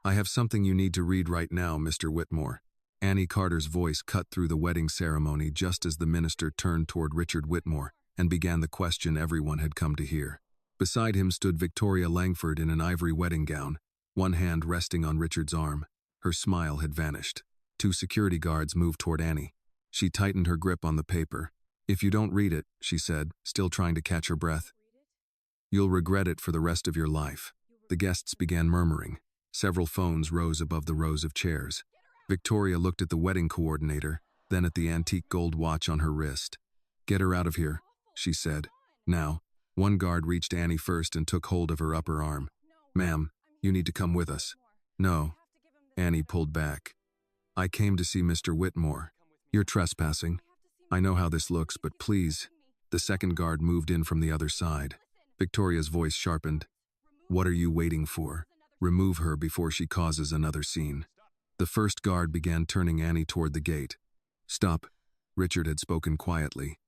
I have something you need to read right now, Mr. Whitmore. Annie Carter's voice cut through the wedding ceremony just as the minister turned toward Richard Whitmore and began the question everyone had come to hear. Beside him stood Victoria Langford in an ivory wedding gown, one hand resting on Richard's arm. Her smile had vanished. 2 security guards moved toward Annie. She tightened her grip on the paper. "If you don't read it," she said, still trying to catch her breath, "you'll regret it for the rest of your life." The guests began murmuring. Several phones rose above the rows of chairs. Victoria looked at the wedding coordinator, then at the antique gold watch on her wrist. "Get her out of here," she said. "Now." One guard reached Annie first and took hold of her upper arm. "Ma'am, you need to come with us." "No." Annie pulled back. "I came to see Mr. Whitmore. You're trespassing. I know how this looks, but please." The second guard moved in from the other side. Victoria's voice sharpened. "What are you waiting for? Remove her before she causes another scene." The first guard began turning Annie toward the gate. "Stop," Richard had spoken quietly,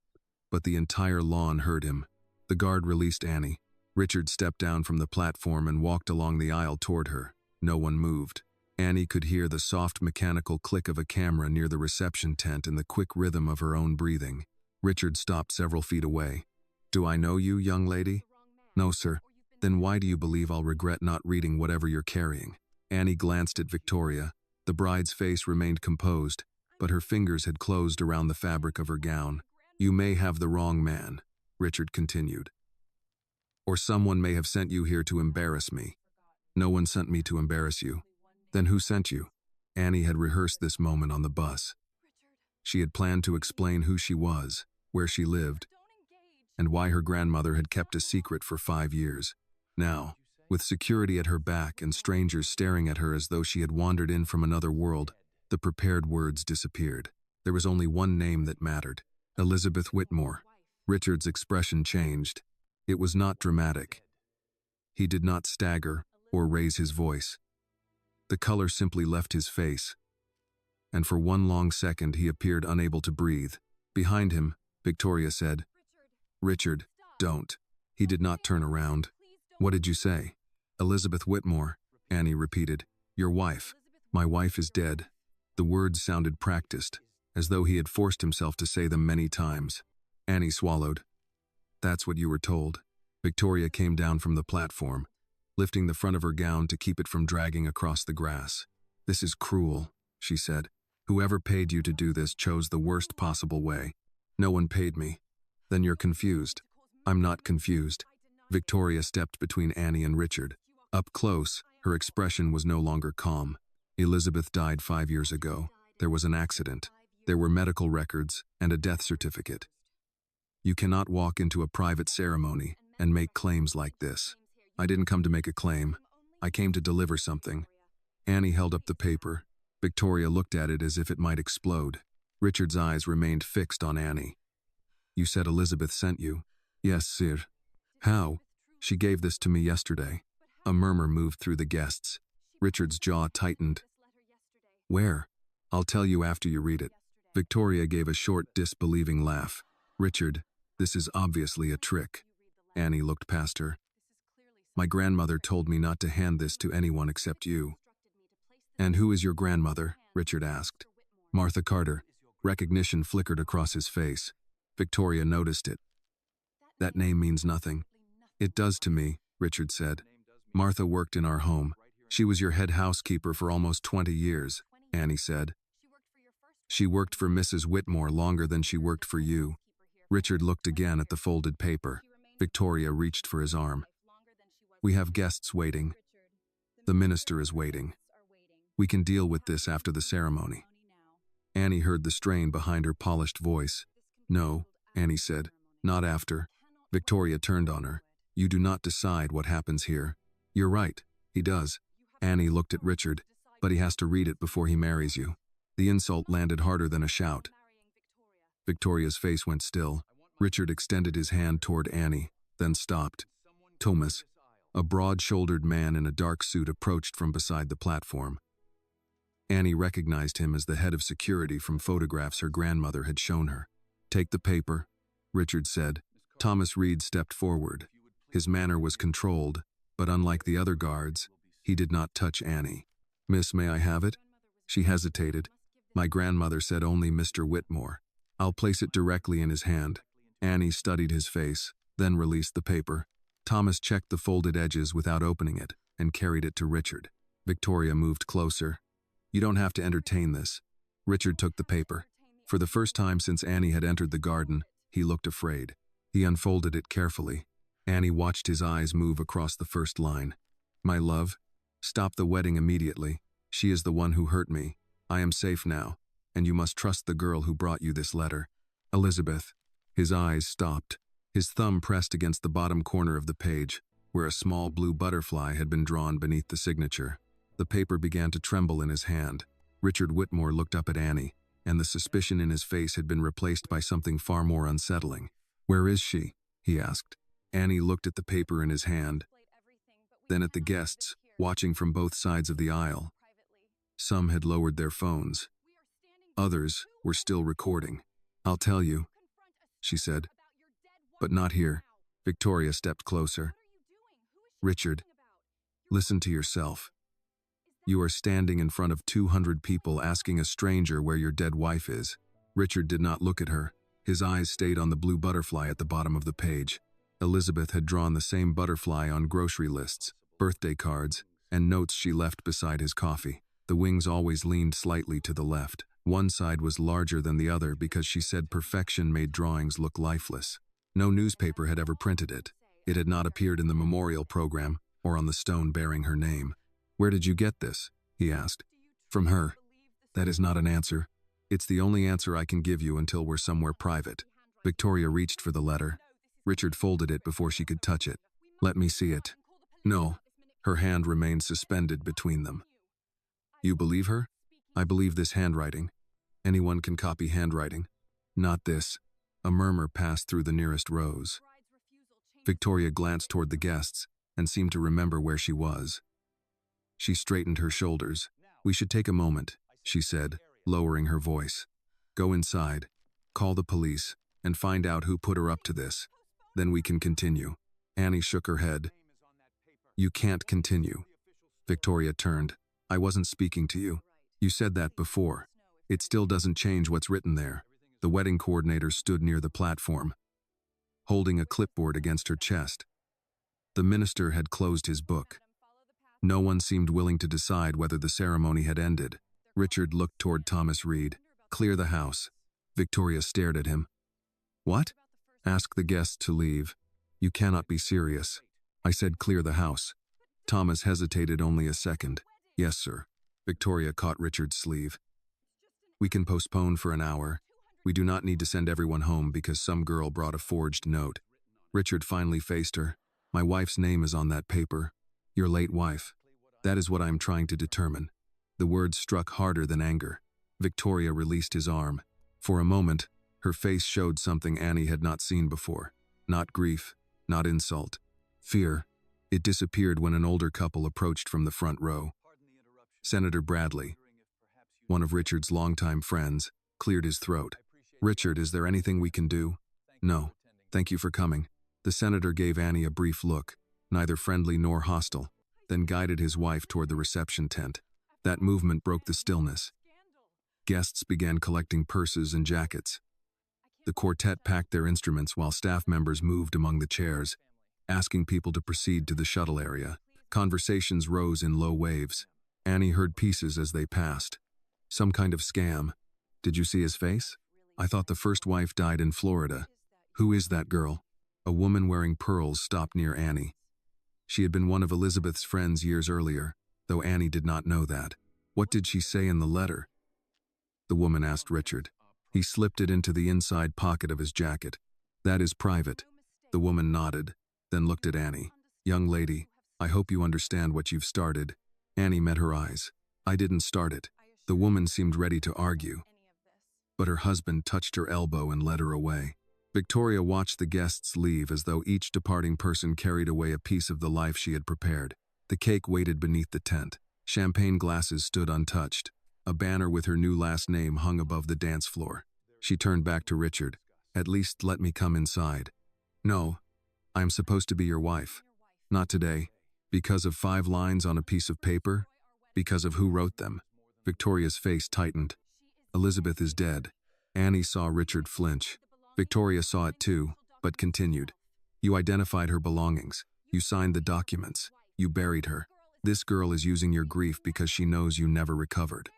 but the entire lawn heard him. The guard released Annie. Richard stepped down from the platform and walked along the aisle toward her. No one moved. Annie could hear the soft mechanical click of a camera near the reception tent and the quick rhythm of her own breathing. Richard stopped several feet away. "Do I know you, young lady?" "No, sir." "Then why do you believe I'll regret not reading whatever you're carrying?" Annie glanced at Victoria. The bride's face remained composed, but her fingers had closed around the fabric of her gown. "You may have the wrong man," Richard continued. "Or someone may have sent you here to embarrass me." "No one sent me to embarrass you." "Then who sent you?" Annie had rehearsed this moment on the bus. She had planned to explain who she was, where she lived, and why her grandmother had kept a secret for 5 years. Now, with security at her back and strangers staring at her as though she had wandered in from another world, the prepared words disappeared. There was only one name that mattered: Elizabeth Whitmore. Richard's expression changed. It was not dramatic. He did not stagger or raise his voice. The color simply left his face, and for one long second he appeared unable to breathe. Behind him, Victoria said, "Richard, don't." He did not turn around. "What did you say?" "Elizabeth Whitmore," Annie repeated. "Your wife." "My wife is dead." The words sounded practiced, as though he had forced himself to say them many times. Annie swallowed. "That's what you were told." Victoria came down from the platform, lifting the front of her gown to keep it from dragging across the grass. "This is cruel," she said. "Whoever paid you to do this chose the worst possible way." "No one paid me." "Then you're confused." "I'm not confused." Victoria stepped between Annie and Richard. Up close, her expression was no longer calm. "Elizabeth died 5 years ago. There was an accident. There were medical records and a death certificate. You cannot walk into a private ceremony and make claims like this." "I didn't come to make a claim. I came to deliver something." Annie held up the paper. Victoria looked at it as if it might explode. Richard's eyes remained fixed on Annie. "You said Elizabeth sent you?" "Yes, sir." "How?" "She gave this to me yesterday." A murmur moved through the guests. Richard's jaw tightened. "Where?" "I'll tell you after you read it." Victoria gave a short, disbelieving laugh. "Richard, this is obviously a trick." Annie looked past her. "My grandmother told me not to hand this to anyone except you." "And who is your grandmother?" Richard asked. "Martha Carter." Recognition flickered across his face. Victoria noticed it. "That name means nothing." "It does to me," Richard said. "Martha worked in our home. She was your head housekeeper for almost 20 years, Annie said. She worked for Mrs. Whitmore longer than she worked for you." Richard looked again at the folded paper. Victoria reached for his arm. "We have guests waiting. The minister is waiting. We can deal with this after the ceremony." Annie heard the strain behind her polished voice. "No," Annie said, "not after." Victoria turned on her. "You do not decide what happens here." "You're right, he does." Annie looked at Richard. "But he has to read it before he marries you." The insult landed harder than a shout. Victoria's face went still. Richard extended his hand toward Annie, then stopped. Thomas, a broad-shouldered man in a dark suit, approached from beside the platform. Annie recognized him as the head of security from photographs her grandmother had shown her. "Take the paper," Richard said. Thomas Reed stepped forward. His manner was controlled, but unlike the other guards, he did not touch Annie. Miss, may I have it? She hesitated. My grandmother said only Mr. Whitmore. I'll place it directly in his hand. Annie studied his face, then released the paper. Thomas checked the folded edges without opening it and carried it to Richard. Victoria moved closer. You don't have to entertain this. Richard took the paper. For the first time since Annie had entered the garden, he looked afraid. He unfolded it carefully. Annie watched his eyes move across the first line. My love, stop the wedding immediately. She is the one who hurt me. I am safe now, and you must trust the girl who brought you this letter. Elizabeth. His eyes stopped. His thumb pressed against the bottom corner of the page, where a small blue butterfly had been drawn beneath the signature. The paper began to tremble in his hand. Richard Whitmore looked up at Annie, and the suspicion in his face had been replaced by something far more unsettling. Where is she? He asked. Annie looked at the paper in his hand, then at the guests, watching from both sides of the aisle. Some had lowered their phones. Others were still recording. I'll tell you, she said. But not here. Victoria stepped closer. Richard, listen to yourself. You are standing in front of 200 people asking a stranger where your dead wife is. Richard did not look at her. His eyes stayed on the blue butterfly at the bottom of the page. Elizabeth had drawn the same butterfly on grocery lists, birthday cards, and notes she left beside his coffee. The wings always leaned slightly to the left. One side was larger than the other because she said perfection made drawings look lifeless. No newspaper had ever printed it. It had not appeared in the memorial program or on the stone bearing her name. Where did you get this? He asked. From her. That is not an answer. It's the only answer I can give you until we're somewhere private. Victoria reached for the letter. Richard folded it before she could touch it. Let me see it. No. Her hand remained suspended between them. You believe her? I believe this handwriting. Anyone can copy handwriting. Not this. A murmur passed through the nearest rows. Victoria glanced toward the guests and seemed to remember where she was. She straightened her shoulders. We should take a moment, she said, lowering her voice. Go inside, call the police, and find out who put her up to this. Then we can continue. Annie shook her head. You can't continue. Victoria turned. I wasn't speaking to you. You said that before. It still doesn't change what's written there. The wedding coordinator stood near the platform, holding a clipboard against her chest. The minister had closed his book. No one seemed willing to decide whether the ceremony had ended. Richard looked toward Thomas Reed. Clear the house. Victoria stared at him. What? Ask the guests to leave. You cannot be serious. I said clear the house. Thomas hesitated only a second. Yes, sir. Victoria caught Richard's sleeve. We can postpone for an hour. We do not need to send everyone home because some girl brought a forged note. Richard finally faced her. My wife's name is on that paper. Your late wife. That is what I am trying to determine. The words struck harder than anger. Victoria released his arm. For a moment, her face showed something Annie had not seen before. Not grief, not insult. Fear. It disappeared when an older couple approached from the front row. Senator Bradley, one of Richard's longtime friends, cleared his throat. Richard, is there anything we can do? No. Thank you for coming. The senator gave Annie a brief look, neither friendly nor hostile, then guided his wife toward the reception tent. That movement broke the stillness. Guests began collecting purses and jackets. The quartet packed their instruments while staff members moved among the chairs, asking people to proceed to the shuttle area. Conversations rose in low waves. Annie heard pieces as they passed. Some kind of scam. Did you see his face? I thought the first wife died in Florida. Who is that girl? A woman wearing pearls stopped near Annie. She had been one of Elizabeth's friends years earlier, though Annie did not know that. What did she say in the letter? The woman asked Richard. He slipped it into the inside pocket of his jacket. That is private. The woman nodded, then looked at Annie. Young lady, I hope you understand what you've started. Annie met her eyes. I didn't start it. The woman seemed ready to argue, but her husband touched her elbow and led her away. Victoria watched the guests leave as though each departing person carried away a piece of the life she had prepared. The cake waited beneath the tent. Champagne glasses stood untouched. A banner with her new last name hung above the dance floor. She turned back to Richard. At least let me come inside. No, I am supposed to be your wife. Not today. Because of 5 lines on a piece of paper? Because of who wrote them. Victoria's face tightened. Elizabeth is dead. Annie saw Richard flinch. Victoria saw it too, but continued. You identified her belongings. You signed the documents. You buried her. This girl is using your grief because she knows you never recovered.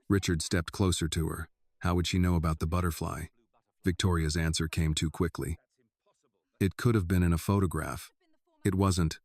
Richard stepped closer to her. How would she know about the butterfly? Victoria's answer came too quickly. It could have been in a photograph. It wasn't.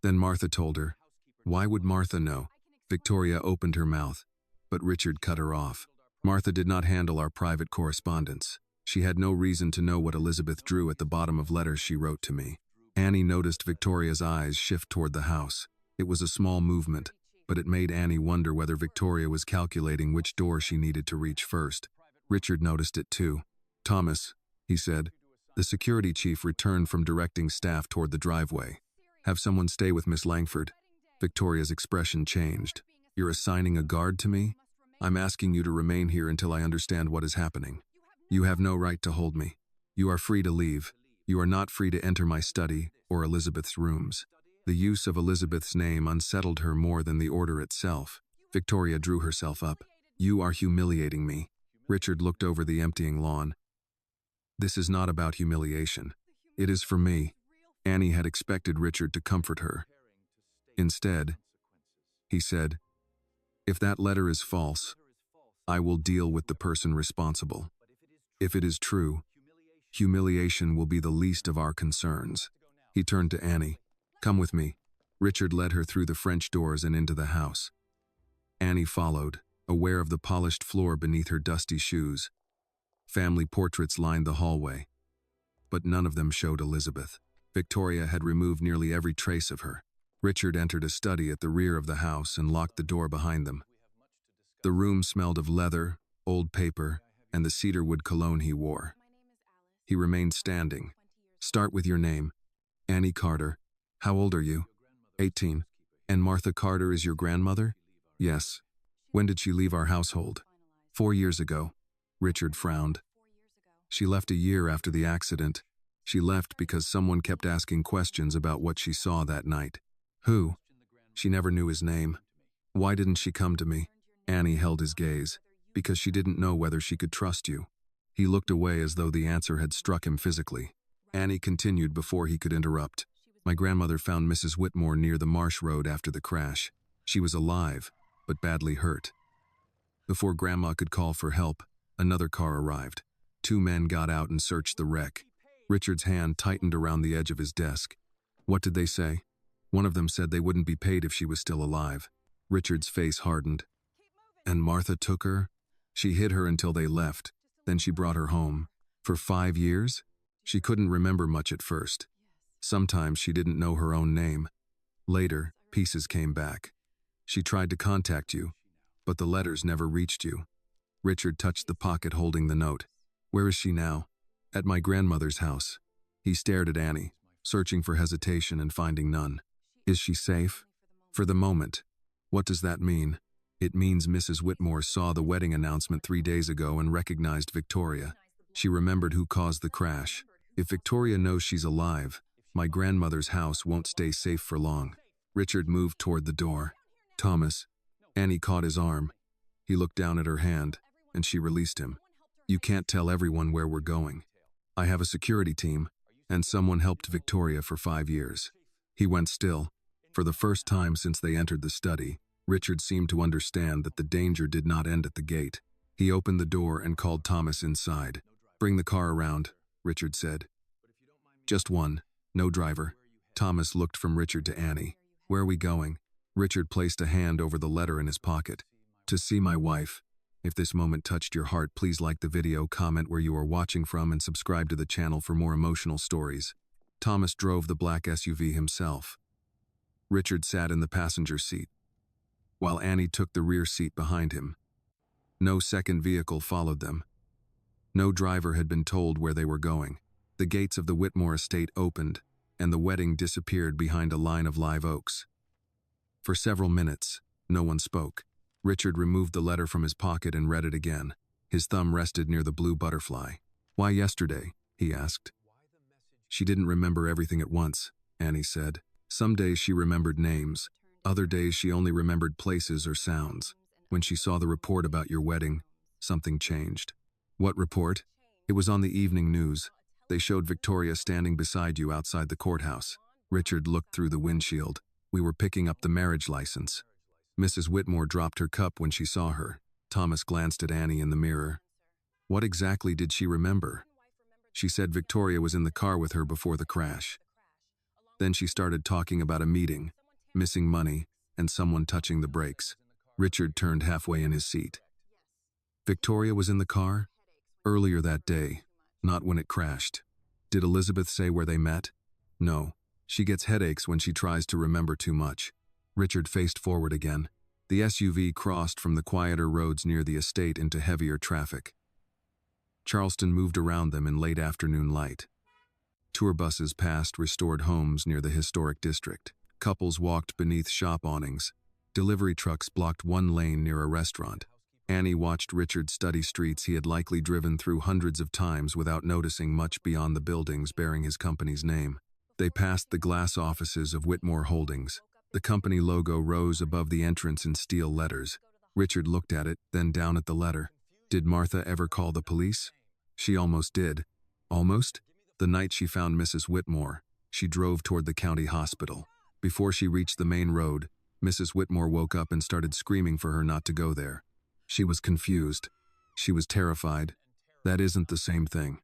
Then Martha told her. Why would Martha know? Victoria opened her mouth, but Richard cut her off. Martha did not handle our private correspondence. She had no reason to know what Elizabeth drew at the bottom of letters she wrote to me. Annie noticed Victoria's eyes shift toward the house. It was a small movement, but it made Annie wonder whether Victoria was calculating which door she needed to reach first. Richard noticed it too. Thomas, he said. The security chief returned from directing staff toward the driveway. Have someone stay with Miss Langford. Victoria's expression changed. You're assigning a guard to me? I'm asking you to remain here until I understand what is happening. You have no right to hold me. You are free to leave. You are not free to enter my study or Elizabeth's rooms. The use of Elizabeth's name unsettled her more than the order itself. Victoria drew herself up. You are humiliating me. Richard looked over the emptying lawn. This is not about humiliation. It is for me. Annie had expected Richard to comfort her. Instead, he said, if that letter is false, I will deal with the person responsible. If it is true, humiliation will be the least of our concerns. He turned to Annie. Come with me. Richard led her through the French doors and into the house. Annie followed, aware of the polished floor beneath her dusty shoes. Family portraits lined the hallway, but none of them showed Elizabeth. Victoria had removed nearly every trace of her. Richard entered a study at the rear of the house and locked the door behind them. The room smelled of leather, old paper, and the cedarwood cologne he wore. He remained standing. Start with your name. Annie Carter. How old are you? 18. And Martha Carter is your grandmother? Yes. When did she leave our household? 4 years ago. Richard frowned. She left a year after the accident. She left because someone kept asking questions about what she saw that night. Who? She never knew his name. Why didn't she come to me? Annie held his gaze. Because she didn't know whether she could trust you. He looked away as though the answer had struck him physically. Annie continued before he could interrupt. My grandmother found Mrs. Whitmore near the Marsh Road after the crash. She was alive, but badly hurt. Before Grandma could call for help, another car arrived. 2 men got out and searched the wreck. Richard's hand tightened around the edge of his desk. What did they say? One of them said they wouldn't be paid if she was still alive. Richard's face hardened. And Martha took her? She hid her until they left. Then she brought her home. For 5 years? She couldn't remember much at first. Sometimes she didn't know her own name. Later, pieces came back. She tried to contact you, but the letters never reached you. Richard touched the pocket holding the note. Where is she now? At my grandmother's house. He stared at Annie, searching for hesitation and finding none. Is she safe? For the moment. What does that mean? It means Mrs. Whitmore saw the wedding announcement 3 days ago and recognized Victoria. She remembered who caused the crash. If Victoria knows she's alive, my grandmother's house won't stay safe for long. Richard moved toward the door. Thomas. Annie caught his arm. He looked down at her hand, and she released him. You can't tell everyone where we're going. I have a security team, and someone helped Victoria for 5 years. He went still. For the first time since they entered the study, Richard seemed to understand that the danger did not end at the gate. He opened the door and called Thomas inside. Bring the car around, Richard said. Just one, no driver. Thomas looked from Richard to Annie. Where are we going? Richard placed a hand over the letter in his pocket. To see my wife. If this moment touched your heart, please like the video, comment where you are watching from, and subscribe to the channel for more emotional stories. Thomas drove the black SUV himself. Richard sat in the passenger seat, while Annie took the rear seat behind him. No second vehicle followed them. No driver had been told where they were going. The gates of the Whitmore estate opened, and the wedding disappeared behind a line of live oaks. For several minutes, no one spoke. Richard removed the letter from his pocket and read it again. His thumb rested near the blue butterfly. Why yesterday? He asked. She didn't remember everything at once, Annie said. Some days she remembered names. Other days she only remembered places or sounds. When she saw the report about your wedding, something changed. What report? It was on the evening news. They showed Victoria standing beside you outside the courthouse. Richard looked through the windshield. We were picking up the marriage license. Mrs. Whitmore dropped her cup when she saw her. Thomas glanced at Annie in the mirror. What exactly did she remember? She said Victoria was in the car with her before the crash. Then she started talking about a meeting, missing money, and someone touching the brakes. Richard turned halfway in his seat. Victoria was in the car? Earlier that day, not when it crashed. Did Elizabeth say where they met? No. She gets headaches when she tries to remember too much. Richard faced forward again. The SUV crossed from the quieter roads near the estate into heavier traffic. Charleston moved around them in late afternoon light. Tour buses passed restored homes near the historic district. Couples walked beneath shop awnings. Delivery trucks blocked one lane near a restaurant. Annie watched Richard study streets he had likely driven through hundreds of times without noticing much beyond the buildings bearing his company's name. They passed the glass offices of Whitmore Holdings. The company logo rose above the entrance in steel letters. Richard looked at it, then down at the letter. Did Martha ever call the police? She almost did. Almost? The night she found Mrs. Whitmore, she drove toward the county hospital. Before she reached the main road, Mrs. Whitmore woke up and started screaming for her not to go there. She was confused. She was terrified. That isn't the same thing.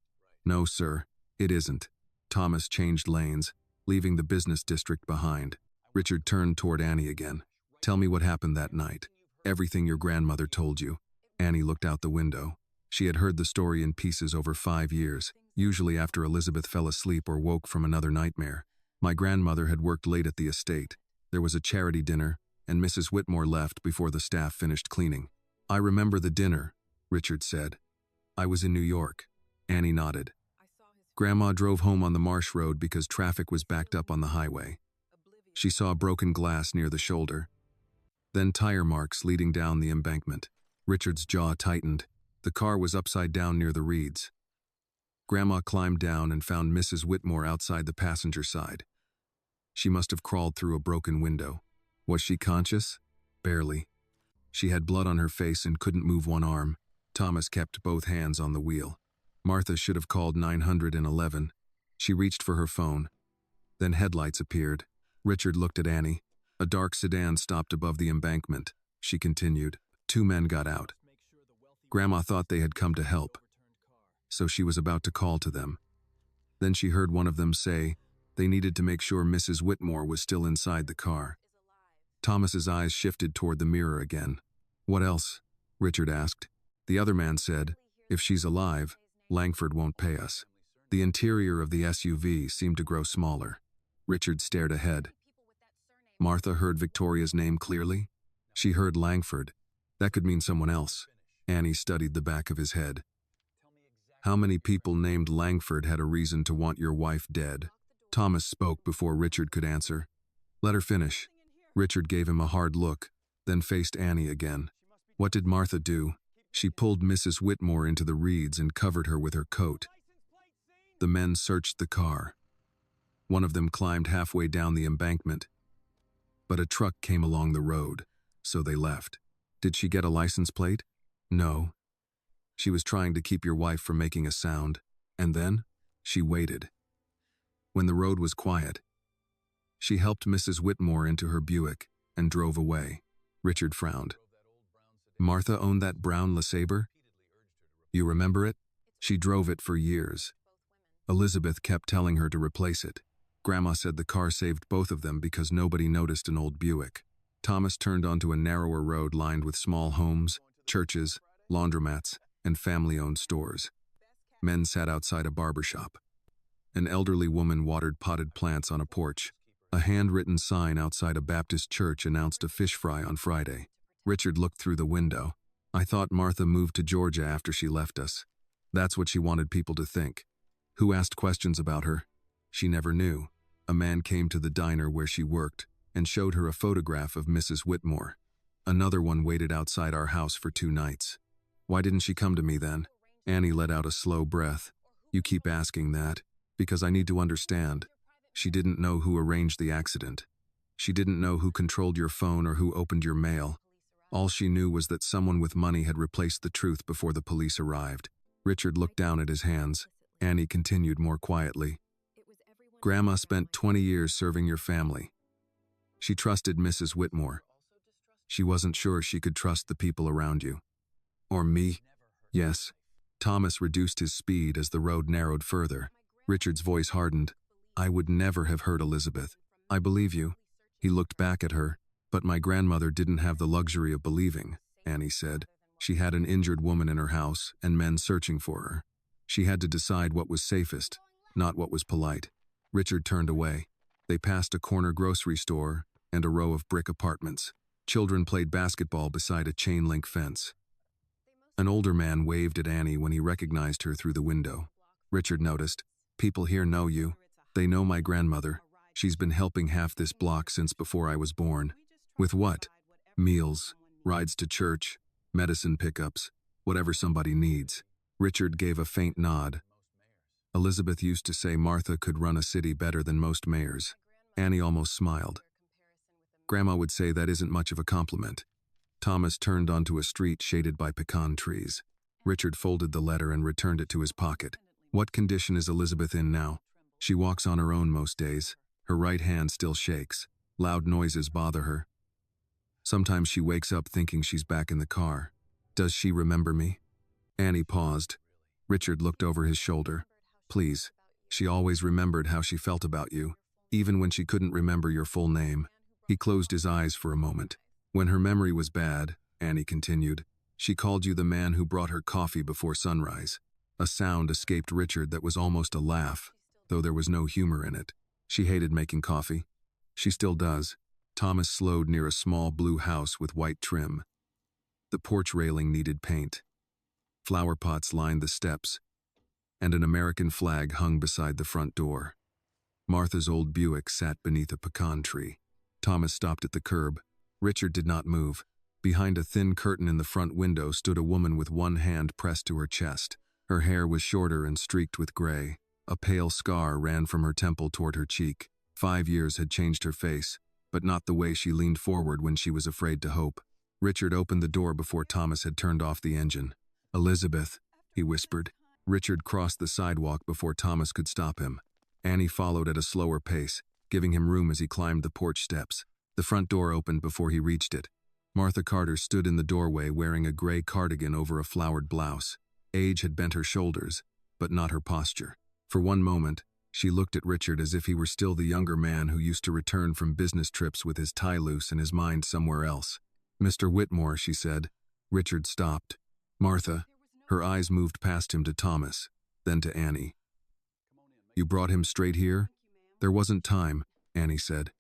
No, sir, it isn't. Thomas changed lanes, leaving the business district behind. Richard turned toward Annie again. Tell me what happened that night. Everything your grandmother told you. Annie looked out the window. She had heard the story in pieces over 5 years, usually after Elizabeth fell asleep or woke from another nightmare. My grandmother had worked late at the estate. There was a charity dinner, and Mrs. Whitmore left before the staff finished cleaning. I remember the dinner, Richard said. I was in New York. Annie nodded. Grandma drove home on the Marsh Road because traffic was backed up on the highway. She saw broken glass near the shoulder, then tire marks leading down the embankment. Richard's jaw tightened. The car was upside down near the reeds. Grandma climbed down and found Mrs. Whitmore outside the passenger side. She must have crawled through a broken window. Was she conscious? Barely. She had blood on her face and couldn't move one arm. Thomas kept both hands on the wheel. Martha should have called 911. She reached for her phone. Then headlights appeared. Richard looked at Annie. A dark sedan stopped above the embankment. She continued. 2 men got out. Grandma thought they had come to help, so she was about to call to them. Then she heard one of them say they needed to make sure Mrs. Whitmore was still inside the car. Thomas's eyes shifted toward the mirror again. What else? Richard asked. The other man said, if she's alive, Langford won't pay us. The interior of the SUV seemed to grow smaller. Richard stared ahead. Martha heard Victoria's name clearly. She heard Langford. That could mean someone else. Annie studied the back of his head. How many people named Langford had a reason to want your wife dead? Thomas spoke before Richard could answer. Let her finish. Richard gave him a hard look, then faced Annie again. What did Martha do? She pulled Mrs. Whitmore into the reeds and covered her with her coat. The men searched the car. One of them climbed halfway down the embankment, but a truck came along the road, so they left. Did she get a license plate? No. She was trying to keep your wife from making a sound, and then she waited. When the road was quiet, she helped Mrs. Whitmore into her Buick and drove away. Richard frowned. Martha owned that brown LeSabre? You remember it? She drove it for years. Elizabeth kept telling her to replace it. Grandma said the car saved both of them because nobody noticed an old Buick. Thomas turned onto a narrower road lined with small homes, churches, laundromats, and family-owned stores. Men sat outside a barber shop. An elderly woman watered potted plants on a porch. A handwritten sign outside a Baptist church announced a fish fry on Friday. Richard looked through the window. I thought Martha moved to Georgia after she left us. That's what she wanted people to think. Who asked questions about her? She never knew. A man came to the diner where she worked and showed her a photograph of Mrs. Whitmore. Another one waited outside our house for 2 nights. Why didn't she come to me then? Annie let out a slow breath. You keep asking that, because I need to understand. She didn't know who arranged the accident. She didn't know who controlled your phone or who opened your mail. All she knew was that someone with money had replaced the truth before the police arrived. Richard looked down at his hands. Annie continued more quietly. Grandma spent 20 years serving your family. She trusted Mrs. Whitmore. She wasn't sure she could trust the people around you. Or me? Yes. Thomas reduced his speed as the road narrowed further. Richard's voice hardened. I would never have hurt Elizabeth. I believe you. He looked back at her. But my grandmother didn't have the luxury of believing, Annie said. She had an injured woman in her house and men searching for her. She had to decide what was safest, not what was polite. Richard turned away. They passed a corner grocery store and a row of brick apartments. Children played basketball beside a chain-link fence. An older man waved at Annie when he recognized her through the window. Richard noticed, people here know you. They know my grandmother. She's been helping half this block since before I was born. With what? Meals, rides to church, medicine pickups, whatever somebody needs. Richard gave a faint nod. Elizabeth used to say Martha could run a city better than most mayors. Annie almost smiled. Grandma would say that isn't much of a compliment. Thomas turned onto a street shaded by pecan trees. Richard folded the letter and returned it to his pocket. What condition is Elizabeth in now? She walks on her own most days. Her right hand still shakes. Loud noises bother her. Sometimes she wakes up thinking she's back in the car. Does she remember me? Annie paused. Richard looked over his shoulder. Please. She always remembered how she felt about you, even when she couldn't remember your full name. He closed his eyes for a moment. When her memory was bad, Annie continued, she called you the man who brought her coffee before sunrise. A sound escaped Richard that was almost a laugh, though there was no humor in it. She hated making coffee. She still does. Thomas slowed near a small blue house with white trim. The porch railing needed paint. Flower pots lined the steps, and an American flag hung beside the front door. Martha's old Buick sat beneath a pecan tree. Thomas stopped at the curb. Richard did not move. Behind a thin curtain in the front window stood a woman with one hand pressed to her chest. Her hair was shorter and streaked with gray. A pale scar ran from her temple toward her cheek. 5 years had changed her face, but not the way she leaned forward when she was afraid to hope. Richard opened the door before Thomas had turned off the engine. Elizabeth, he whispered. Richard crossed the sidewalk before Thomas could stop him. Annie followed at a slower pace, giving him room as he climbed the porch steps. The front door opened before he reached it. Martha Carter stood in the doorway wearing a gray cardigan over a flowered blouse. Age had bent her shoulders, but not her posture. For one moment, she looked at Richard as if he were still the younger man who used to return from business trips with his tie loose and his mind somewhere else. Mr. Whitmore, she said. Richard stopped. Martha. Her eyes moved past him to Thomas, then to Annie. You brought him straight here? There wasn't time, Annie said.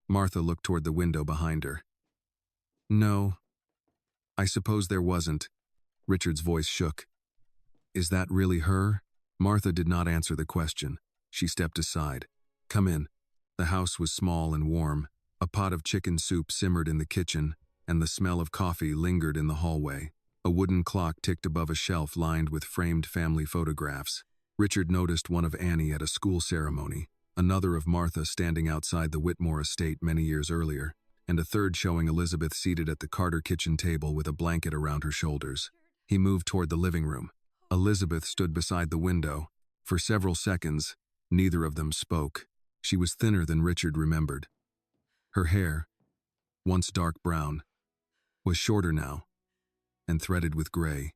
Martha looked toward the window behind her. No. I suppose there wasn't. Richard's voice shook. Is that really her? Martha did not answer the question. She stepped aside. Come in. The house was small and warm. A pot of chicken soup simmered in the kitchen, and the smell of coffee lingered in the hallway. A wooden clock ticked above a shelf lined with framed family photographs. Richard noticed one of Annie at a school ceremony, another of Martha standing outside the Whitmore estate many years earlier, and a third showing Elizabeth seated at the Carter kitchen table with a blanket around her shoulders. He moved toward the living room. Elizabeth stood beside the window. For several seconds, neither of them spoke. She was thinner than Richard remembered. Her hair, once dark brown, was shorter now, and threaded with gray.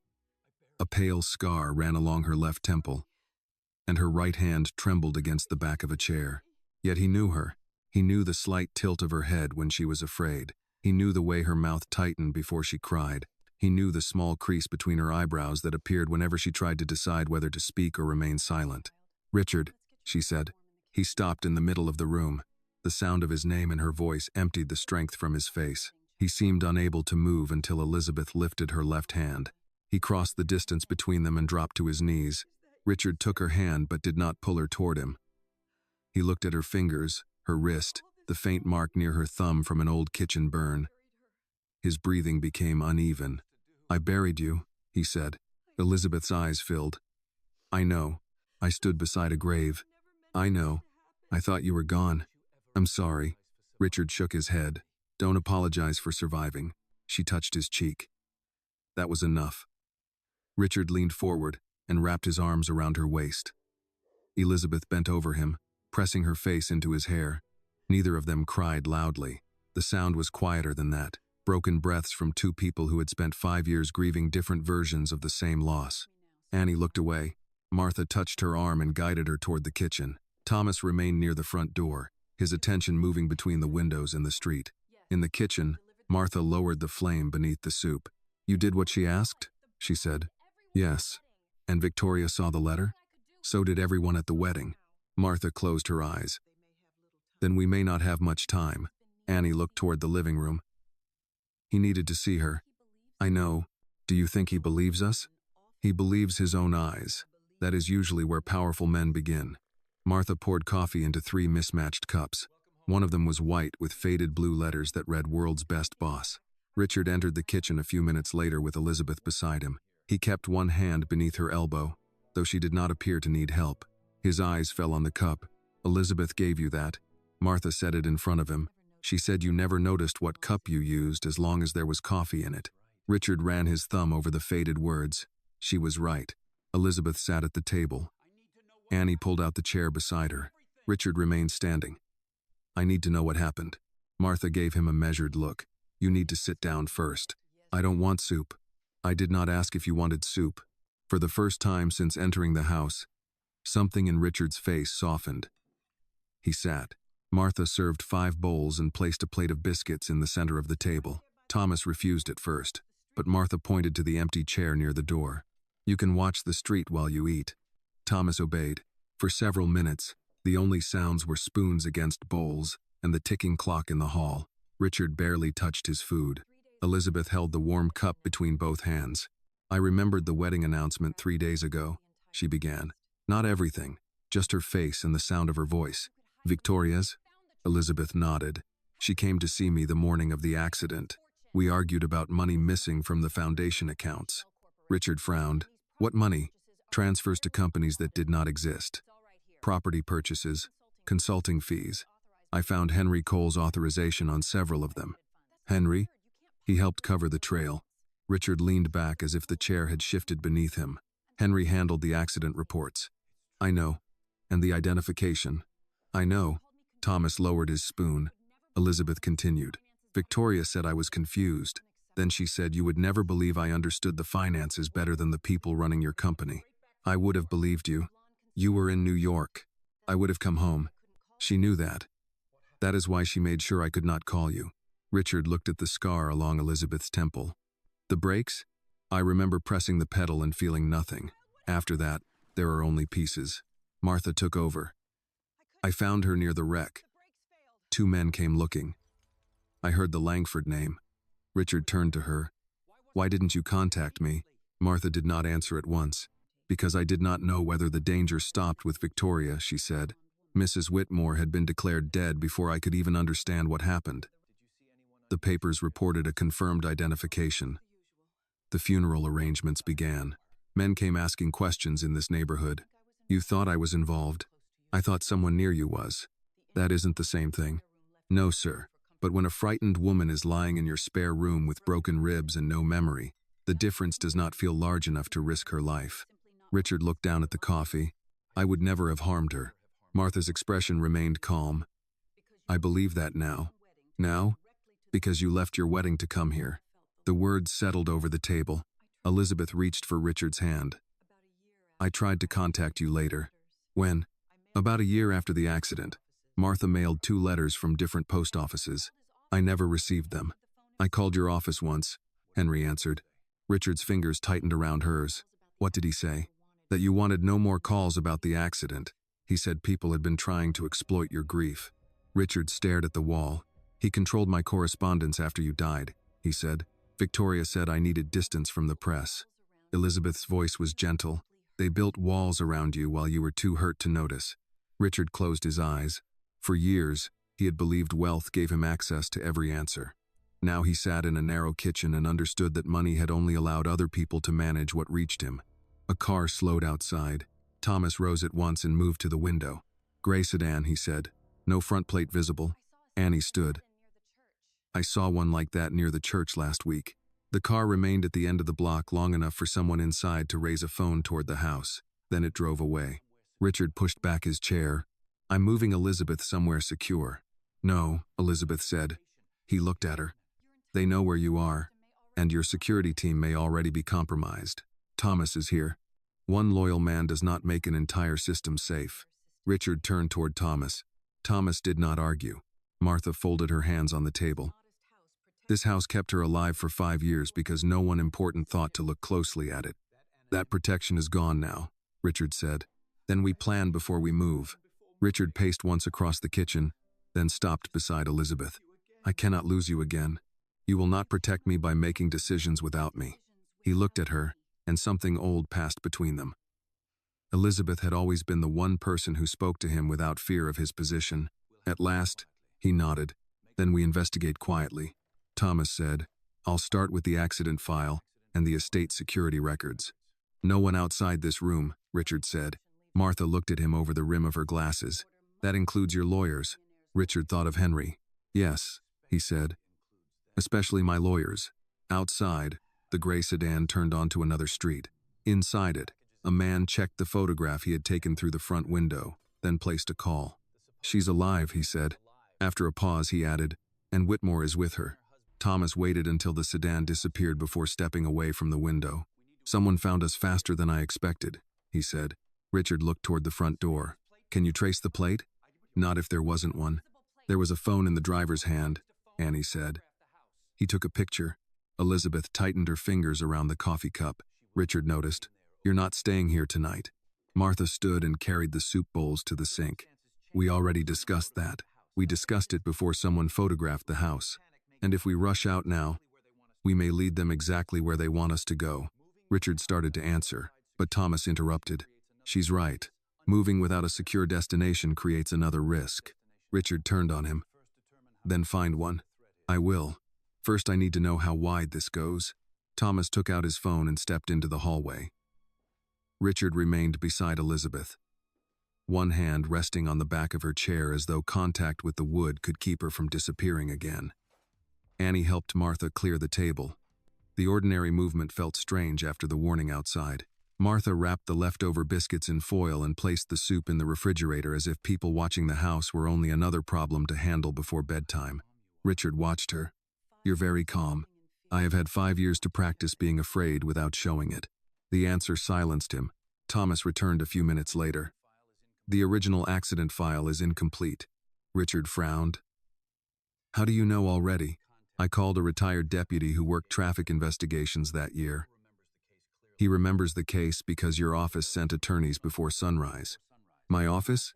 A pale scar ran along her left temple, and her right hand trembled against the back of a chair. Yet he knew her. He knew the slight tilt of her head when she was afraid. He knew the way her mouth tightened before she cried. He knew the small crease between her eyebrows that appeared whenever she tried to decide whether to speak or remain silent. Richard, she said. He stopped in the middle of the room. The sound of his name and her voice emptied the strength from his face. He seemed unable to move until Elizabeth lifted her left hand. He crossed the distance between them and dropped to his knees. Richard took her hand but did not pull her toward him. He looked at her fingers, her wrist, the faint mark near her thumb from an old kitchen burn. His breathing became uneven. I buried you, he said. Elizabeth's eyes filled. I know. I stood beside a grave. I know. I thought you were gone. I'm sorry. Richard shook his head. Don't apologize for surviving. She touched his cheek. That was enough. Richard leaned forward and wrapped his arms around her waist. Elizabeth bent over him, pressing her face into his hair. Neither of them cried loudly. The sound was quieter than that, broken breaths from two people who had spent 5 years grieving different versions of the same loss. Annie looked away. Martha touched her arm and guided her toward the kitchen. Thomas remained near the front door, his attention moving between the windows and the street. In the kitchen, Martha lowered the flame beneath the soup. You did what she asked? She said. Yes. And Victoria saw the letter? So did everyone at the wedding. Martha closed her eyes. Then we may not have much time. Annie looked toward the living room. He needed to see her. I know. Do you think he believes us? He believes his own eyes. That is usually where powerful men begin. Martha poured coffee into 3 mismatched cups. One of them was white with faded blue letters that read World's Best Boss. Richard entered the kitchen a few minutes later with Elizabeth beside him. He kept one hand beneath her elbow, though she did not appear to need help. His eyes fell on the cup. Elizabeth gave you that. Martha said it in front of him. She said you never noticed what cup you used as long as there was coffee in it. Richard ran his thumb over the faded words. She was right. Elizabeth sat at the table. Annie pulled out the chair beside her. Richard remained standing. I need to know what happened. Martha gave him a measured look. You need to sit down first. I don't want soup. I did not ask if you wanted soup. For the first time since entering the house, something in Richard's face softened. He sat. Martha served 5 bowls and placed a plate of biscuits in the center of the table. Thomas refused at first, but Martha pointed to the empty chair near the door. You can watch the street while you eat. Thomas obeyed. For several minutes, the only sounds were spoons against bowls and the ticking clock in the hall. Richard barely touched his food. Elizabeth held the warm cup between both hands. I remembered the wedding announcement 3 days ago, she began. Not everything, just her face and the sound of her voice. Victoria's? Elizabeth nodded. She came to see me the morning of the accident. We argued about money missing from the foundation accounts. Richard frowned. What money? Transfers to companies that did not exist. Property purchases, consulting fees. I found Henry Cole's authorization on several of them. Henry? He helped cover the trail. Richard leaned back as if the chair had shifted beneath him. Henry handled the accident reports. I know. And the identification. I know. Thomas lowered his spoon. Elizabeth continued. Victoria said I was confused. Then she said you would never believe I understood the finances better than the people running your company. I would have believed you. You were in New York. I would have come home. She knew that. That is why she made sure I could not call you. Richard looked at the scar along Elizabeth's temple. The brakes? I remember pressing the pedal and feeling nothing. After that, there are only pieces. Martha took over. I found her near the wreck. 2 men came looking. I heard the Langford name. Richard turned to her. Why didn't you contact me? Martha did not answer at once. Because I did not know whether the danger stopped with Victoria, she said. Mrs. Whitmore had been declared dead before I could even understand what happened. The papers reported a confirmed identification. The funeral arrangements began. Men came asking questions in this neighborhood. You thought I was involved. I thought someone near you was. That isn't the same thing. No, sir. But when a frightened woman is lying in your spare room with broken ribs and no memory, the difference does not feel large enough to risk her life. Richard looked down at the coffee. I would never have harmed her. Martha's expression remained calm. I believe that now. Now? Because you left your wedding to come here. The words settled over the table. Elizabeth reached for Richard's hand. I tried to contact you later. When? About a year after the accident. Martha mailed 2 letters from different post offices. I never received them. I called your office once, Henry answered. Richard's fingers tightened around hers. What did he say? That you wanted no more calls about the accident. He said people had been trying to exploit your grief. Richard stared at the wall. He controlled my correspondence after you died, he said. Victoria said I needed distance from the press. Elizabeth's voice was gentle. They built walls around you while you were too hurt to notice. Richard closed his eyes. For years, he had believed wealth gave him access to every answer. Now he sat in a narrow kitchen and understood that money had only allowed other people to manage what reached him. A car slowed outside. Thomas rose at once and moved to the window. Gray sedan, he said. No front plate visible. Annie stood. I saw one like that near the church last week. The car remained at the end of the block long enough for someone inside to raise a phone toward the house. Then it drove away. Richard pushed back his chair. I'm moving Elizabeth somewhere secure. No, Elizabeth said. He looked at her. They know where you are, and your security team may already be compromised. Thomas is here. One loyal man does not make an entire system safe. Richard turned toward Thomas. Thomas did not argue. Martha folded her hands on the table. This house kept her alive for 5 years because no one important thought to look closely at it. That protection is gone now, Richard said. Then we plan before we move. Richard paced once across the kitchen, then stopped beside Elizabeth. I cannot lose you again. You will not protect me by making decisions without me. He looked at her, and something old passed between them. Elizabeth had always been the one person who spoke to him without fear of his position. At last, he nodded. Then we investigate quietly. Thomas said, I'll start with the accident file and the estate security records. No one outside this room, Richard said. Martha looked at him over the rim of her glasses. That includes your lawyers. Richard thought of Henry. Yes, he said. Especially my lawyers. Outside, the gray sedan turned onto another street. Inside it, a man checked the photograph he had taken through the front window, then placed a call. She's alive, he said. After a pause, he added, and Whitmore is with her. Thomas waited until the sedan disappeared before stepping away from the window. Someone found us faster than I expected, he said. Richard looked toward the front door. Can you trace the plate? Not if there wasn't one. There was a phone in the driver's hand, Annie said. He took a picture. Elizabeth tightened her fingers around the coffee cup. Richard noticed. You're not staying here tonight. Martha stood and carried the soup bowls to the sink. We already discussed that. We discussed it before someone photographed the house. And if we rush out now, we may lead them exactly where they want us to go. Richard started to answer, but Thomas interrupted. She's right. Moving without a secure destination creates another risk. Richard turned on him. Then find one. I will. First, I need to know how wide this goes. Thomas took out his phone and stepped into the hallway. Richard remained beside Elizabeth, one hand resting on the back of her chair as though contact with the wood could keep her from disappearing again. Annie helped Martha clear the table. The ordinary movement felt strange after the warning outside. Martha wrapped the leftover biscuits in foil and placed the soup in the refrigerator as if people watching the house were only another problem to handle before bedtime. Richard watched her. You're very calm. I have had 5 years to practice being afraid without showing it. The answer silenced him. Thomas returned a few minutes later. The original accident file is incomplete. Richard frowned. How do you know already? I called a retired deputy who worked traffic investigations that year. He remembers the case because your office sent attorneys before sunrise. My office?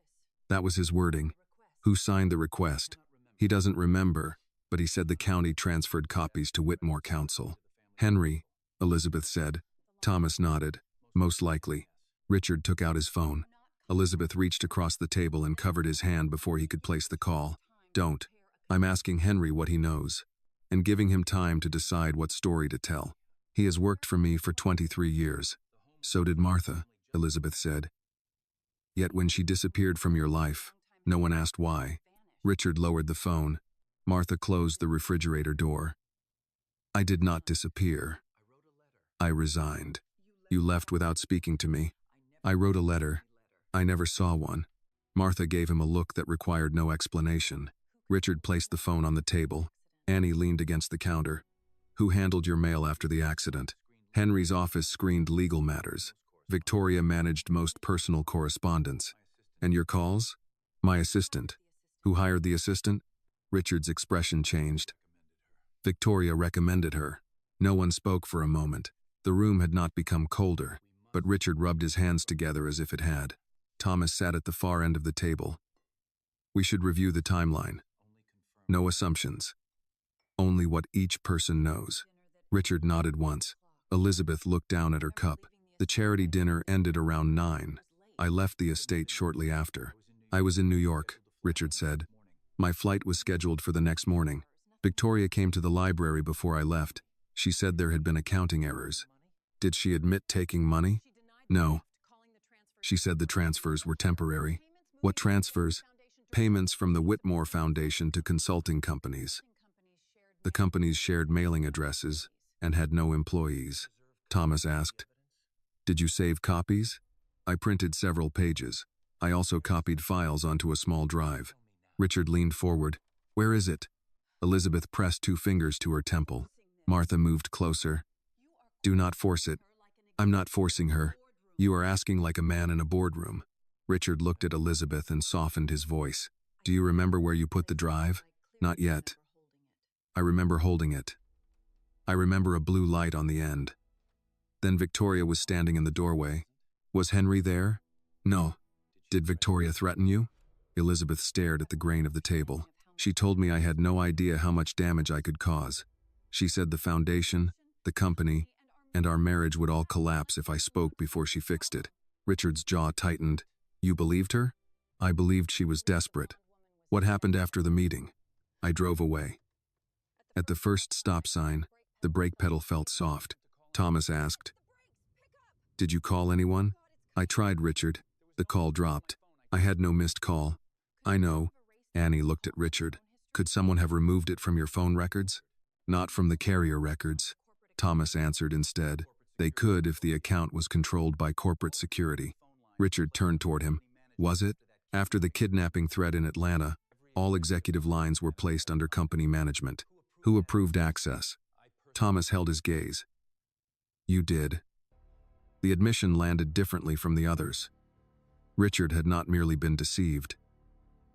That was his wording. Who signed the request? He doesn't remember, but he said the county transferred copies to Whitmore Council. Henry, Elizabeth said. Thomas nodded. Most likely. Richard took out his phone. Elizabeth reached across the table and covered his hand before he could place the call. Don't. I'm asking Henry what he knows, and giving him time to decide what story to tell. He has worked for me for 23 years. So did Martha, Elizabeth said. Yet when she disappeared from your life, no one asked why. Richard lowered the phone. Martha closed the refrigerator door. I did not disappear. I resigned. You left without speaking to me. I wrote a letter. I never saw one. Martha gave him a look that required no explanation. Richard placed the phone on the table. Annie leaned against the counter. Who handled your mail after the accident? Henry's office screened legal matters. Victoria managed most personal correspondence. And your calls? My assistant. Who hired the assistant? Richard's expression changed. Victoria recommended her. No one spoke for a moment. The room had not become colder, but Richard rubbed his hands together as if it had. Thomas sat at the far end of the table. We should review the timeline. No assumptions. Only what each person knows. Richard nodded once. Elizabeth looked down at her cup. The charity dinner ended around 9. I left the estate shortly after. I was in New York, Richard said. My flight was scheduled for the next morning. Victoria came to the library before I left. She said there had been accounting errors. Did she admit taking money? No. She said the transfers were temporary. What transfers? Payments from the Whitmore Foundation to consulting companies. The companies shared mailing addresses and had no employees. Thomas asked, "Did you save copies?" "I printed several pages. I also copied files onto a small drive." Richard leaned forward. "Where is it?" Elizabeth pressed 2 fingers to her temple. Martha moved closer. "Do not force it." "I'm not forcing her. You are asking like a man in a boardroom." Richard looked at Elizabeth and softened his voice. "Do you remember where you put the drive?" "Not yet." "I remember holding it. I remember a blue light on the end." Then Victoria was standing in the doorway. "Was Henry there?" "No." "Did Victoria threaten you?" Elizabeth stared at the grain of the table. "She told me I had no idea how much damage I could cause. She said the foundation, the company, and our marriage would all collapse if I spoke before she fixed it." Richard's jaw tightened. "You believed her?" "I believed she was desperate." "What happened after the meeting?" "I drove away." At the first stop sign, the brake pedal felt soft. Thomas asked, "Did you call anyone?" "I tried, Richard. The call dropped. I had no missed call." "I know." Annie looked at Richard. "Could someone have removed it from your phone records?" "Not from the carrier records." Thomas answered instead. "They could if the account was controlled by corporate security." Richard turned toward him. "Was it?" "After the kidnapping threat in Atlanta, all executive lines were placed under company management." "Who approved access?" Thomas held his gaze. "You did." The admission landed differently from the others. Richard had not merely been deceived.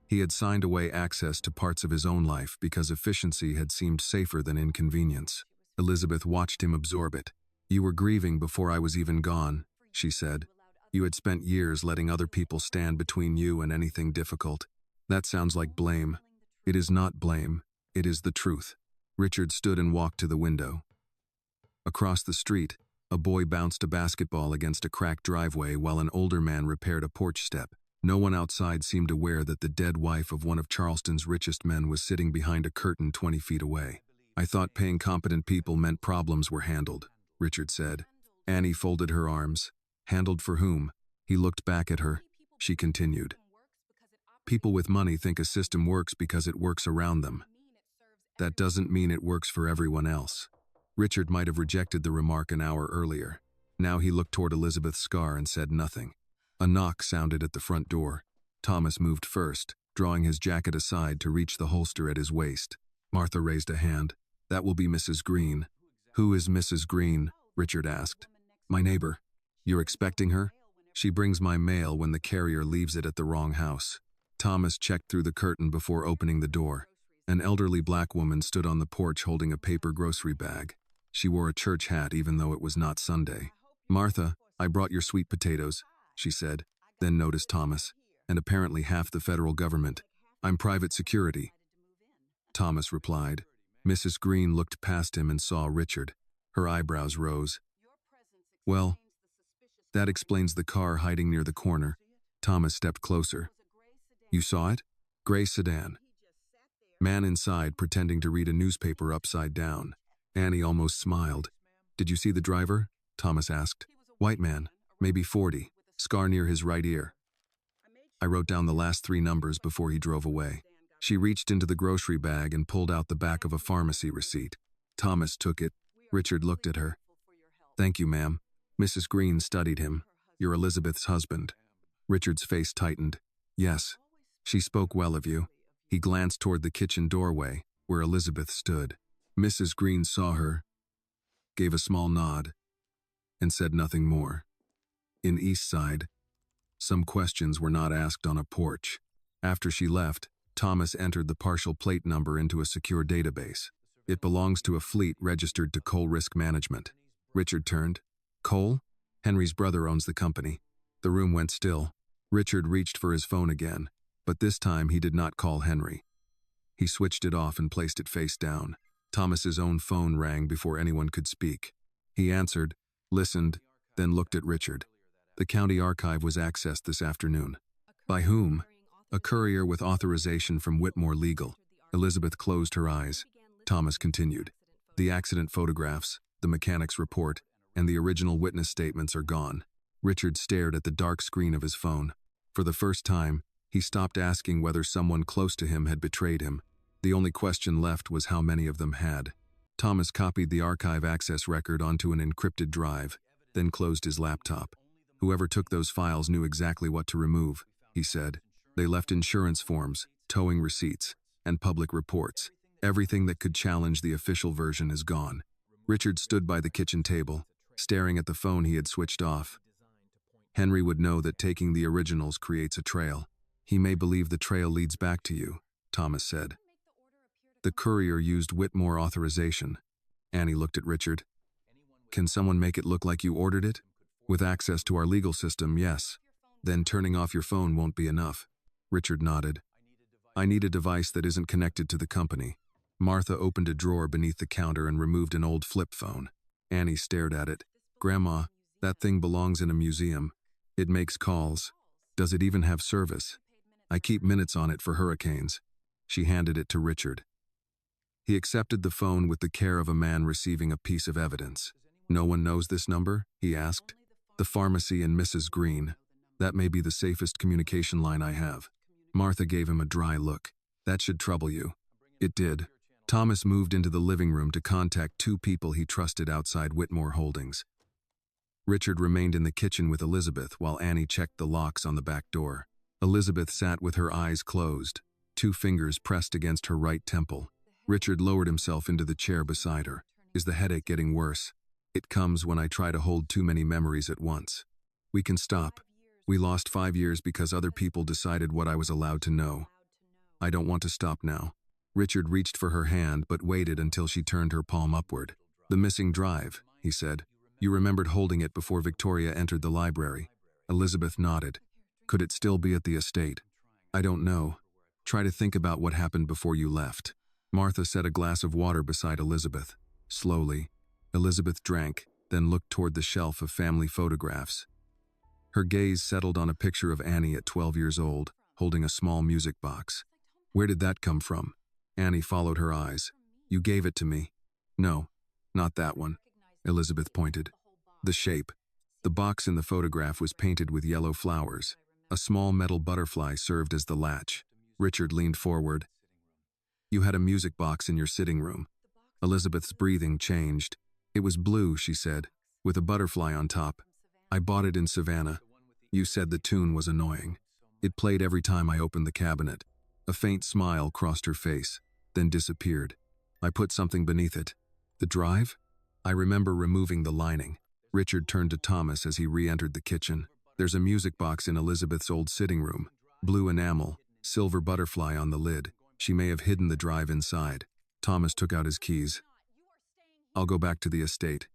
He had signed away access to parts of his own life because efficiency had seemed safer than inconvenience. Elizabeth watched him absorb it. "You were grieving before I was even gone," she said. "You had spent years letting other people stand between you and anything difficult. That sounds like blame." "It is not blame. It is the truth." Richard stood and walked to the window. Across the street, a boy bounced a basketball against a cracked driveway while an older man repaired a porch step. No one outside seemed aware that the dead wife of one of Charleston's richest men was sitting behind a curtain 20 feet away. "I thought paying competent people meant problems were handled," Richard said. Annie folded her arms. "Handled for whom?" He looked back at her. She continued. "People with money think a system works because it works around them. That doesn't mean it works for everyone else." Richard might have rejected the remark an hour earlier. Now he looked toward Elizabeth's scar and said nothing. A knock sounded at the front door. Thomas moved first, drawing his jacket aside to reach the holster at his waist. Martha raised a hand. "That will be Mrs. Green." "Who is Mrs. Green?" Richard asked. "My neighbor." "You're expecting her?" "She brings my mail when the carrier leaves it at the wrong house." Thomas checked through the curtain before opening the door. An elderly black woman stood on the porch holding a paper grocery bag. She wore a church hat even though it was not Sunday. "Martha, I brought your sweet potatoes," she said, then noticed Thomas, "and apparently half the federal government. I'm private security." Thomas replied. Mrs. Green looked past him and saw Richard. Her eyebrows rose. "Well, that explains the car hiding near the corner." Thomas stepped closer. "You saw it?" "Gray sedan. Man inside pretending to read a newspaper upside down." Annie almost smiled. "Did you see the driver?" Thomas asked. "White man, maybe 40, scar near his right ear. I wrote down the last 3 numbers before he drove away." She reached into the grocery bag and pulled out the back of a pharmacy receipt. Thomas took it. Richard looked at her. "Thank you, ma'am." Mrs. Green studied him. "You're Elizabeth's husband." Richard's face tightened. "Yes. She spoke well of you." He glanced toward the kitchen doorway, where Elizabeth stood. Mrs. Green saw her, gave a small nod, and said nothing more. In East Side, some questions were not asked on a porch. After she left, Thomas entered the partial plate number into a secure database. "It belongs to a fleet registered to Coal Risk Management." Richard turned. "Coal?" "Henry's brother owns the company." The room went still. Richard reached for his phone again, but this time he did not call Henry. He switched it off and placed it face down. Thomas's own phone rang before anyone could speak. He answered, listened, then looked at Richard. The county archive was accessed this afternoon. "By whom?" "A courier with authorization from Whitmore Legal." Elizabeth closed her eyes. Thomas continued. "The accident photographs, the mechanic's report, and the original witness statements are gone." Richard stared at the dark screen of his phone. For the first time, He stopped asking whether someone close to him had betrayed him. The only question left was how many of them had. Thomas copied the archive access record onto an encrypted drive, then closed his laptop. Whoever took those files knew exactly what to remove, he said. They left insurance forms, towing receipts, and public reports. Everything that could challenge the official version is gone. Richard stood by the kitchen table, staring at the phone he had switched off. Henry would know that taking the originals creates a trail. He may believe the trail leads back to you, Thomas said. The courier used Whitmore authorization. Annie looked at Richard. Can someone make it look like you ordered it? With access to our legal system, yes. Then turning off your phone won't be enough. Richard nodded. I need a device that isn't connected to the company. Martha opened a drawer beneath the counter and removed an old flip phone. Annie stared at it. Grandma, that thing belongs in a museum. It makes calls. Does it even have service? I keep minutes on it for hurricanes. She handed it to Richard. He accepted the phone with the care of a man receiving a piece of evidence. No one knows this number? He asked. The pharmacy and Mrs. Green. That may be the safest communication line I have. Martha gave him a dry look. That should trouble you. It did. Thomas moved into the living room to contact two people he trusted outside Whitmore Holdings. Richard remained in the kitchen with Elizabeth while Annie checked the locks on the back door. Elizabeth sat with her eyes closed, two fingers pressed against her right temple. Richard lowered himself into the chair beside her. Is the headache getting worse? It comes when I try to hold too many memories at once. We can stop. We lost 5 years because other people decided what I was allowed to know. I don't want to stop now. Richard reached for her hand but waited until she turned her palm upward. The missing drive, he said. You remembered holding it before Victoria entered the library. Elizabeth nodded. Could it still be at the estate? I don't know. Try to think about what happened before you left. Martha set a glass of water beside Elizabeth. Slowly, Elizabeth drank, then looked toward the shelf of family photographs. Her gaze settled on a picture of Annie at 12 years old, holding a small music box. Where did that come from? Annie followed her eyes. You gave it to me. No, not that one. Elizabeth pointed. The shape. The box in the photograph was painted with yellow flowers. A small metal butterfly served as the latch. Richard leaned forward. You had a music box in your sitting room. Elizabeth's breathing changed. It was blue, she said, with a butterfly on top. I bought it in Savannah. You said the tune was annoying. It played every time I opened the cabinet. A faint smile crossed her face, then disappeared. I put something beneath it. The drive? I remember removing the lining. Richard turned to Thomas as he re-entered the kitchen. There's a music box in Elizabeth's old sitting room. Blue enamel, silver butterfly on the lid. She may have hidden the drive inside. Thomas took out his keys. I'll go back to the estate.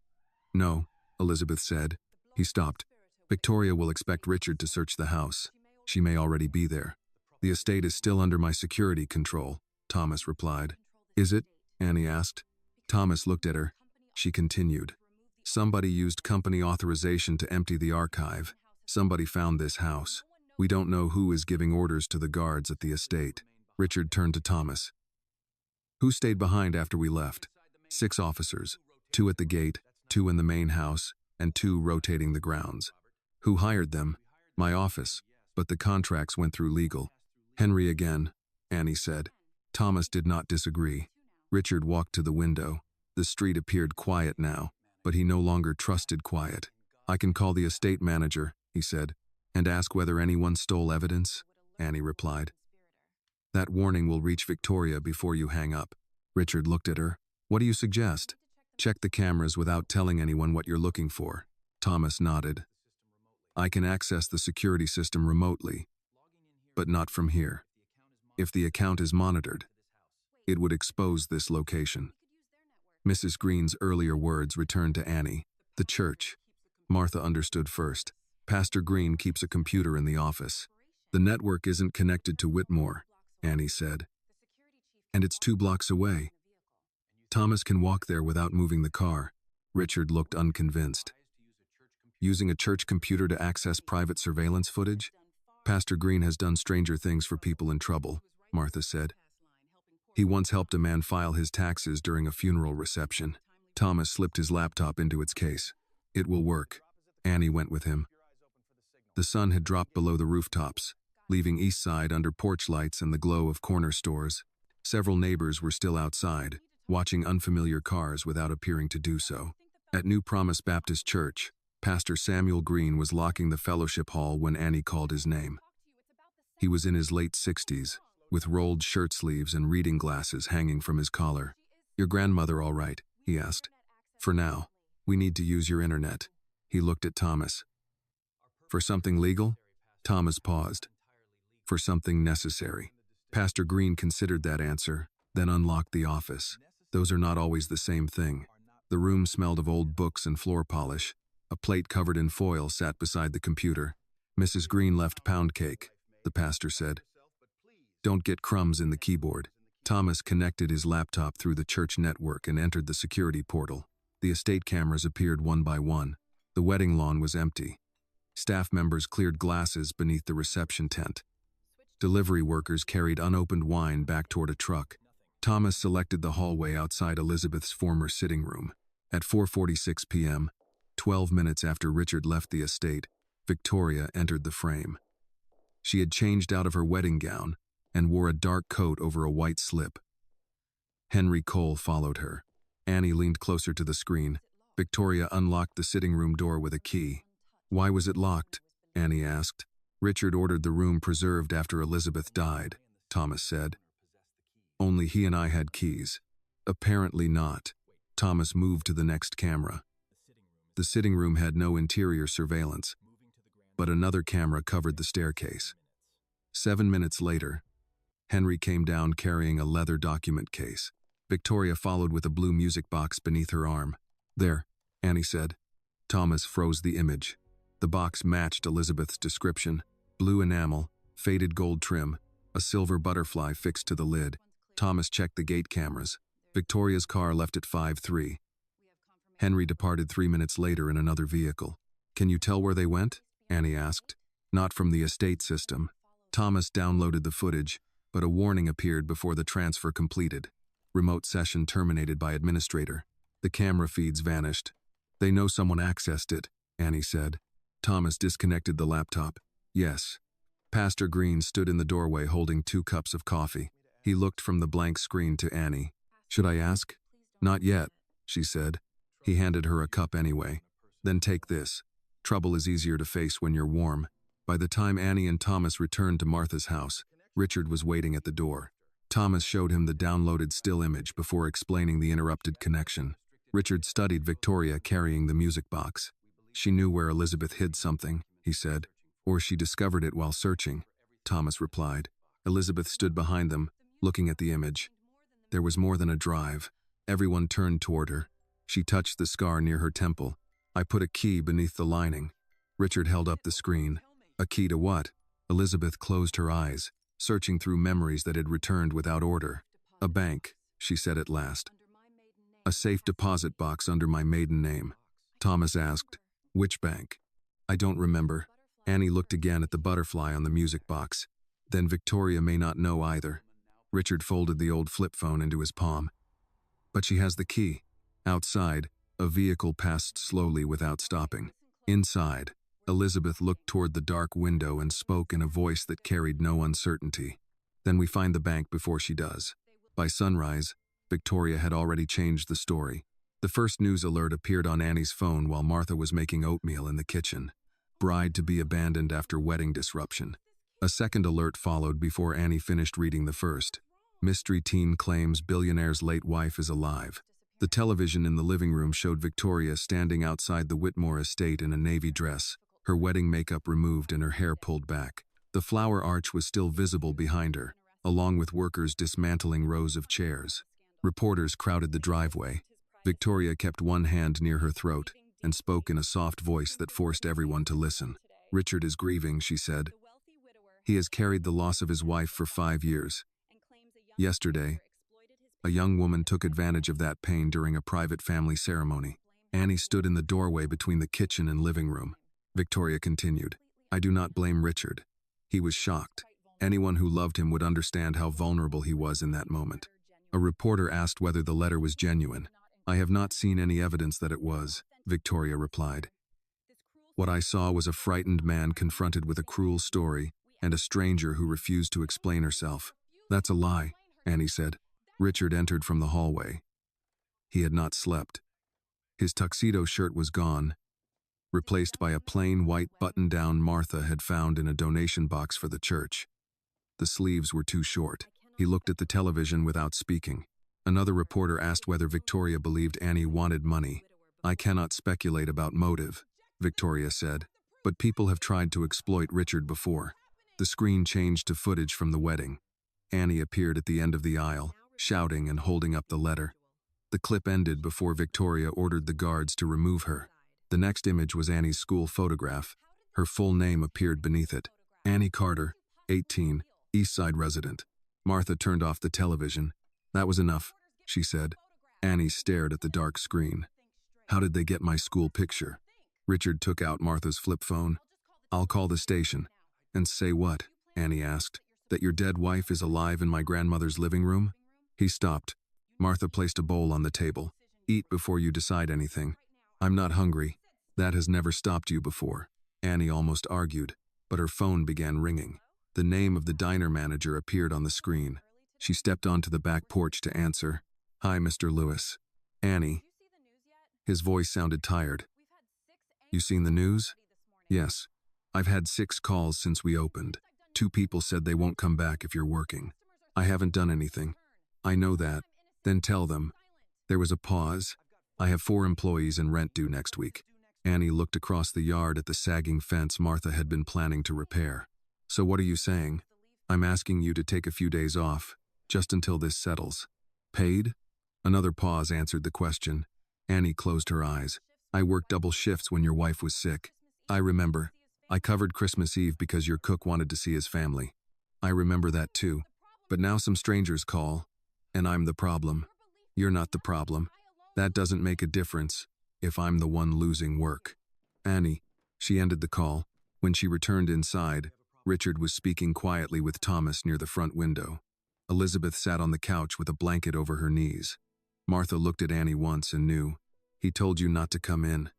No, Elizabeth said. He stopped. Victoria will expect Richard to search the house. She may already be there. The estate is still under my security control, Thomas replied. Is it? Annie asked. Thomas looked at her. She continued. Somebody used company authorization to empty the archive. Somebody found this house. We don't know who is giving orders to the guards at the estate. Richard turned to Thomas. Who stayed behind after we left? 6 officers, 2 at the gate, 2 in the main house, and 2 rotating the grounds. Who hired them? My office, but the contracts went through legal. Henry again, Annie said. Thomas did not disagree. Richard walked to the window. The street appeared quiet now, but he no longer trusted quiet. I can call the estate manager, he said, and ask whether anyone stole evidence, Annie replied. That warning will reach Victoria before you hang up. Richard looked at her. What do you suggest? Check the cameras without telling anyone what you're looking for. Thomas nodded. I can access the security system remotely, but not from here. If the account is monitored, it would expose this location. Mrs. Green's earlier words returned to Annie. The church. Martha understood first. Pastor Green keeps a computer in the office. The network isn't connected to Whitmore, Annie said. And it's 2 blocks away. Thomas can walk there without moving the car. Richard looked unconvinced. Using a church computer to access private surveillance footage? Pastor Green has done stranger things for people in trouble, Martha said. He once helped a man file his taxes during a funeral reception. Thomas slipped his laptop into its case. It will work. Annie went with him. The sun had dropped below the rooftops. leaving East Side under porch lights and the glow of corner stores. Several neighbors were still outside, watching unfamiliar cars without appearing to do so. At New Promise Baptist Church, Pastor Samuel Green was locking the fellowship hall when Annie called his name. He was in his late 60s, with rolled shirt sleeves and reading glasses hanging from his collar. "Your grandmother all right?" he asked. "For now. We need to use your internet." He looked at Thomas. "For something legal?" Thomas paused. "For something necessary." Pastor Green considered that answer, then unlocked the office. Those are not always the same thing. The room smelled of old books and floor polish. A plate covered in foil sat beside the computer. "Mrs. Green left pound cake," the pastor said. "Don't get crumbs in the keyboard." Thomas connected his laptop through the church network and entered the security portal. The estate cameras appeared one by one. The wedding lawn was empty. Staff members cleared glasses beneath the reception tent. Delivery workers carried unopened wine back toward a truck. Thomas selected the hallway outside Elizabeth's former sitting room. At 4:46 p.m., 12 minutes after Richard left the estate, Victoria entered the frame. She had changed out of her wedding gown and wore a dark coat over a white slip. Henry Cole followed her. Annie leaned closer to the screen. Victoria unlocked the sitting room door with a key. "Why was it locked?" Annie asked. "Richard ordered the room preserved after Elizabeth died," Thomas said. "Only he and I had keys." "Apparently not." Thomas moved to the next camera. The sitting room had no interior surveillance, but another camera covered the staircase. 7 minutes later, Henry came down carrying a leather document case. Victoria followed with a blue music box beneath her arm. "There," Annie said. Thomas froze the image. The box matched Elizabeth's description: blue enamel, faded gold trim, a silver butterfly fixed to the lid. Thomas checked the gate cameras. Victoria's car left at 5:03. Henry departed 3 minutes later in another vehicle. "Can you tell where they went?" Annie asked. "Not from the estate system." Thomas downloaded the footage, but a warning appeared before the transfer completed. "Remote session terminated by administrator." The camera feeds vanished. "They know someone accessed it," Annie said. Thomas disconnected the laptop. "Yes." Pastor Green stood in the doorway holding 2 cups of coffee. He looked from the blank screen to Annie. "Should I ask?" "Not yet," she said. He handed her a cup anyway. "Then take this. Trouble is easier to face when you're warm." By the time Annie and Thomas returned to Martha's house, Richard was waiting at the door. Thomas showed him the downloaded still image before explaining the interrupted connection. Richard studied Victoria carrying the music box. "She knew where Elizabeth hid something," he said. "Or she discovered it while searching," Thomas replied. Elizabeth stood behind them, looking at the image. There was more than a drive. Everyone turned toward her. She touched the scar near her temple. "I put a key beneath the lining." Richard held up the screen. "A key to what?" Elizabeth closed her eyes, searching through memories that had returned without order. "A bank," she said at last. "A safe deposit box under my maiden name." Thomas asked, "Which bank?" "I don't remember." Annie looked again at the butterfly on the music box. "Then Victoria may not know either." Richard folded the old flip phone into his palm. "But she has the key." Outside, a vehicle passed slowly without stopping. Inside, Elizabeth looked toward the dark window and spoke in a voice that carried no uncertainty. "Then we find the bank before she does." By sunrise, Victoria had already changed the story. The first news alert appeared on Annie's phone while Martha was making oatmeal in the kitchen. "Bride to be abandoned after wedding disruption." A second alert followed before Annie finished reading the first. "Mystery teen claims billionaire's late wife is alive." The television in the living room showed Victoria standing outside the Whitmore estate in a navy dress, her wedding makeup removed and her hair pulled back. The flower arch was still visible behind her, along with workers dismantling rows of chairs. Reporters crowded the driveway. Victoria kept one hand near her throat and spoke in a soft voice that forced everyone to listen. "Richard is grieving," she said. "He has carried the loss of his wife for 5 years. Yesterday, a young woman took advantage of that pain during a private family ceremony." Annie stood in the doorway between the kitchen and living room. Victoria continued, "I do not blame Richard. He was shocked. Anyone who loved him would understand how vulnerable he was in that moment." A reporter asked whether the letter was genuine. "I have not seen any evidence that it was," Victoria replied. "What I saw was a frightened man confronted with a cruel story and a stranger who refused to explain herself. That's a lie, Annie said. Richard entered from the hallway. He had not slept. His tuxedo shirt was gone, replaced by a plain white button-down Martha had found in a donation box for the church. The sleeves were too short. He looked at the television without speaking. Another reporter asked whether Victoria believed Annie wanted money. I cannot speculate about motive, Victoria said, but people have tried to exploit Richard before. The screen changed to footage from the wedding. Annie appeared at the end of the aisle, shouting and holding up the letter. The clip ended before Victoria ordered the guards to remove her. The next image was Annie's school photograph. Her full name appeared beneath it. Annie Carter, 18, Eastside resident. Martha turned off the television. That was enough, she said. Annie stared at the dark screen. How did they get my school picture? Richard took out Martha's flip phone. I'll call the station. And say what? Annie asked. That your dead wife is alive in my grandmother's living room? He stopped. Martha placed a bowl on the table. Eat before you decide anything. I'm not hungry. That has never stopped you before. Annie almost argued, but her phone began ringing. The name of the diner manager appeared on the screen. She stepped onto the back porch to answer. Hi, Mr. Lewis. Annie. His voice sounded tired. You seen the news? Yes. I've had 6 calls since we opened. 2 people said they won't come back if you're working. I haven't done anything. I know that. Then tell them. There was a pause. I have 4 employees and rent due next week. Annie looked across the yard at the sagging fence Martha had been planning to repair. So what are you saying? I'm asking you to take a few days off, just until this settles. Paid? Another pause answered the question. Annie closed her eyes. I worked double shifts when your wife was sick. I remember. I covered Christmas Eve because your cook wanted to see his family. I remember that too. But now some strangers call, and I'm the problem. You're not the problem. That doesn't make a difference if I'm the one losing work. Annie, she ended the call. When she returned inside, Richard was speaking quietly with Thomas near the front window. Elizabeth sat on the couch with a blanket over her knees. Martha looked at Annie once and knew. He told you not to come in.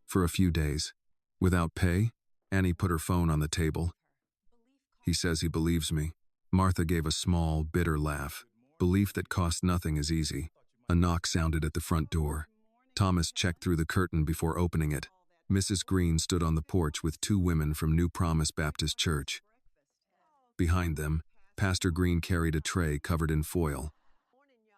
For a few days. Without pay? Annie put her phone on the table. He says he believes me. Martha gave a small, bitter laugh. Belief that costs nothing is easy. A knock sounded at the front door. Thomas checked through the curtain before opening it. Mrs. Green stood on the porch with 2 women from New Promise Baptist Church. Behind them, Pastor Green carried a tray covered in foil.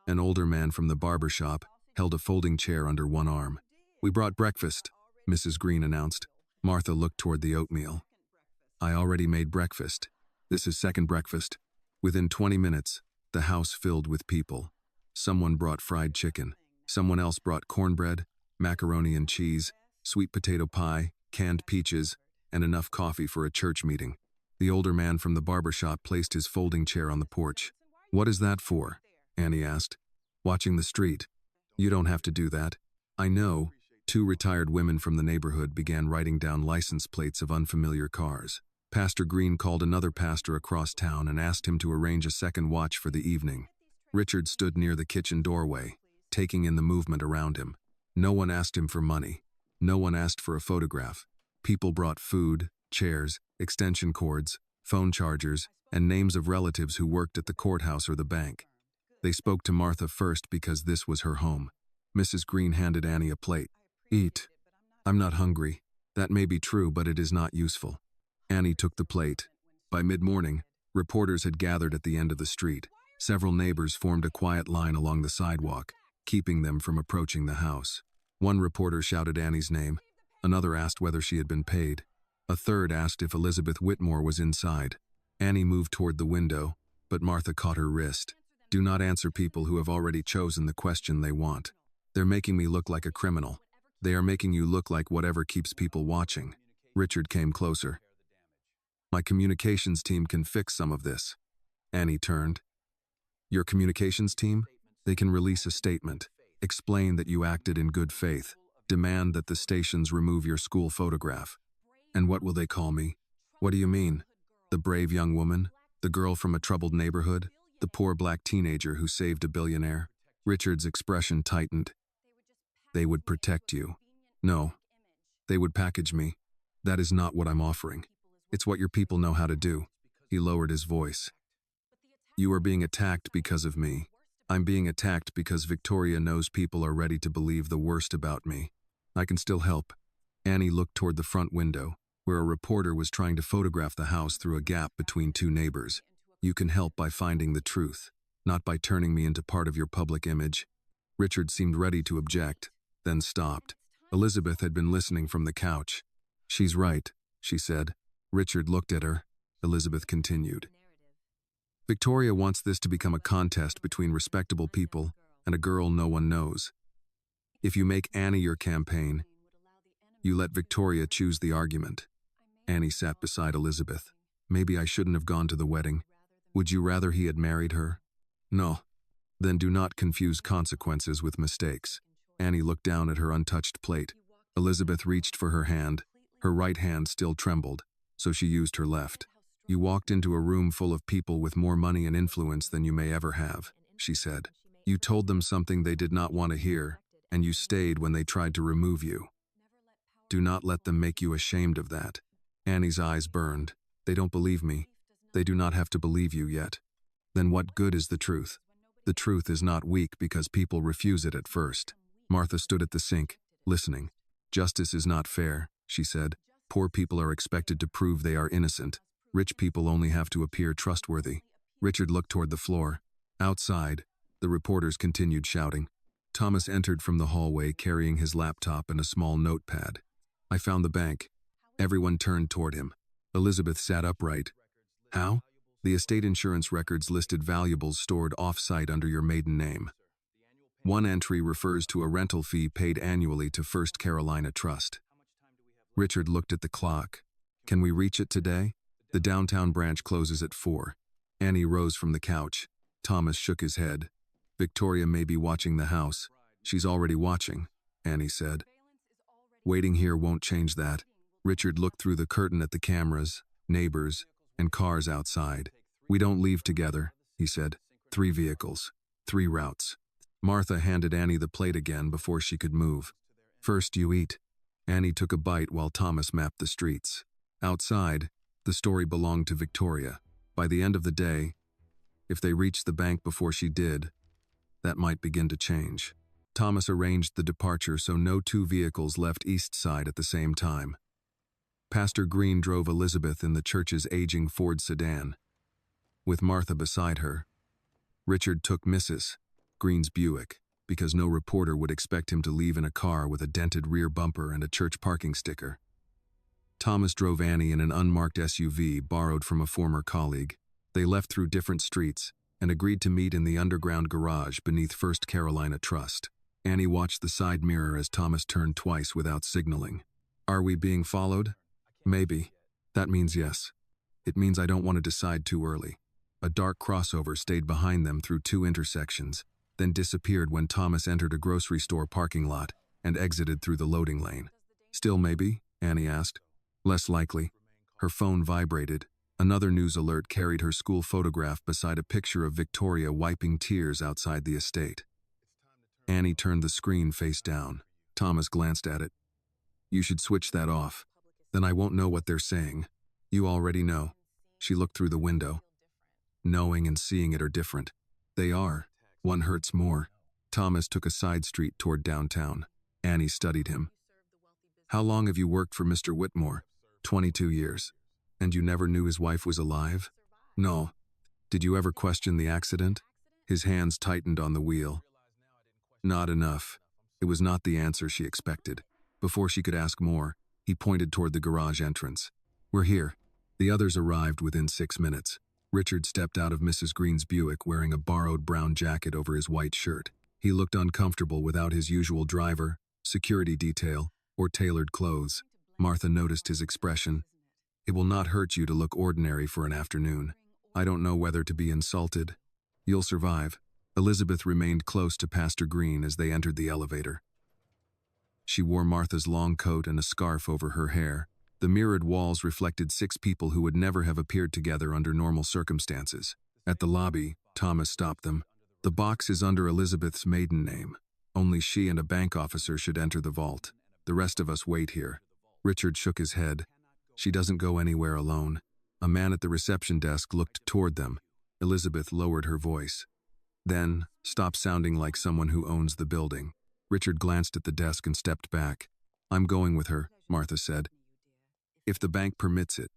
An older man from the barber shop held a folding chair under one arm. We brought breakfast, Mrs. Green announced. Martha looked toward the oatmeal. I already made breakfast. This is second breakfast. Within 20 minutes, the house filled with people. Someone brought fried chicken. Someone else brought cornbread, macaroni and cheese, sweet potato pie, canned peaches, and enough coffee for a church meeting. The older man from the barber shop placed his folding chair on the porch. What is that for? Annie asked. Watching the street. You don't have to do that. I know. 2 retired women from the neighborhood began writing down license plates of unfamiliar cars. Pastor Green called another pastor across town and asked him to arrange a second watch for the evening. Richard stood near the kitchen doorway, taking in the movement around him. No one asked him for money. No one asked for a photograph. People brought food, chairs, extension cords, phone chargers, and names of relatives who worked at the courthouse or the bank. They spoke to Martha first because this was her home. Mrs. Green handed Annie a plate. Eat. I'm not hungry. That may be true, but it is not useful. Annie took the plate. By mid-morning, reporters had gathered at the end of the street. Several neighbors formed a quiet line along the sidewalk, keeping them from approaching the house. One reporter shouted Annie's name. Another asked whether she had been paid. A third asked if Elizabeth Whitmore was inside. Annie moved toward the window, but Martha caught her wrist. Do not answer people who have already chosen the question they want. They're making me look like a criminal. They are making you look like whatever keeps people watching. Richard came closer. My communications team can fix some of this. Annie turned. Your communications team? They can release a statement, explain that you acted in good faith, demand that the stations remove your school photograph. And what will they call me? What do you mean? The brave young woman? The girl from a troubled neighborhood? The poor black teenager who saved a billionaire? Richard's expression tightened. They would protect you. No. They would package me. That is not what I'm offering. It's what your people know how to do. He lowered his voice. You are being attacked because of me. I'm being attacked because Victoria knows people are ready to believe the worst about me. I can still help. Annie looked toward the front window, where a reporter was trying to photograph the house through a gap between two neighbors. You can help by finding the truth, not by turning me into part of your public image. Richard seemed ready to object, then stopped. Elizabeth had been listening from the couch. She's right, she said. Richard looked at her. Elizabeth continued. Victoria wants this to become a contest between respectable people and a girl no one knows. If you make Annie your campaign, you let Victoria choose the argument. Annie sat beside Elizabeth. Maybe I shouldn't have gone to the wedding. Would you rather he had married her? No. Then do not confuse consequences with mistakes. Annie looked down at her untouched plate. Elizabeth reached for her hand. Her right hand still trembled, so she used her left. You walked into a room full of people with more money and influence than you may ever have, she said. You told them something they did not want to hear, and you stayed when they tried to remove you. Do not let them make you ashamed of that. Annie's eyes burned. They don't believe me. They do not have to believe you yet. Then what good is the truth? The truth is not weak because people refuse it at first. Martha stood at the sink, listening. Justice is not fair, she said. Poor people are expected to prove they are innocent. Rich people only have to appear trustworthy. Richard looked toward the floor. Outside, the reporters continued shouting. Thomas entered from the hallway carrying his laptop and a small notepad. I found the bank. Everyone turned toward him. Elizabeth sat upright. How? The estate insurance records listed valuables stored off-site under your maiden name. One entry refers to a rental fee paid annually to First Carolina Trust. Richard looked at the clock. Can we reach it today? The downtown branch closes at 4. Annie rose from the couch. Thomas shook his head. Victoria may be watching the house. She's already watching, Annie said. Waiting here won't change that. Richard looked through the curtain at the cameras, neighbors, and cars outside. We don't leave together, he said. 3 vehicles, 3 routes. Martha handed Annie the plate again before she could move. First you eat. Annie took a bite while Thomas mapped the streets. Outside, the story belonged to Victoria. By the end of the day, if they reached the bank before she did, that might begin to change. Thomas arranged the departure so no 2 vehicles left East Side at the same time. Pastor Green drove Elizabeth in the church's aging Ford sedan. With Martha beside her, Richard took Mrs. Green's Buick, because no reporter would expect him to leave in a car with a dented rear bumper and a church parking sticker. Thomas drove Annie in an unmarked SUV borrowed from a former colleague. They left through different streets and agreed to meet in the underground garage beneath First Carolina Trust. Annie watched the side mirror as Thomas turned twice without signaling. Are we being followed? Maybe. That means yes. It means I don't want to decide too early. A dark crossover stayed behind them through 2 intersections, then disappeared when Thomas entered a grocery store parking lot and exited through the loading lane. Still maybe? Annie asked. Less likely. Her phone vibrated. Another news alert carried her school photograph beside a picture of Victoria wiping tears outside the estate. Annie turned the screen face down. Thomas glanced at it. You should switch that off. Then I won't know what they're saying. You already know. She looked through the window. Knowing and seeing it are different. They are. One hurts more. Thomas took a side street toward downtown. Annie studied him. How long have you worked for Mr. Whitmore? 22 years. And you never knew his wife was alive? No. Did you ever question the accident? His hands tightened on the wheel. Not enough. It was not the answer she expected. Before she could ask more, he pointed toward the garage entrance. We're here. The others arrived within 6 minutes. Richard stepped out of Mrs. Green's Buick wearing a borrowed brown jacket over his white shirt. He looked uncomfortable without his usual driver, security detail, or tailored clothes. Martha noticed his expression. It will not hurt you to look ordinary for an afternoon. I don't know whether to be insulted. You'll survive. Elizabeth remained close to Pastor Green as they entered the elevator. She wore Martha's long coat and a scarf over her hair. The mirrored walls reflected 6 people who would never have appeared together under normal circumstances. At the lobby, Thomas stopped them. The box is under Elizabeth's maiden name. Only she and a bank officer should enter the vault. The rest of us wait here. Richard shook his head. She doesn't go anywhere alone. A man at the reception desk looked toward them. Elizabeth lowered her voice. Then, stopped sounding like someone who owns the building. Richard glanced at the desk and stepped back. I'm going with her, Martha said. If the bank permits it.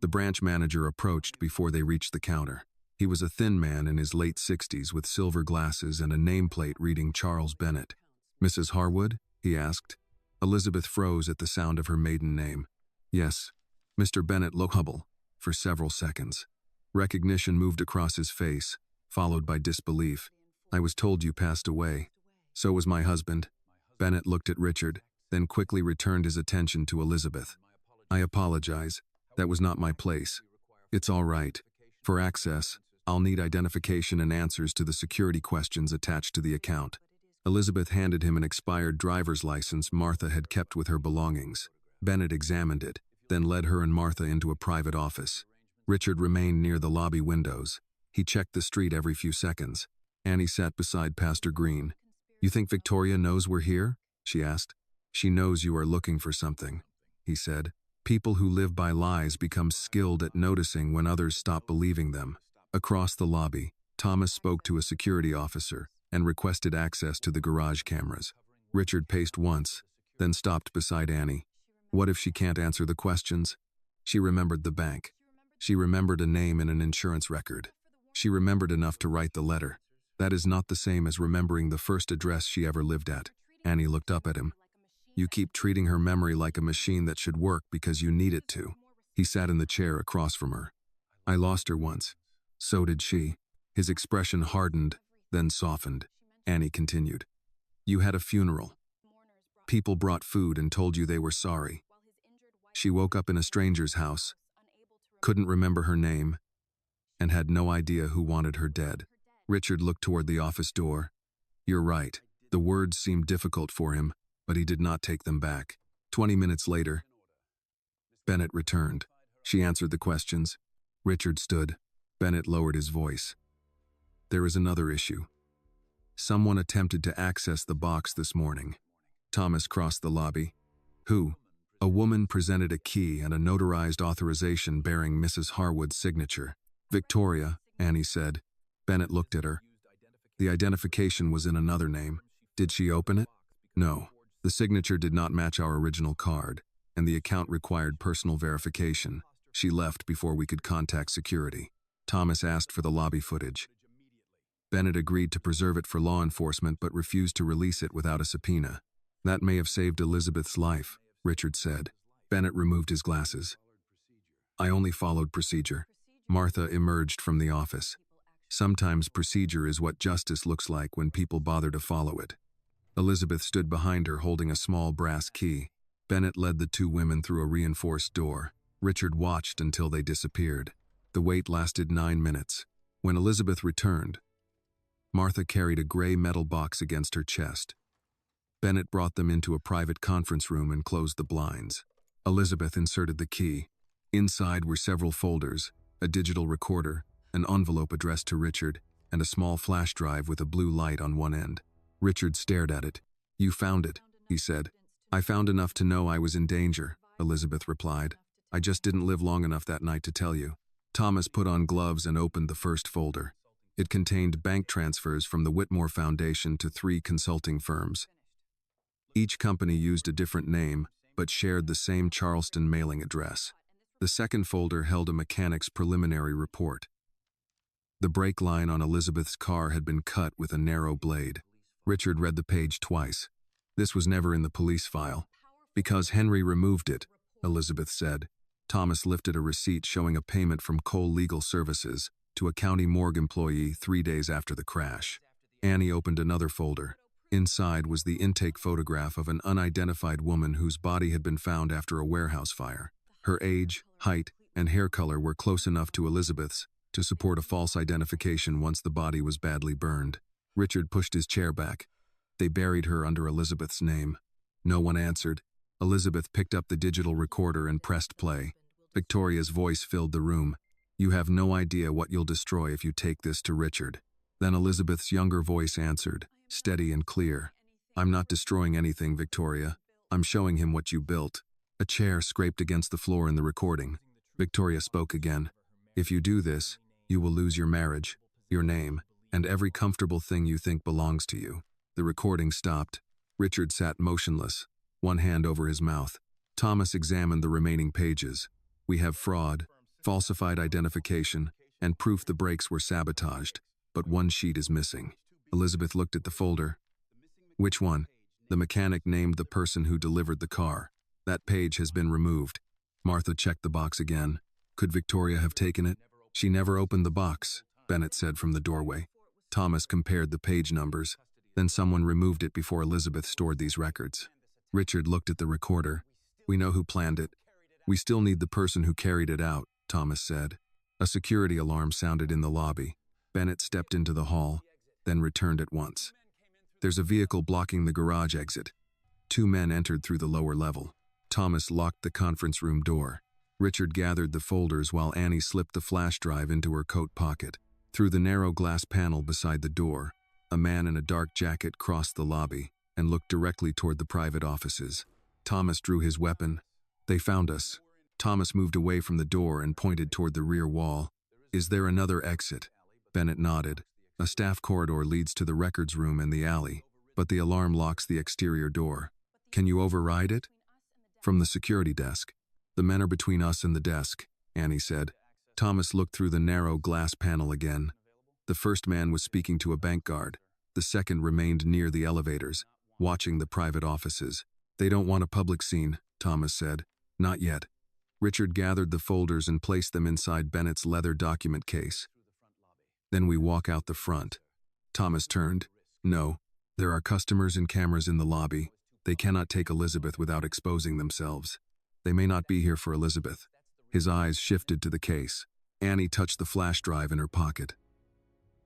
The branch manager approached before they reached the counter. He was a thin man in his late 60s with silver glasses and a nameplate reading Charles Bennett. Mrs. Harwood? He asked. Elizabeth froze at the sound of her maiden name. Yes. Mr. Bennett looked Hubble for several seconds. Recognition moved across his face, followed by disbelief. I was told you passed away. So was my husband. Bennett looked at Richard, then quickly returned his attention to Elizabeth. I apologize. That was not my place. It's all right. For access, I'll need identification and answers to the security questions attached to the account. Elizabeth handed him an expired driver's license Martha had kept with her belongings. Bennett examined it, then led her and Martha into a private office. Richard remained near the lobby windows. He checked the street every few seconds. Annie sat beside Pastor Green. You think Victoria knows we're here? She asked. She knows you are looking for something, he said. People who live by lies become skilled at noticing when others stop believing them. Across the lobby, Thomas spoke to a security officer and requested access to the garage cameras. Richard paced once, then stopped beside Annie. What if she can't answer the questions? She remembered the bank. She remembered a name in an insurance record. She remembered enough to write the letter. That is not the same as remembering the first address she ever lived at. Annie looked up at him. You keep treating her memory like a machine that should work because you need it to. He sat in the chair across from her. I lost her once. So did she. His expression hardened, then softened. Annie continued. You had a funeral. People brought food and told you they were sorry. She woke up in a stranger's house, couldn't remember her name, and had no idea who wanted her dead. Richard looked toward the office door. You're right. The words seemed difficult for him, but he did not take them back. 20 minutes later, Bennett returned. She answered the questions. Richard stood. Bennett lowered his voice. There is another issue. Someone attempted to access the box this morning. Thomas crossed the lobby. Who? A woman presented a key and a notarized authorization bearing Mrs. Harwood's signature. Victoria, Annie said. Bennett looked at her. The identification was in another name. Did she open it? No. The signature did not match our original card, and the account required personal verification. She left before we could contact security. Thomas asked for the lobby footage. Bennett agreed to preserve it for law enforcement but refused to release it without a subpoena. That may have saved Elizabeth's life, Richard said. Bennett removed his glasses. I only followed procedure. Martha emerged from the office. Sometimes procedure is what justice looks like when people bother to follow it. Elizabeth stood behind her holding a small brass key. Bennett led the two women through a reinforced door. Richard watched until they disappeared. The wait lasted 9 minutes. When Elizabeth returned, Martha carried a gray metal box against her chest. Bennett brought them into a private conference room and closed the blinds. Elizabeth inserted the key. Inside were several folders, a digital recorder, an envelope addressed to Richard, and a small flash drive with a blue light on one end. Richard stared at it. You found it, he said. I found enough to know I was in danger, Elizabeth replied. I just didn't live long enough that night to tell you. Thomas put on gloves and opened the first folder. It contained bank transfers from the Whitmore Foundation to 3 consulting firms. Each company used a different name, but shared the same Charleston mailing address. The second folder held a mechanic's preliminary report. The brake line on Elizabeth's car had been cut with a narrow blade. Richard read the page twice. This was never in the police file. Because Henry removed it, Elizabeth said. Thomas lifted a receipt showing a payment from Cole Legal Services to a county morgue employee 3 days after the crash. Annie opened another folder. Inside was the intake photograph of an unidentified woman whose body had been found after a warehouse fire. Her age, height, and hair color were close enough to Elizabeth's to support a false identification once the body was badly burned. Richard pushed his chair back. They buried her under Elizabeth's name. No one answered. Elizabeth picked up the digital recorder and pressed play. Victoria's voice filled the room. You have no idea what you'll destroy if you take this to Richard. Then Elizabeth's younger voice answered, steady and clear. I'm not destroying anything, Victoria. I'm showing him what you built. A chair scraped against the floor in the recording. Victoria spoke again. "If you do this, you will lose your marriage, your name, and every comfortable thing you think belongs to you." The recording stopped. Richard sat motionless, one hand over his mouth. Thomas examined the remaining pages. "We have fraud, falsified identification, and proof the brakes were sabotaged, but one sheet is missing." Elizabeth looked at the folder. "Which one?" The mechanic named the person who delivered the car. "That page has been removed." Martha checked the box again. "Could Victoria have taken it?" "She never opened the box," Bennett said from the doorway. Thomas compared the page numbers. "Then someone removed it before Elizabeth stored these records." Richard looked at the recorder. "We know who planned it. We still need the person who carried it out," Thomas said. A security alarm sounded in the lobby. Bennett stepped into the hall, then returned at once. "There's a vehicle blocking the garage exit." 2 men entered through the lower level. Thomas locked the conference room door. Richard gathered the folders while Annie slipped the flash drive into her coat pocket. Through the narrow glass panel beside the door, a man in a dark jacket crossed the lobby and looked directly toward the private offices. Thomas drew his weapon. "They found us." Thomas moved away from the door and pointed toward the rear wall. "Is there another exit?" Bennett nodded. "A staff corridor leads to the records room and the alley, but the alarm locks the exterior door. Can you override it?" "From the security desk." "The men are between us and the desk," Annie said. Thomas looked through the narrow glass panel again. The first man was speaking to a bank guard. The second remained near the elevators, watching the private offices. "They don't want a public scene," Thomas said. "Not yet." Richard gathered the folders and placed them inside Bennett's leather document case. "Then we walk out the front." Thomas turned. "No, there are customers and cameras in the lobby. They cannot take Elizabeth without exposing themselves. They may not be here for Elizabeth." His eyes shifted to the case. Annie touched the flash drive in her pocket.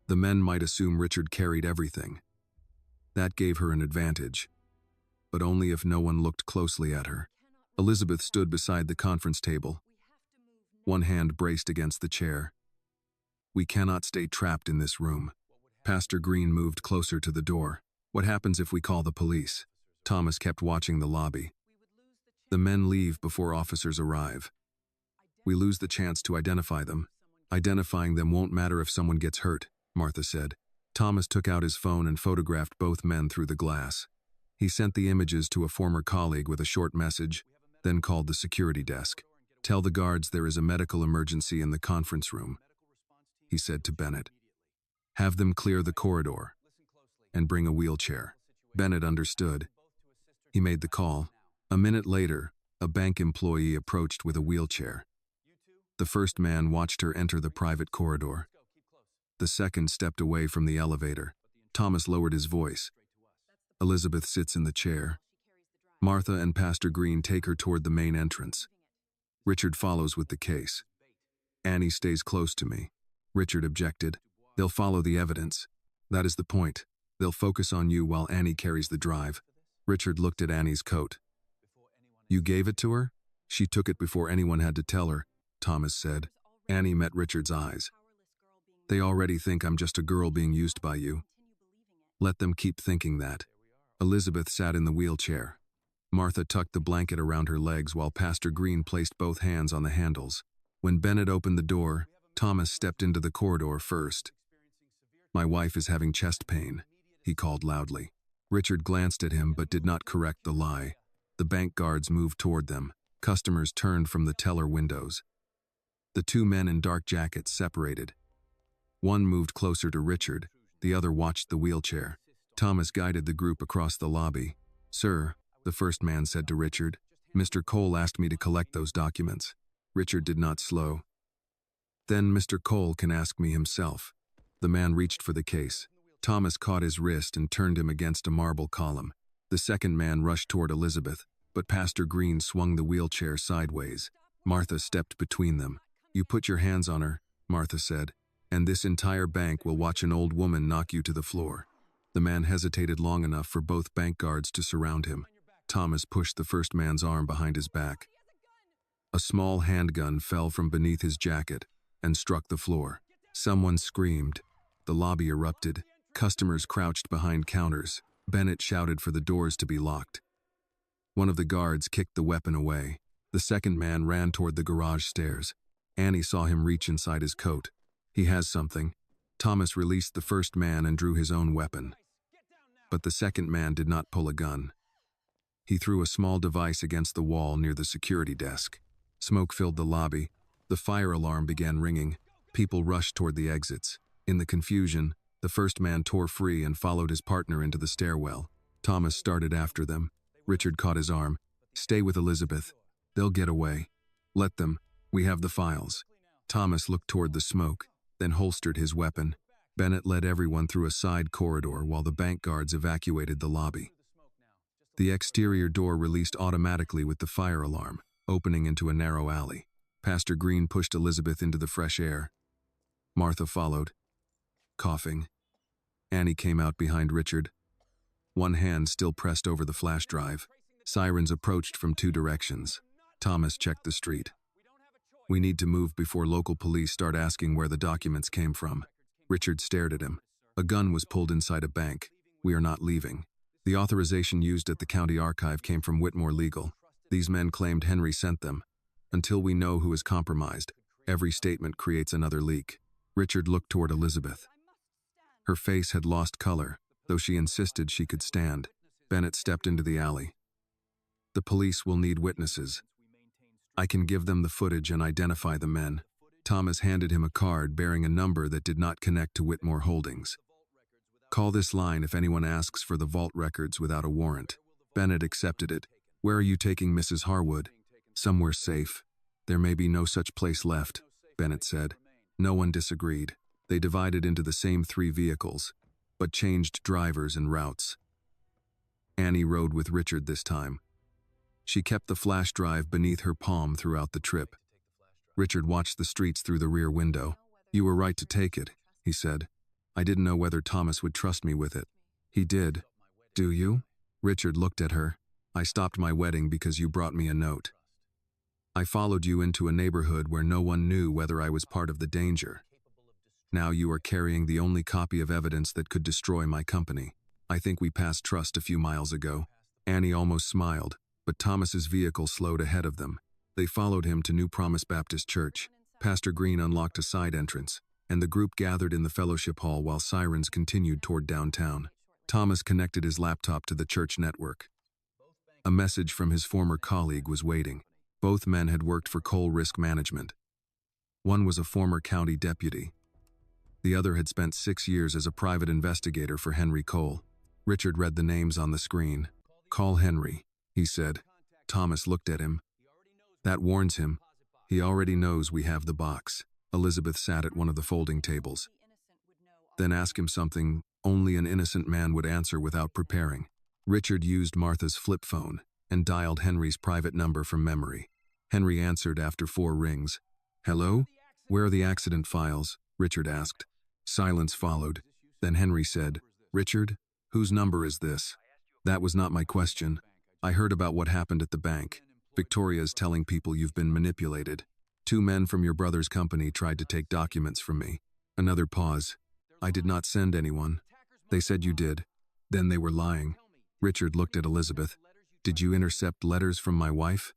The men might assume Richard carried everything. That gave her an advantage, but only if no one looked closely at her. Elizabeth stood beside the conference table, one hand braced against the chair. "We cannot stay trapped in this room." Pastor Green moved closer to the door. "What happens if we call the police?" Thomas kept watching the lobby. "The men leave before officers arrive. We lose the chance to identify them. Identifying them won't matter if someone gets hurt," Martha said. Thomas took out his phone and photographed both men through the glass. He sent the images to a former colleague with a short message, then called the security desk. "Tell the guards there is a medical emergency in the conference room," he said to Bennett. "Have them clear the corridor and bring a wheelchair." Bennett understood. He made the call. A minute later, a bank employee approached with a wheelchair. The first man watched her enter the private corridor. The second stepped away from the elevator. Thomas lowered his voice. "Elizabeth sits in the chair. Martha and Pastor Green take her toward the main entrance. Richard follows with the case. Annie stays close to me." Richard objected. "They'll follow the evidence. That is the point. They'll focus on you while Annie carries the drive." Richard looked at Annie's coat. "You gave it to her?" "She took it before anyone had to tell her," Thomas said. Annie met Richard's eyes. "They already think I'm just a girl being used by you. Let them keep thinking that." Elizabeth sat in the wheelchair. Martha tucked the blanket around her legs while Pastor Green placed both hands on the handles. When Bennett opened the door, Thomas stepped into the corridor first. "My wife is having chest pain," he called loudly. Richard glanced at him but did not correct the lie. The bank guards moved toward them. Customers turned from the teller windows. The 2 men in dark jackets separated. One moved closer to Richard, the other watched the wheelchair. Thomas guided the group across the lobby. "Sir," the first man said to Richard, "Mr. Cole asked me to collect those documents." Richard did not slow. "Then Mr. Cole can ask me himself." The man reached for the case. Thomas caught his wrist and turned him against a marble column. The second man rushed toward Elizabeth, but Pastor Green swung the wheelchair sideways. Martha stepped between them. "You put your hands on her," Martha said, "and this entire bank will watch an old woman knock you to the floor." The man hesitated long enough for both bank guards to surround him. Thomas pushed the first man's arm behind his back. A small handgun fell from beneath his jacket and struck the floor. Someone screamed. The lobby erupted. Customers crouched behind counters. Bennett shouted for the doors to be locked. One of the guards kicked the weapon away. The second man ran toward the garage stairs. Annie saw him reach inside his coat. He has something. Thomas released the first man and drew his own weapon. But the second man did not pull a gun. He threw a small device against the wall near the security desk. Smoke filled the lobby. The fire alarm began ringing. People rushed toward the exits. In the confusion, the first man tore free and followed his partner into the stairwell. Thomas started after them. Richard caught his arm. "Stay with Elizabeth. They'll get away. Let them. We have the files." Thomas looked toward the smoke, then holstered his weapon. Bennett led everyone through a side corridor while the bank guards evacuated the lobby. The exterior door released automatically with the fire alarm, opening into a narrow alley. Pastor Green pushed Elizabeth into the fresh air. Martha followed, coughing. Annie came out behind Richard, one hand still pressed over the flash drive. Sirens approached from two directions. Thomas checked the street. "We need to move before local police start asking where the documents came from." Richard stared at him. "A gun was pulled inside a bank. We are not leaving. The authorization used at the county archive came from Whitmore Legal. These men claimed Henry sent them. Until we know who is compromised, every statement creates another leak." Richard looked toward Elizabeth. Her face had lost color, though she insisted she could stand. Bennett stepped into the alley. "The police will need witnesses. I can give them the footage and identify the men." Thomas handed him a card bearing a number that did not connect to Whitmore Holdings. "Call this line if anyone asks for the vault records without a warrant." Bennett accepted it. "Where are you taking Mrs. Harwood?" "Somewhere safe. There may be no such place left," Bennett said. No one disagreed. They divided into the same 3 vehicles, but changed drivers and routes. Annie rode with Richard this time. She kept the flash drive beneath her palm throughout the trip. Richard watched the streets through the rear window. "You were right to take it," he said. "I didn't know whether Thomas would trust me with it." "He did." "Do you?" Richard looked at her. "I stopped my wedding because you brought me a note. I followed you into a neighborhood where no one knew whether I was part of the danger. Now you are carrying the only copy of evidence that could destroy my company. I think we passed Trust a few miles ago." Annie almost smiled, but Thomas's vehicle slowed ahead of them. They followed him to New Promise Baptist Church. Pastor Green unlocked a side entrance, and the group gathered in the fellowship hall while sirens continued toward downtown. Thomas connected his laptop to the church network. A message from his former colleague was waiting. Both men had worked for Cole Risk Management. One was a former county deputy. The other had spent 6 years as a private investigator for Henry Cole. Richard read the names on the screen. "Call Henry," he said. Thomas looked at him. "That warns him. He already knows we have the box." Elizabeth sat at one of the folding tables. "Then ask him something only an innocent man would answer without preparing." Richard used Martha's flip phone and dialed Henry's private number from memory. Henry answered after 4 rings. "Hello? Where are the accident files?" Richard asked. Silence followed. Then Henry said, "Richard, whose number is this?" "That was not my question. I heard about what happened at the bank. Victoria's telling people you've been manipulated. 2 men from your brother's company tried to take documents from me." Another pause. "I did not send anyone. They said you did. Then they were lying." Richard looked at Elizabeth. "Did you intercept letters from my wife?"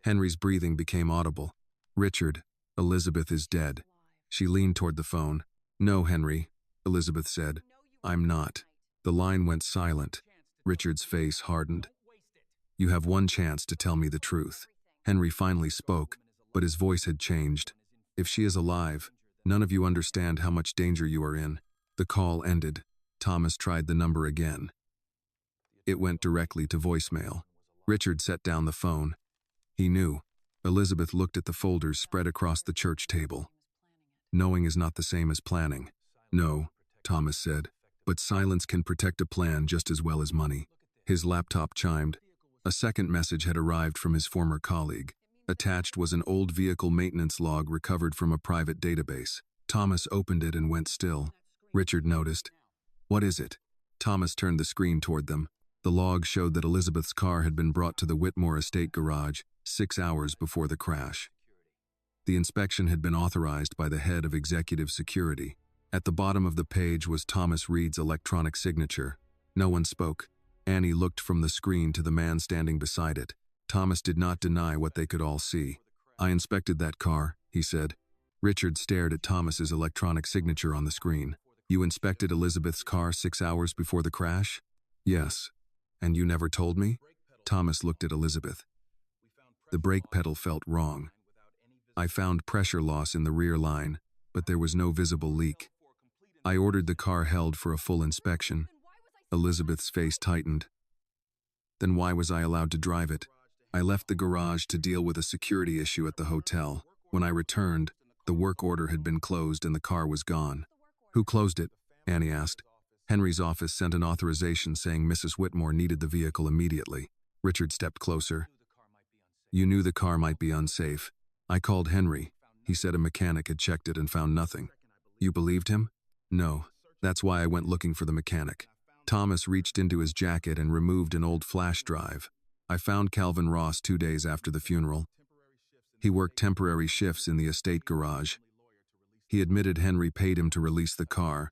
Henry's breathing became audible. "Richard, Elizabeth is dead." She leaned toward the phone. "No, Henry," Elizabeth said. "I'm not." The line went silent. Richard's face hardened. "You have one chance to tell me the truth." Henry finally spoke, but his voice had changed. "If she is alive, none of you understand how much danger you are in." The call ended. Thomas tried the number again. It went directly to voicemail. Richard set down the phone. He knew. Elizabeth looked at the folders spread across the church table. "Knowing is not the same as planning." "No," Thomas said, "but silence can protect a plan just as well as money." His laptop chimed. A second message had arrived from his former colleague. Attached was an old vehicle maintenance log recovered from a private database. Thomas opened it and went still. Richard noticed. "What is it?" Thomas turned the screen toward them. The log showed that Elizabeth's car had been brought to the Whitmore estate garage 6 hours before the crash. The inspection had been authorized by the head of executive security. At the bottom of the page was Thomas Reed's electronic signature. No one spoke. Annie looked from the screen to the man standing beside it. Thomas did not deny what they could all see. "I inspected that car," he said. Richard stared at Thomas's electronic signature on the screen. You inspected Elizabeth's car 6 hours before the crash? Yes. And you never told me? Thomas looked at Elizabeth. The brake pedal felt wrong. I found pressure loss in the rear line, but there was no visible leak. I ordered the car held for a full inspection. Elizabeth's face tightened. Then why was I allowed to drive it? I left the garage to deal with a security issue at the hotel. When I returned, the work order had been closed and the car was gone. Who closed it? Annie asked. Henry's office sent an authorization saying Mrs. Whitmore needed the vehicle immediately. Richard stepped closer. You knew the car might be unsafe. I called Henry. He said a mechanic had checked it and found nothing. You believed him? No. That's why I went looking for the mechanic. Thomas reached into his jacket and removed an old flash drive. I found Calvin Ross 2 days after the funeral. He worked temporary shifts in the estate garage. He admitted Henry paid him to release the car,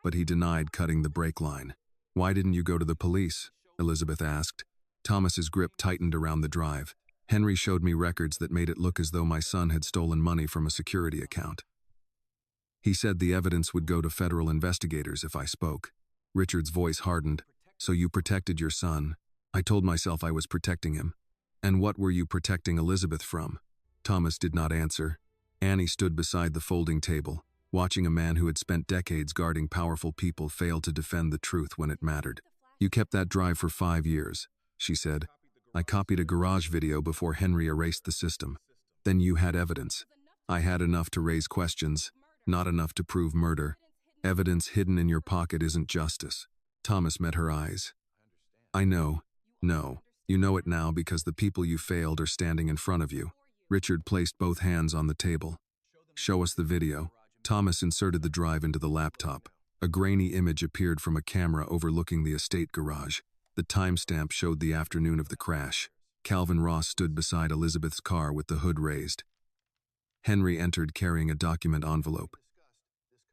but he denied cutting the brake line. Why didn't you go to the police? Elizabeth asked. Thomas's grip tightened around the drive. Henry showed me records that made it look as though my son had stolen money from a security account. He said the evidence would go to federal investigators if I spoke. Richard's voice hardened. So you protected your son. I told myself I was protecting him. And what were you protecting Elizabeth from? Thomas did not answer. Annie stood beside the folding table, watching a man who had spent decades guarding powerful people fail to defend the truth when it mattered. You kept that drive for 5 years, she said. I copied a garage video before Henry erased the system. Then you had evidence. I had enough to raise questions, not enough to prove murder. Evidence hidden in your pocket isn't justice. Thomas met her eyes. I know. No. You know it now because the people you failed are standing in front of you. Richard placed both hands on the table. Show us the video. Thomas inserted the drive into the laptop. A grainy image appeared from a camera overlooking the estate garage. The timestamp showed the afternoon of the crash. Calvin Ross stood beside Elizabeth's car with the hood raised. Henry entered carrying a document envelope.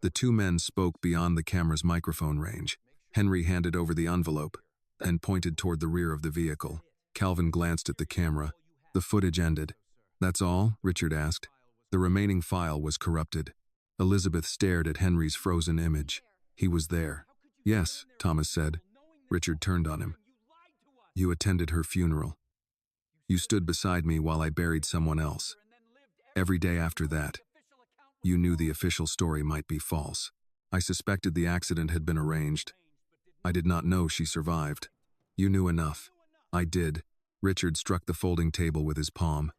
The two men spoke beyond the camera's microphone range. Henry handed over the envelope and pointed toward the rear of the vehicle. Calvin glanced at the camera. The footage ended. That's all? Richard asked. The remaining file was corrupted. Elizabeth stared at Henry's frozen image. He was there. Yes, Thomas said. Richard turned on him. You attended her funeral. You stood beside me while I buried someone else. Every day after that, you knew the official story might be false. I suspected the accident had been arranged. I did not know she survived. You knew enough. I did. Richard struck the folding table with his palm.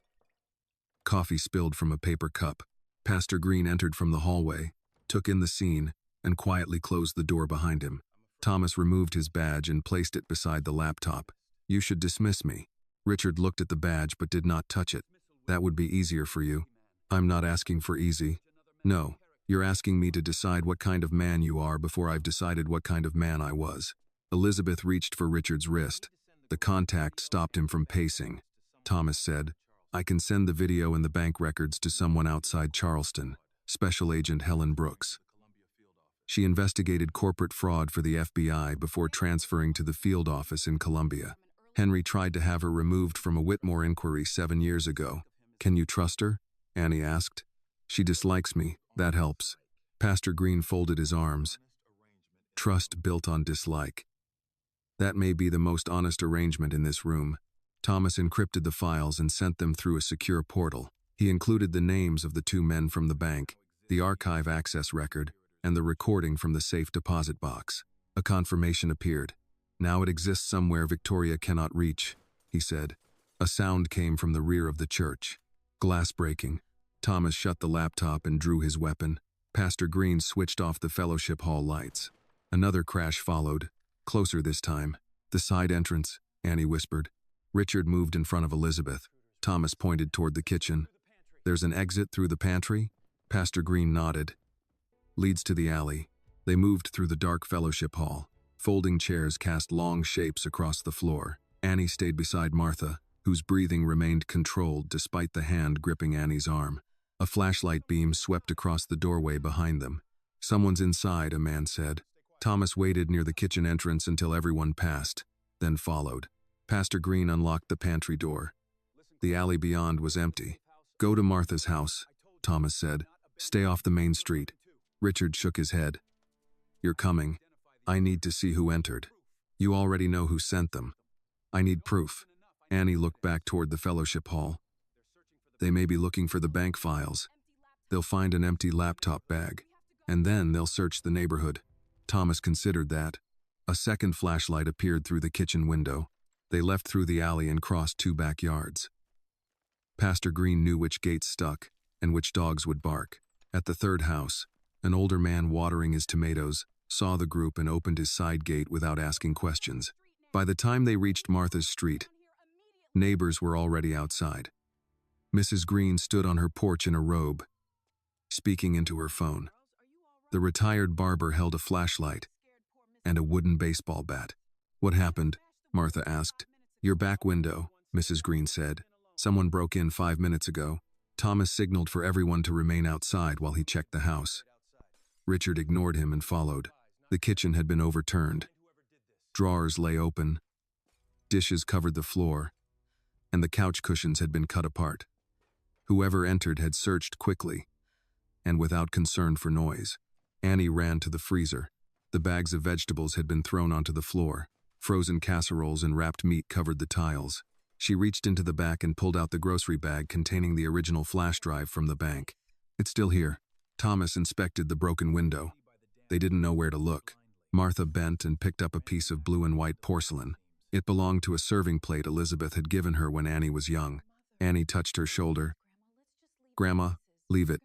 Coffee spilled from a paper cup. Pastor Green entered from the hallway, took in the scene, and quietly closed the door behind him. Thomas removed his badge and placed it beside the laptop. You should dismiss me. Richard looked at the badge but did not touch it. That would be easier for you. I'm not asking for easy. No, you're asking me to decide what kind of man you are before I've decided what kind of man I was. Elizabeth reached for Richard's wrist. The contact stopped him from pacing. Thomas said, I can send the video and the bank records to someone outside Charleston, Special Agent Helen Brooks. She investigated corporate fraud for the FBI before transferring to the field office in Columbia. Henry tried to have her removed from a Whitmore inquiry 7 years ago. Can you trust her? Annie asked. She dislikes me. That helps. Pastor Green folded his arms. Trust built on dislike. That may be the most honest arrangement in this room. Thomas encrypted the files and sent them through a secure portal. He included the names of the two men from the bank, the archive access record, and the recording from the safe deposit box. A confirmation appeared. Now it exists somewhere Victoria cannot reach, he said. A sound came from the rear of the church. Glass breaking. Thomas shut the laptop and drew his weapon. Pastor Green switched off the fellowship hall lights. Another crash followed, closer this time. The side entrance, Annie whispered. Richard moved in front of Elizabeth. Thomas pointed toward the kitchen. There's an exit through the pantry? Pastor Green nodded. Leads to the alley. They moved through the dark fellowship hall. Folding chairs cast long shapes across the floor. Annie stayed beside Martha, whose breathing remained controlled despite the hand gripping Annie's arm. A flashlight beam swept across the doorway behind them. Someone's inside, a man said. Thomas waited near the kitchen entrance until everyone passed, then followed. Pastor Green unlocked the pantry door. The alley beyond was empty. Go to Martha's house, Thomas said. Stay off the main street. Richard shook his head. You're coming. I need to see who entered. You already know who sent them. I need proof. Annie looked back toward the fellowship hall. They may be looking for the bank files. They'll find an empty laptop bag. And then they'll search the neighborhood. Thomas considered that. A second flashlight appeared through the kitchen window. They left through the alley and crossed 2 backyards. Pastor Green knew which gates stuck and which dogs would bark. At the third house, an older man watering his tomatoes saw the group and opened his side gate without asking questions. By the time they reached Martha's street, neighbors were already outside. Mrs. Green stood on her porch in a robe, speaking into her phone. The retired barber held a flashlight and a wooden baseball bat. What happened? Martha asked. Your back window, Mrs. Green said. Someone broke in 5 minutes ago. Thomas signaled for everyone to remain outside while he checked the house. Richard ignored him and followed. The kitchen had been overturned. Drawers lay open. Dishes covered the floor, and the couch cushions had been cut apart. Whoever entered had searched quickly, and without concern for noise. Annie ran to the freezer. The bags of vegetables had been thrown onto the floor. Frozen casseroles and wrapped meat covered the tiles. She reached into the back and pulled out the grocery bag containing the original flash drive from the bank. It's still here. Thomas inspected the broken window. They didn't know where to look. Martha bent and picked up a piece of blue and white porcelain. It belonged to a serving plate Elizabeth had given her when Annie was young. Annie touched her shoulder. Grandma, leave it.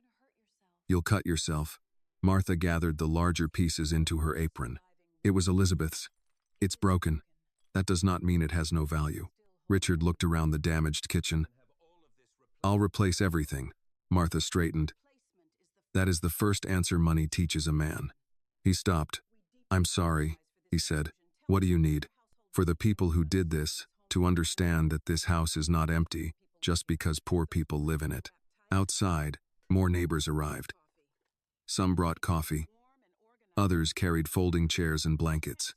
You'll cut yourself. Martha gathered the larger pieces into her apron. It was Elizabeth's. It's broken. That does not mean it has no value. Richard looked around the damaged kitchen. I'll replace everything. Martha straightened. That is the first answer money teaches a man. He stopped. I'm sorry, he said. What do you need? For the people who did this, to understand that this house is not empty just because poor people live in it. Outside, more neighbors arrived. Some brought coffee. Others carried folding chairs and blankets.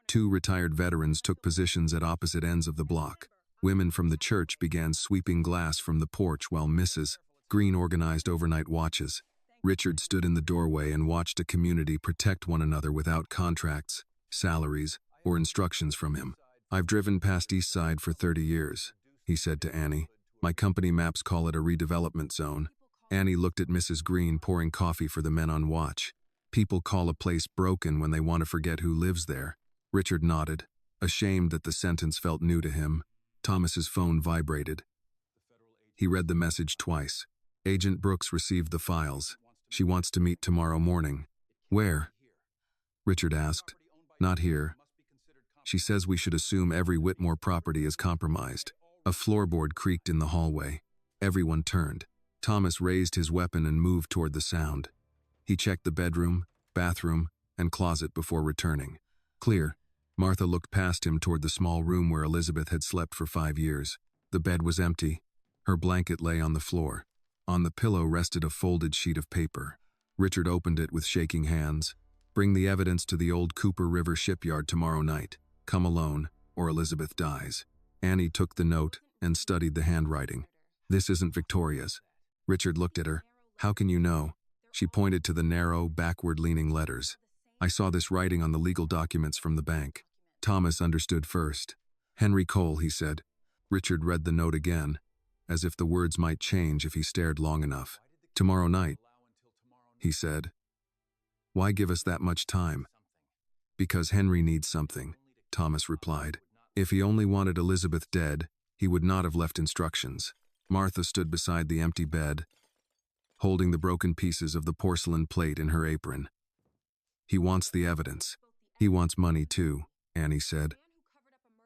2 retired veterans took positions at opposite ends of the block. Women from the church began sweeping glass from the porch while Mrs. Green organized overnight watches. Richard stood in the doorway and watched a community protect one another without contracts, salaries, or instructions from him. I've driven past East Side for 30 years, he said to Annie. My company maps call it a redevelopment zone. Annie looked at Mrs. Green pouring coffee for the men on watch. People call a place broken when they want to forget who lives there. Richard nodded, ashamed that the sentence felt new to him. Thomas's phone vibrated. He read the message twice. Agent Brooks received the files. She wants to meet tomorrow morning. Where? Richard asked. Not here. She says we should assume every Whitmore property is compromised. A floorboard creaked in the hallway. Everyone turned. Thomas raised his weapon and moved toward the sound. He checked the bedroom, bathroom, and closet before returning. Clear. Martha looked past him toward the small room where Elizabeth had slept for 5 years. The bed was empty. Her blanket lay on the floor. On the pillow rested a folded sheet of paper. Richard opened it with shaking hands. Bring the evidence to the old Cooper River shipyard tomorrow night. Come alone, or Elizabeth dies. Annie took the note and studied the handwriting. This isn't Victoria's. Richard looked at her. How can you know? She pointed to the narrow, backward-leaning letters. I saw this writing on the legal documents from the bank. Thomas understood first. Henry Cole, he said. Richard read the note again, as if the words might change if he stared long enough. Tomorrow night, he said. Why give us that much time? Because Henry needs something, Thomas replied. If he only wanted Elizabeth dead, he would not have left instructions. Martha stood beside the empty bed, holding the broken pieces of the porcelain plate in her apron. He wants the evidence. He wants money too, Annie said.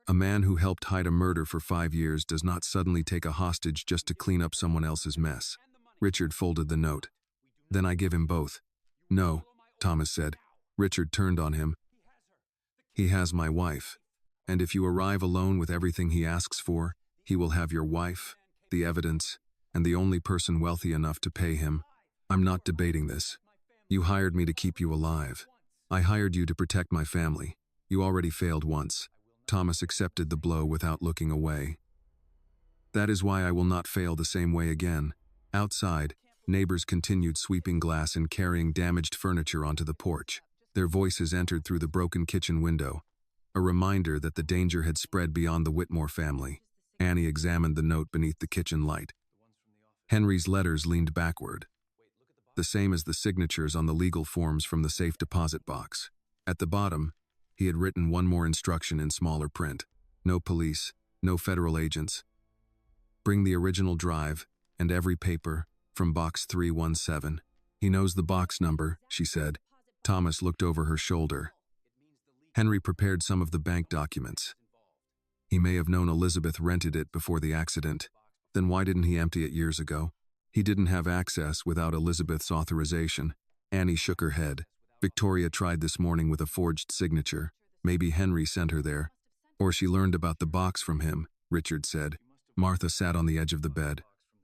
A man who helped hide a murder for 5 years does not suddenly take a hostage just to clean up someone else's mess. Richard folded the note. Then I give him both. No, Thomas said. Richard turned on him. He has my wife. And if you arrive alone with everything he asks for, he will have your wife, the evidence, and the only person wealthy enough to pay him. I'm not debating this. You hired me to keep you alive. I hired you to protect my family. You already failed once. Thomas accepted the blow without looking away. That is why I will not fail the same way again. Outside, neighbors continued sweeping glass and carrying damaged furniture onto the porch. Their voices entered through the broken kitchen window, a reminder that the danger had spread beyond the Whitmore family. Annie examined the note beneath the kitchen light. Henry's letters leaned backward, the same as the signatures on the legal forms from the safe deposit box. At the bottom, he had written one more instruction in smaller print. No police, no federal agents. Bring the original drive and every paper from box 317. He knows the box number, she said. Thomas looked over her shoulder. Henry prepared some of the bank documents. He may have known Elizabeth rented it before the accident. Then why didn't he empty it years ago? He didn't have access without Elizabeth's authorization. Annie shook her head. Victoria tried this morning with a forged signature. Maybe Henry sent her there. Or she learned about the box from him, Richard said. Martha sat on the edge of the bed.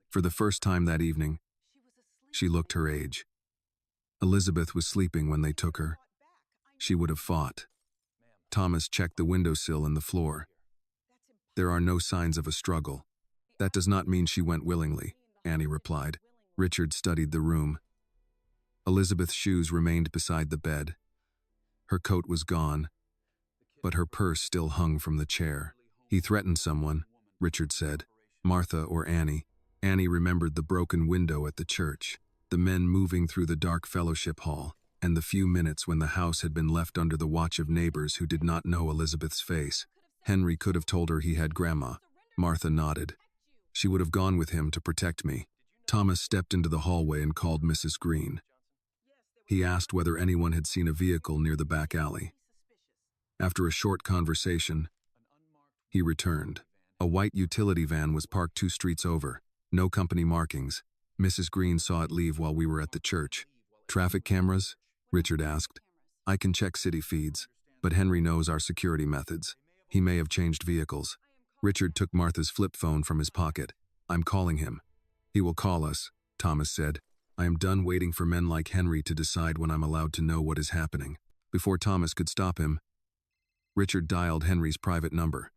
For the first time that evening, she looked her age. Elizabeth was sleeping when they took her. She would have fought. Thomas checked the windowsill and the floor. There are no signs of a struggle. That does not mean she went willingly, Annie replied. Richard studied the room. Elizabeth's shoes remained beside the bed. Her coat was gone, but her purse still hung from the chair. He threatened someone, Richard said. Martha or Annie. Annie remembered the broken window at the church, the men moving through the dark fellowship hall, and the few minutes when the house had been left under the watch of neighbors who did not know Elizabeth's face. Henry could have told her he had Grandma. Martha nodded. She would have gone with him to protect me. Thomas stepped into the hallway and called Mrs. Green. He asked whether anyone had seen a vehicle near the back alley. After a short conversation, he returned. A white utility van was parked 2 streets over. No company markings. Mrs. Green saw it leave while we were at the church. Traffic cameras? Richard asked. I can check city feeds, but Henry knows our security methods. He may have changed vehicles. Richard took Martha's flip phone from his pocket. I'm calling him. He will call us, Thomas said. I am done waiting for men like Henry to decide when I'm allowed to know what is happening. Before Thomas could stop him, Richard dialed Henry's private number.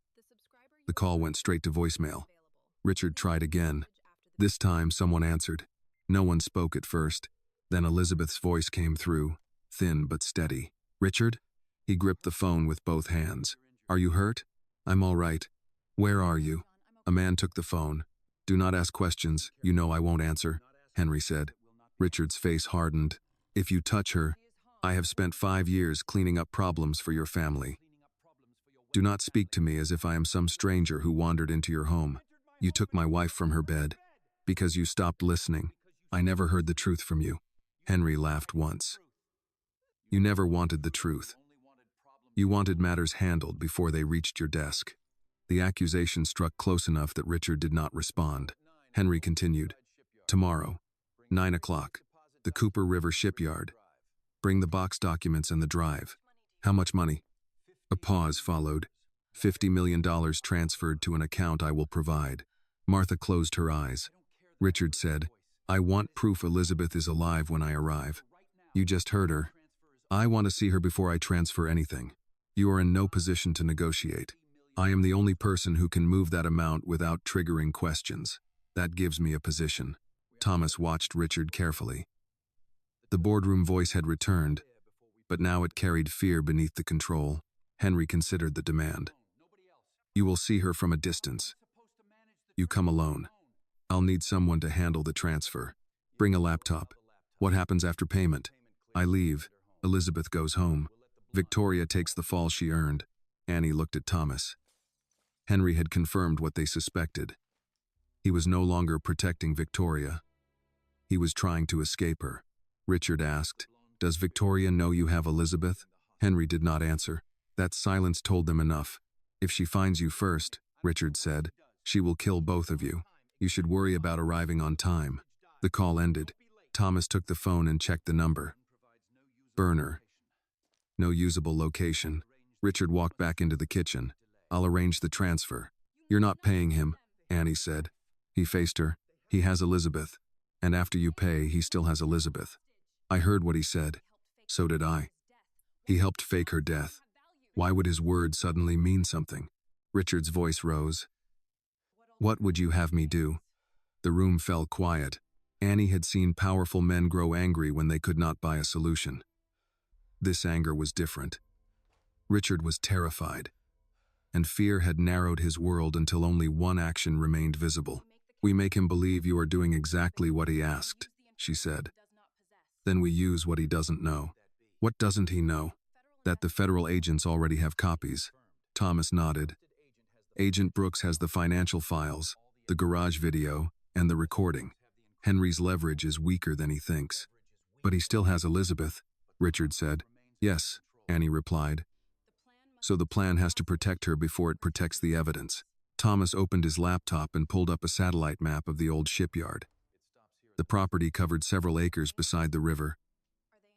The call went straight to voicemail. Richard tried again. This time, someone answered. No one spoke at first. Then Elizabeth's voice came through, thin but steady. Richard? He gripped the phone with both hands. Are you hurt? I'm all right. Where are you? A man took the phone. Do not ask questions. You know I won't answer, Henry said. Richard's face hardened. If you touch her, I have spent 5 years cleaning up problems for your family. Do not speak to me as if I am some stranger who wandered into your home. You took my wife from her bed. Because you stopped listening. I never heard the truth from you. Henry laughed once. You never wanted the truth. You wanted matters handled before they reached your desk. The accusation struck close enough that Richard did not respond. Henry continued. Tomorrow, 9 o'clock, the Cooper River shipyard. Bring the box documents and the drive. How much money? A pause followed. $50 million transferred to an account I will provide. Martha closed her eyes. Richard said, I want proof Elizabeth is alive when I arrive. You just heard her. I want to see her before I transfer anything. You are in no position to negotiate. I am the only person who can move that amount without triggering questions. That gives me a position. Thomas watched Richard carefully. The boardroom voice had returned, but now it carried fear beneath the control. Henry considered the demand. You will see her from a distance. You come alone. I'll need someone to handle the transfer. Bring a laptop. What happens after payment? I leave. Elizabeth goes home. Victoria takes the fall she earned. Annie looked at Thomas. Henry had confirmed what they suspected. He was no longer protecting Victoria. He was trying to escape her. Richard asked, Does Victoria know you have Elizabeth? Henry did not answer. That silence told them enough. If she finds you first, Richard said, she will kill both of you. You should worry about arriving on time. The call ended. Thomas took the phone and checked the number. Burner. No usable location. Richard walked back into the kitchen. I'll arrange the transfer. You're not paying him, Annie said. He faced her. He has Elizabeth. And after you pay, he still has Elizabeth. I heard what he said. So did I. He helped fake her death. Why would his words suddenly mean something? Richard's voice rose. What would you have me do? The room fell quiet. Annie had seen powerful men grow angry when they could not buy a solution. This anger was different. Richard was terrified, and fear had narrowed his world until only one action remained visible. We make him believe you are doing exactly what he asked, she said. Then we use what he doesn't know. What doesn't he know? That the federal agents already have copies. Thomas nodded. Agent Brooks has the financial files, the garage video, and the recording. Henry's leverage is weaker than he thinks. But he still has Elizabeth, Richard said. Yes, Annie replied. So the plan has to protect her before it protects the evidence. Thomas opened his laptop and pulled up a satellite map of the old shipyard. The property covered several acres beside the river,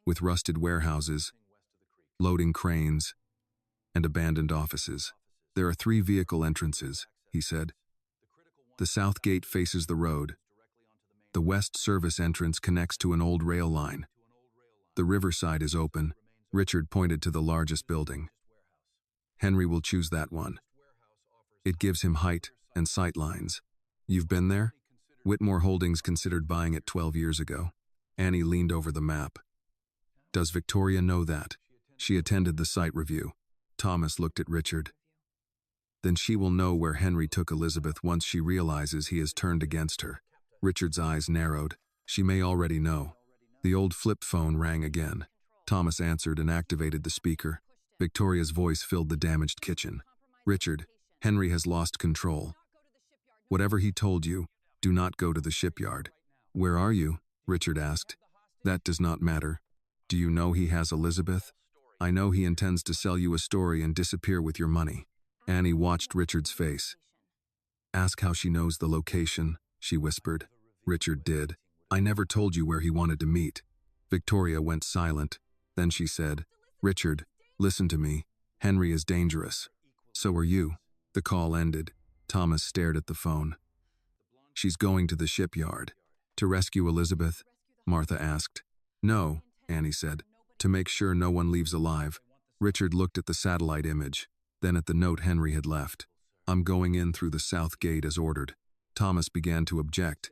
with rusted warehouses, loading cranes, and abandoned offices. There are 3 vehicle entrances, he said. The south gate faces the road. The west service entrance connects to an old rail line. The riverside is open. Richard pointed to the largest building. Henry will choose that one. It gives him height and sight lines. You've been there? Whitmore Holdings considered buying it 12 years ago. Annie leaned over the map. Does Victoria know that? She attended the site review. Thomas looked at Richard. Then she will know where Henry took Elizabeth once she realizes he has turned against her. Richard's eyes narrowed. She may already know. The old flip phone rang again. Thomas answered and activated the speaker. Victoria's voice filled the damaged kitchen. Richard, Henry has lost control. Whatever he told you, do not go to the shipyard. Where are you? Richard asked. That does not matter. Do you know he has Elizabeth? I know he intends to sell you a story and disappear with your money. Annie watched Richard's face. Ask how she knows the location, she whispered. Richard did. I never told you where he wanted to meet. Victoria went silent. Then she said, Richard, listen to me. Henry is dangerous. So are you. The call ended. Thomas stared at the phone. She's going to the shipyard. To rescue Elizabeth? Martha asked. No, Annie said. To make sure no one leaves alive. Richard looked at the satellite image, then at the note Henry had left. I'm going in through the south gate as ordered. Thomas began to object.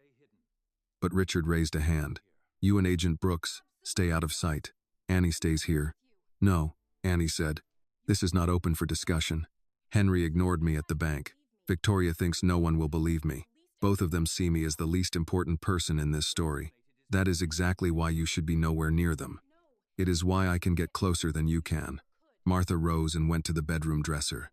But Richard raised a hand. You and Agent Brooks, stay out of sight. Annie stays here. No, Annie said. This is not open for discussion. Henry ignored me at the bank. Victoria thinks no one will believe me. Both of them see me as the least important person in this story. That is exactly why you should be nowhere near them. It is why I can get closer than you can. Martha rose and went to the bedroom dresser.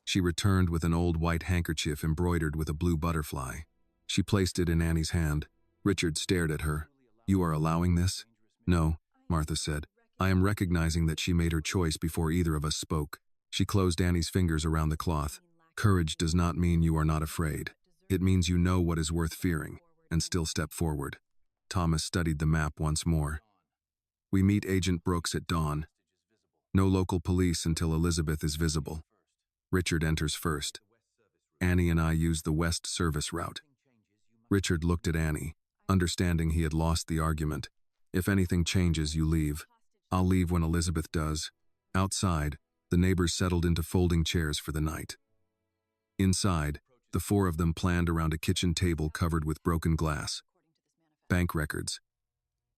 She returned with an old white handkerchief embroidered with a blue butterfly. She placed it in Annie's hand. Richard stared at her. You are allowing this? No, Martha said. I am recognizing that she made her choice before either of us spoke. She closed Annie's fingers around the cloth. Courage does not mean you are not afraid. It means you know what is worth fearing, and still step forward. Thomas studied the map once more. We meet Agent Brooks at dawn. No local police until Elizabeth is visible. Richard enters first. Annie and I use the west service route. Richard looked at Annie, understanding he had lost the argument. If anything changes, you leave. I'll leave when Elizabeth does. Outside, the neighbors settled into folding chairs for the night. Inside, the 4 of them planned around a kitchen table covered with broken glass, bank records,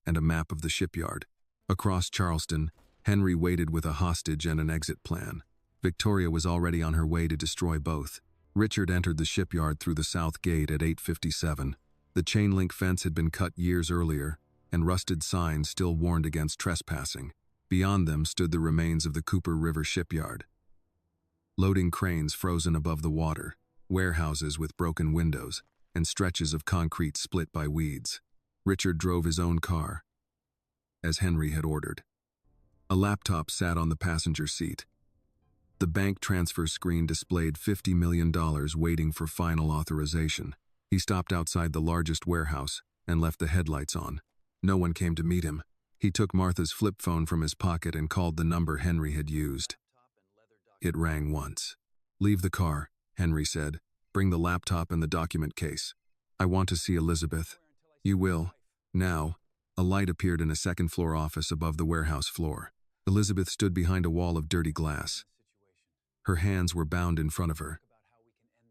and a map of the shipyard. Across Charleston, Henry waited with a hostage and an exit plan. Victoria was already on her way to destroy both. Richard entered the shipyard through the south gate at 8:57. The chain-link fence had been cut years earlier, and rusted signs still warned against trespassing. Beyond them stood the remains of the Cooper River shipyard. Loading cranes frozen above the water, warehouses with broken windows, and stretches of concrete split by weeds. Richard drove his own car, as Henry had ordered. A laptop sat on the passenger seat. The bank transfer screen displayed $50 million waiting for final authorization. He stopped outside the largest warehouse and left the headlights on. No one came to meet him. He took Martha's flip phone from his pocket and called the number Henry had used. It rang once. Leave the car, Henry said. Bring the laptop and the document case. I want to see Elizabeth. You will. Now. A light appeared in a second-floor office above the warehouse floor. Elizabeth stood behind a wall of dirty glass. Her hands were bound in front of her.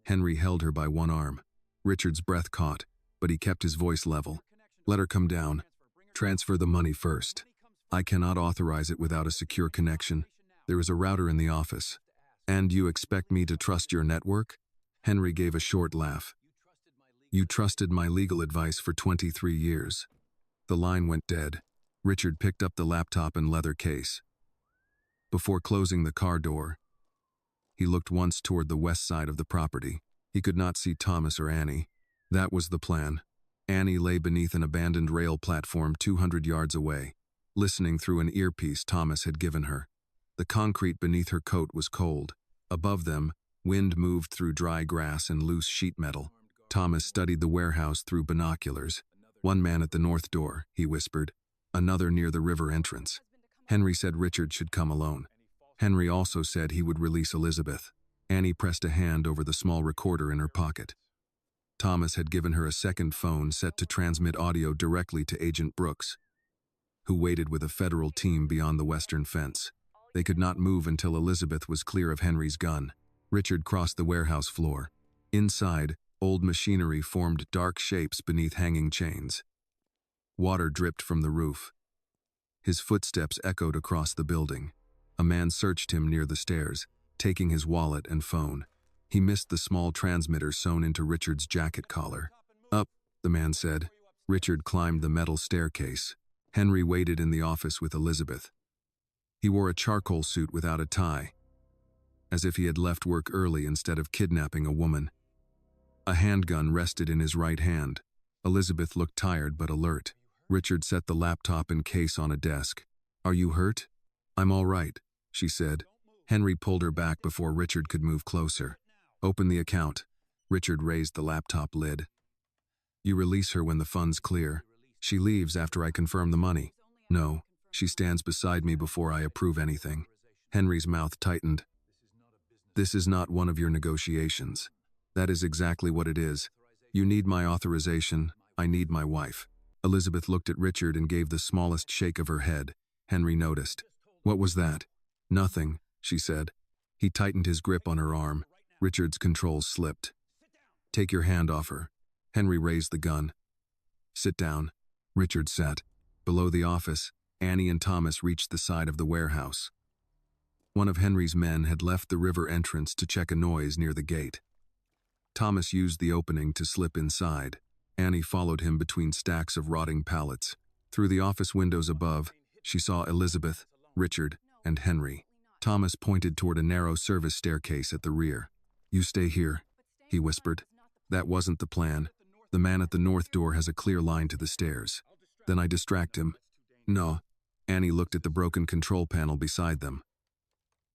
Henry held her by one arm. Richard's breath caught, but he kept his voice level. Let her come down. Transfer the money first. I cannot authorize it without a secure connection. There is a router in the office. And you expect me to trust your network? Henry gave a short laugh. You trusted my legal advice for 23 years. The line went dead. Richard picked up the laptop and leather case. Before closing the car door, he looked once toward the west side of the property. He could not see Thomas or Annie. That was the plan. Annie lay beneath an abandoned rail platform 200 yards away, listening through an earpiece Thomas had given her. The concrete beneath her coat was cold. Above them, wind moved through dry grass and loose sheet metal. Thomas studied the warehouse through binoculars. One man at the north door, he whispered. Another near the river entrance. Henry said Richard should come alone. Henry also said he would release Elizabeth. Annie pressed a hand over the small recorder in her pocket. Thomas had given her a second phone set to transmit audio directly to Agent Brooks, who waited with a federal team beyond the western fence. They could not move until Elizabeth was clear of Henry's gun. Richard crossed the warehouse floor. Inside, old machinery formed dark shapes beneath hanging chains. Water dripped from the roof. His footsteps echoed across the building. A man searched him near the stairs, taking his wallet and phone. He missed the small transmitter sewn into Richard's jacket collar. Up, the man said. Richard climbed the metal staircase. Henry waited in the office with Elizabeth. He wore a charcoal suit without a tie, as if he had left work early instead of kidnapping a woman. A handgun rested in his right hand. Elizabeth looked tired but alert. Richard set the laptop and case on a desk. Are you hurt? I'm all right, she said. Henry pulled her back before Richard could move closer. Open the account. Richard raised the laptop lid. You release her when the funds clear. She leaves after I confirm the money. No, she stands beside me before I approve anything. Henry's mouth tightened. This is not one of your negotiations. That is exactly what it is. You need my authorization. I need my wife. Elizabeth looked at Richard and gave the smallest shake of her head. Henry noticed. What was that? Nothing, she said. He tightened his grip on her arm. Richard's controls slipped. Take your hand off her. Henry raised the gun. Sit down. Richard sat. Below the office, Annie and Thomas reached the side of the warehouse. One of Henry's men had left the river entrance to check a noise near the gate. Thomas used the opening to slip inside. Annie followed him between stacks of rotting pallets. Through the office windows above, she saw Elizabeth, Richard, and Henry. Thomas pointed toward a narrow service staircase at the rear. You stay here, he whispered. That wasn't the plan. The man at the north door has a clear line to the stairs. Then I distract him. No. Annie looked at the broken control panel beside them.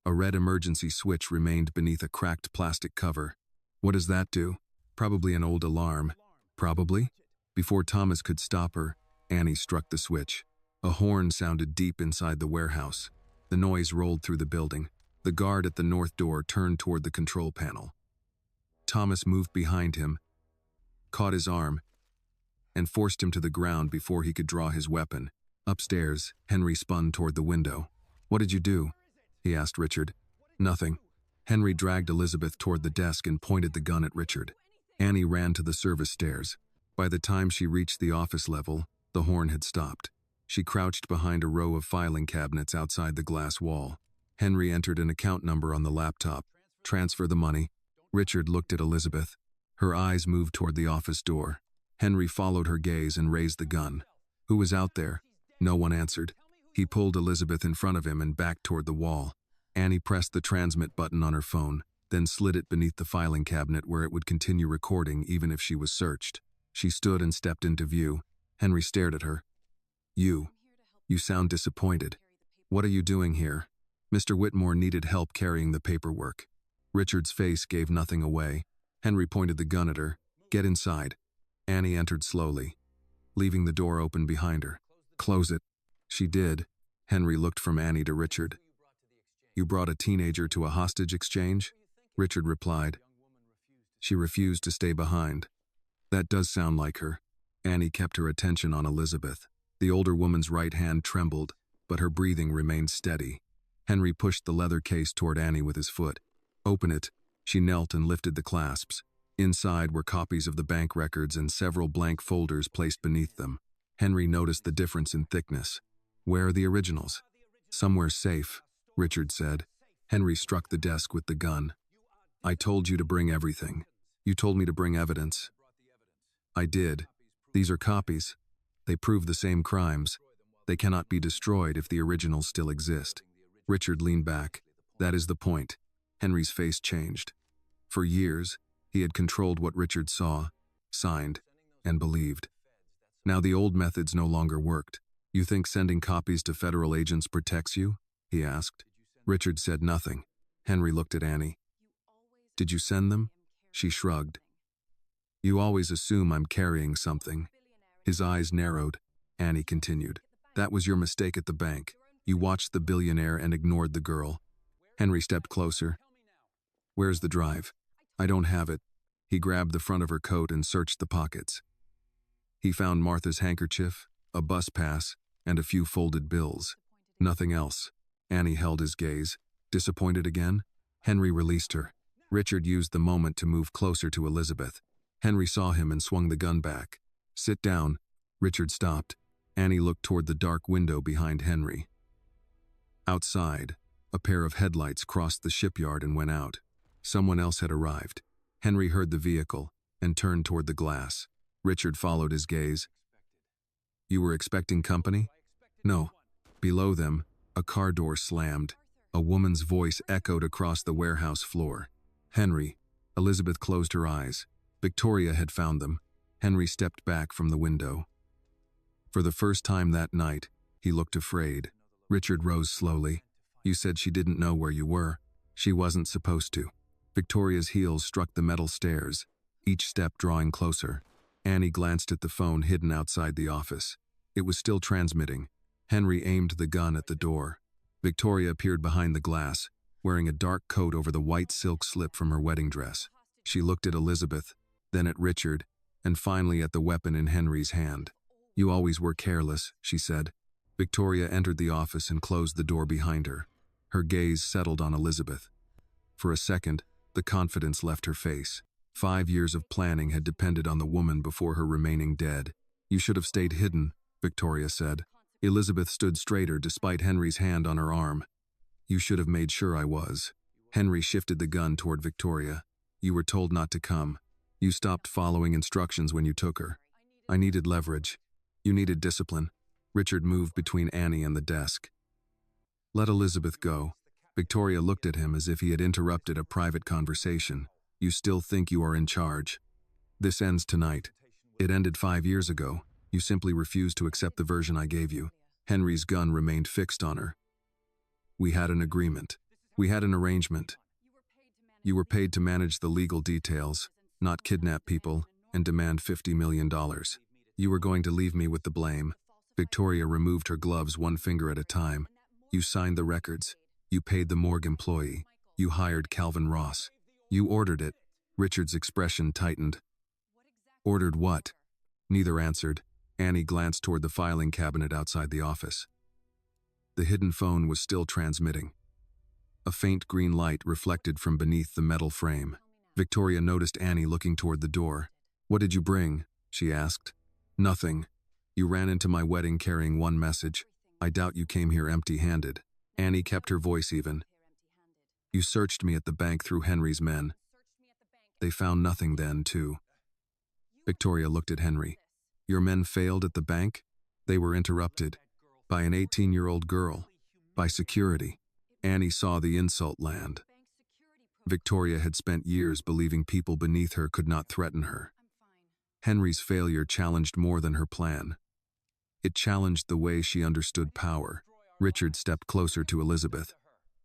A red emergency switch remained beneath a cracked plastic cover. What does that do? Probably an old alarm. Probably? Before Thomas could stop her, Annie struck the switch. A horn sounded deep inside the warehouse. The noise rolled through the building. The guard at the north door turned toward the control panel. Thomas moved behind him, caught his arm, and forced him to the ground before he could draw his weapon. Upstairs, Henry spun toward the window. What did you do? He asked Richard. Nothing. Henry dragged Elizabeth toward the desk and pointed the gun at Richard. Annie ran to the service stairs. By the time she reached the office level, the horn had stopped. She crouched behind a row of filing cabinets outside the glass wall. Henry entered an account number on the laptop. Transfer the money. Richard looked at Elizabeth. Her eyes moved toward the office door. Henry followed her gaze and raised the gun. Who was out there? No one answered. He pulled Elizabeth in front of him and backed toward the wall. Annie pressed the transmit button on her phone, then slid it beneath the filing cabinet where it would continue recording even if she was searched. She stood and stepped into view. Henry stared at her. You sound disappointed. What are you doing here? Mr. Whitmore needed help carrying the paperwork. Richard's face gave nothing away. Henry pointed the gun at her. Get inside. Annie entered slowly, leaving the door open behind her. Close it. She did. Henry looked from Annie to Richard. You brought a teenager to a hostage exchange? Richard replied. She refused to stay behind. That does sound like her. Annie kept her attention on Elizabeth. The older woman's right hand trembled, but her breathing remained steady. Henry pushed the leather case toward Annie with his foot. Open it. She knelt and lifted the clasps. Inside were copies of the bank records and several blank folders placed beneath them. Henry noticed the difference in thickness. Where are the originals? Somewhere safe, Richard said. Henry struck the desk with the gun. I told you to bring everything. You told me to bring evidence. I did. These are copies. They prove the same crimes. They cannot be destroyed if the originals still exist. Richard leaned back. That is the point. Henry's face changed. For years, he had controlled what Richard saw, signed, and believed. Now the old methods no longer worked. You think sending copies to federal agents protects you? He asked. Richard said nothing. Henry looked at Annie. Did you send them? She shrugged. You always assume I'm carrying something. His eyes narrowed. Annie continued. That was your mistake at the bank. You watched the billionaire and ignored the girl. Henry stepped closer. Where's the drive? I don't have it. He grabbed the front of her coat and searched the pockets. He found Martha's handkerchief, a bus pass, and a few folded bills. Nothing else. Annie held his gaze. Disappointed again? Henry released her. Richard used the moment to move closer to Elizabeth. Henry saw him and swung the gun back. Sit down. Richard stopped. Annie looked toward the dark window behind Henry. Outside, a pair of headlights crossed the shipyard and went out. Someone else had arrived. Henry heard the vehicle and turned toward the glass. Richard followed his gaze. You were expecting company? No. Below them, a car door slammed. A woman's voice echoed across the warehouse floor. Henry. Elizabeth closed her eyes. Victoria had found them. Henry stepped back from the window. For the first time that night, he looked afraid. Richard rose slowly. You said she didn't know where you were. She wasn't supposed to. Victoria's heels struck the metal stairs, each step drawing closer. Annie glanced at the phone hidden outside the office. It was still transmitting. Henry aimed the gun at the door. Victoria appeared behind the glass, wearing a dark coat over the white silk slip from her wedding dress. She looked at Elizabeth, then at Richard, and finally at the weapon in Henry's hand. You always were careless, she said. Victoria entered the office and closed the door behind her. Her gaze settled on Elizabeth. For a second, the confidence left her face. 5 years of planning had depended on the woman before her remaining dead. You should have stayed hidden, Victoria said. Elizabeth stood straighter despite Henry's hand on her arm. You should have made sure I was. Henry shifted the gun toward Victoria. You were told not to come. You stopped following instructions when you took her. I needed leverage. You needed discipline. Richard moved between Annie and the desk. Let Elizabeth go. Victoria looked at him as if he had interrupted a private conversation. You still think you are in charge. This ends tonight. It ended 5 years ago. You simply refused to accept the version I gave you. Henry's gun remained fixed on her. We had an agreement. We had an arrangement. You were paid to manage the legal details, not kidnap people, and demand $50 million. You were going to leave me with the blame. Victoria removed her gloves one finger at a time. You signed the records. You paid the morgue employee. You hired Calvin Ross. You ordered it. Richard's expression tightened. Ordered what? Neither answered. Annie glanced toward the filing cabinet outside the office. The hidden phone was still transmitting. A faint green light reflected from beneath the metal frame. Victoria noticed Annie looking toward the door. What did you bring? She asked. Nothing. You ran into my wedding carrying one message. I doubt you came here empty-handed. Annie kept her voice even. You searched me at the bank through Henry's men. They found nothing then, too. Victoria looked at Henry. Your men failed at the bank? They were interrupted. By an 18-year-old girl. By security. Annie saw the insult land. Victoria had spent years believing people beneath her could not threaten her. Henry's failure challenged more than her plan. It challenged the way she understood power. Richard stepped closer to Elizabeth.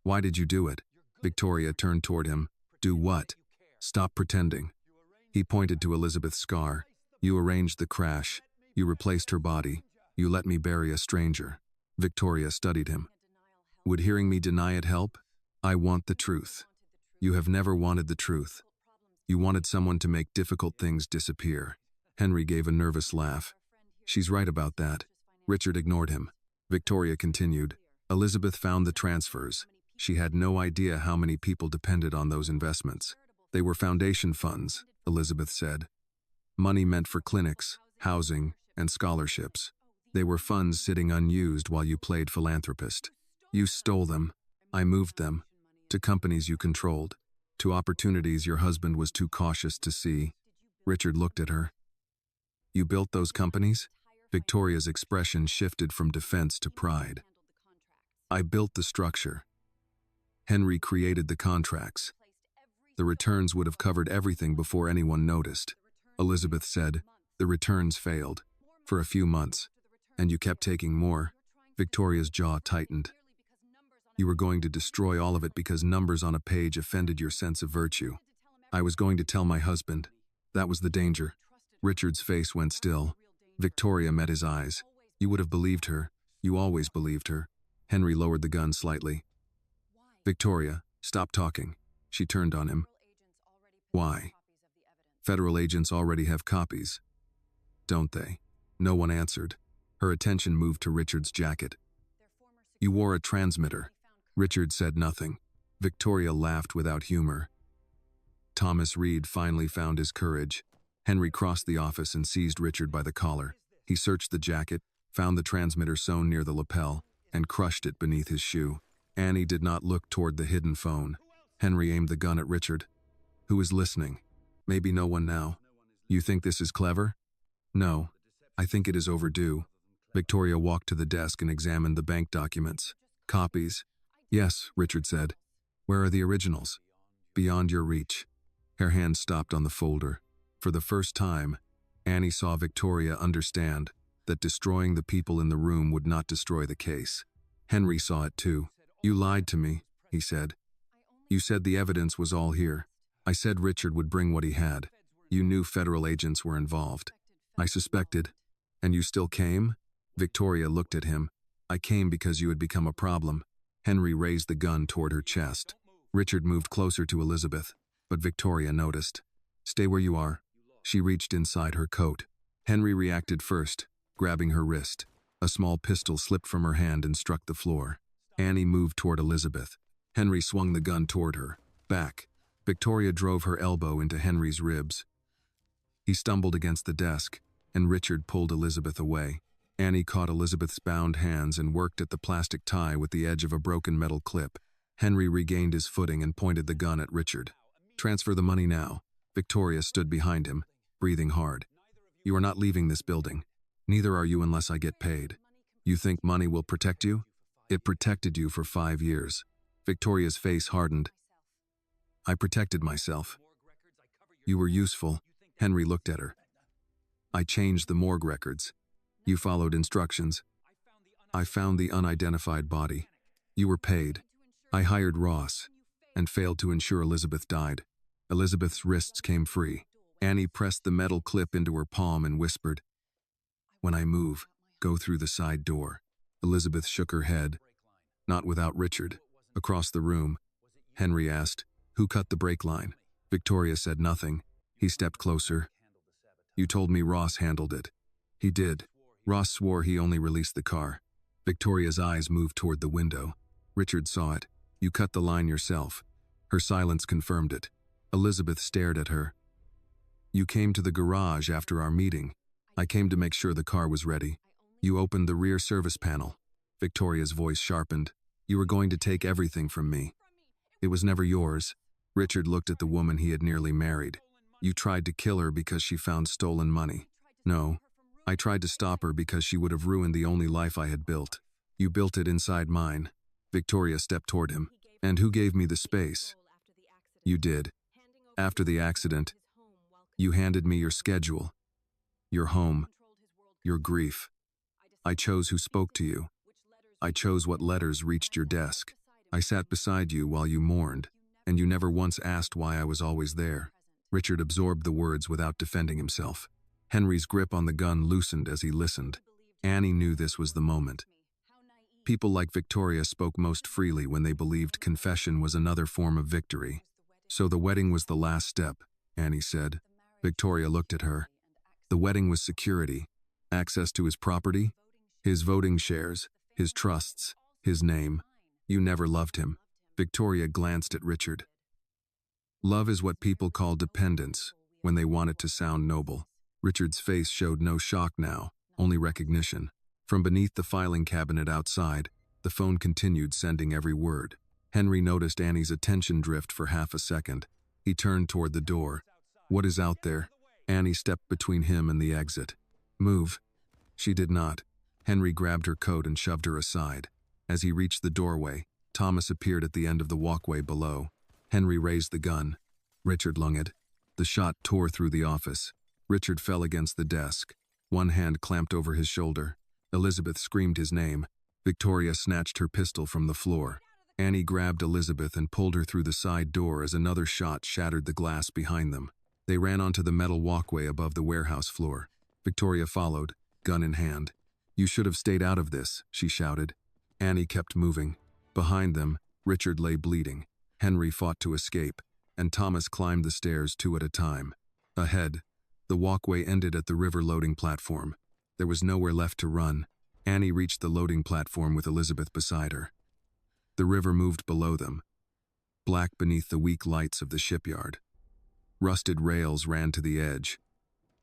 Why did you do it? Victoria turned toward him. Do what? Stop pretending. He pointed to Elizabeth's scar. You arranged the crash. You replaced her body. You let me bury a stranger. Victoria studied him. Would hearing me deny it help? I want the truth. You have never wanted the truth. You wanted someone to make difficult things disappear. Henry gave a nervous laugh. She's right about that. Richard ignored him. Victoria continued. Elizabeth found the transfers. She had no idea how many people depended on those investments. They were foundation funds, Elizabeth said. Money meant for clinics, housing, and scholarships. They were funds sitting unused while you played philanthropist. You stole them. I moved them. To companies you controlled. To opportunities your husband was too cautious to see. Richard looked at her. You built those companies? Victoria's expression shifted from defense to pride. I built the structure. Henry created the contracts. The returns would have covered everything before anyone noticed. Elizabeth said, the returns failed. For a few months. And you kept taking more. Victoria's jaw tightened. You were going to destroy all of it because numbers on a page offended your sense of virtue. I was going to tell my husband. That was the danger. Richard's face went still. Victoria met his eyes. You would have believed her. You always believed her. Henry lowered the gun slightly. Victoria, stop talking. She turned on him. Why? Federal agents already have copies. Don't they? No one answered. Her attention moved to Richard's jacket. You wore a transmitter. Richard said nothing. Victoria laughed without humor. Thomas Reed finally found his courage. Henry crossed the office and seized Richard by the collar. He searched the jacket, found the transmitter sewn near the lapel, and crushed it beneath his shoe. Annie did not look toward the hidden phone. Henry aimed the gun at Richard. Who is listening? Maybe no one now. You think this is clever? No. I think it is overdue. Victoria walked to the desk and examined the bank documents. Copies. Yes, Richard said. Where are the originals? Beyond your reach. Her hand stopped on the folder. For the first time, Annie saw Victoria understand that destroying the people in the room would not destroy the case. Henry saw it too. You lied to me, he said. You said the evidence was all here. I said Richard would bring what he had. You knew federal agents were involved. I suspected. And you still came? Victoria looked at him. I came because you had become a problem. Henry raised the gun toward her chest. Richard moved closer to Elizabeth, but Victoria noticed. Stay where you are. She reached inside her coat. Henry reacted first, grabbing her wrist. A small pistol slipped from her hand and struck the floor. Annie moved toward Elizabeth. Henry swung the gun toward her. Back. Victoria drove her elbow into Henry's ribs. He stumbled against the desk, and Richard pulled Elizabeth away. Annie caught Elizabeth's bound hands and worked at the plastic tie with the edge of a broken metal clip. Henry regained his footing and pointed the gun at Richard. Transfer the money now. Victoria stood behind him, breathing hard. You are not leaving this building. Neither are you unless I get paid. You think money will protect you? It protected you for 5 years. Victoria's face hardened. I protected myself. You were useful. Henry looked at her. I changed the morgue records. You followed instructions. I found the unidentified body. You were paid. I hired Ross and failed to ensure Elizabeth died. Elizabeth's wrists came free. Annie pressed the metal clip into her palm and whispered, When I move, go through the side door. Elizabeth shook her head. Not without Richard. Across the room, Henry asked, Who cut the brake line? Victoria said nothing. He stepped closer. You told me Ross handled it. He did. Ross swore he only released the car. Victoria's eyes moved toward the window. Richard saw it. You cut the line yourself. Her silence confirmed it. Elizabeth stared at her. You came to the garage after our meeting. I came to make sure the car was ready. You opened the rear service panel. Victoria's voice sharpened. You were going to take everything from me. It was never yours. Richard looked at the woman he had nearly married. You tried to kill her because she found stolen money. No, I tried to stop her because she would have ruined the only life I had built. You built it inside mine. Victoria stepped toward him. And who gave me the space? You did. After the accident, you handed me your schedule, your home, your grief. I chose who spoke to you. I chose what letters reached your desk. I sat beside you while you mourned, and you never once asked why I was always there. Richard absorbed the words without defending himself. Henry's grip on the gun loosened as he listened. Annie knew this was the moment. People like Victoria spoke most freely when they believed confession was another form of victory. So the wedding was the last step, Annie said. Victoria looked at her. The wedding was security, access to his property, his voting shares, his trusts, his name. You never loved him. Victoria glanced at Richard. Love is what people call dependence when they want it to sound noble. Richard's face showed no shock now, only recognition. From beneath the filing cabinet outside, the phone continued sending every word. Henry noticed Annie's attention drift for half a second. He turned toward the door. "What is out there?" Annie stepped between him and the exit. "Move." She did not. Henry grabbed her coat and shoved her aside. As he reached the doorway, Thomas appeared at the end of the walkway below. Henry raised the gun. Richard lunged. The shot tore through the office. Richard fell against the desk. One hand clamped over his shoulder. Elizabeth screamed his name. Victoria snatched her pistol from the floor. Annie grabbed Elizabeth and pulled her through the side door as another shot shattered the glass behind them. They ran onto the metal walkway above the warehouse floor. Victoria followed, gun in hand. "You should have stayed out of this," she shouted. Annie kept moving. Behind them, Richard lay bleeding. Henry fought to escape, and Thomas climbed the stairs 2 at a time. Ahead, the walkway ended at the river loading platform. There was nowhere left to run. Annie reached the loading platform with Elizabeth beside her. The river moved below them, black beneath the weak lights of the shipyard. Rusted rails ran to the edge,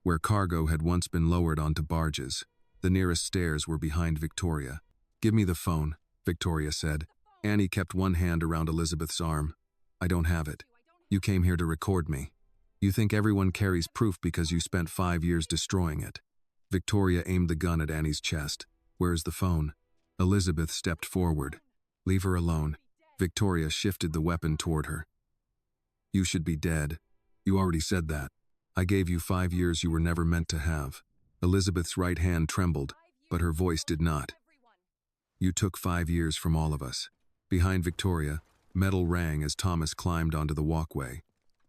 where cargo had once been lowered onto barges. The nearest stairs were behind Victoria. "Give me the phone," Victoria said. Annie kept one hand around Elizabeth's arm. "I don't have it. You came here to record me. You think everyone carries proof because you spent 5 years destroying it." Victoria aimed the gun at Annie's chest. "Where's the phone?" Elizabeth stepped forward. "Leave her alone." Victoria shifted the weapon toward her. "You should be dead. You already said that. I gave you 5 years you were never meant to have." Elizabeth's right hand trembled, but her voice did not. "You took 5 years from all of us." Behind Victoria, metal rang as Thomas climbed onto the walkway.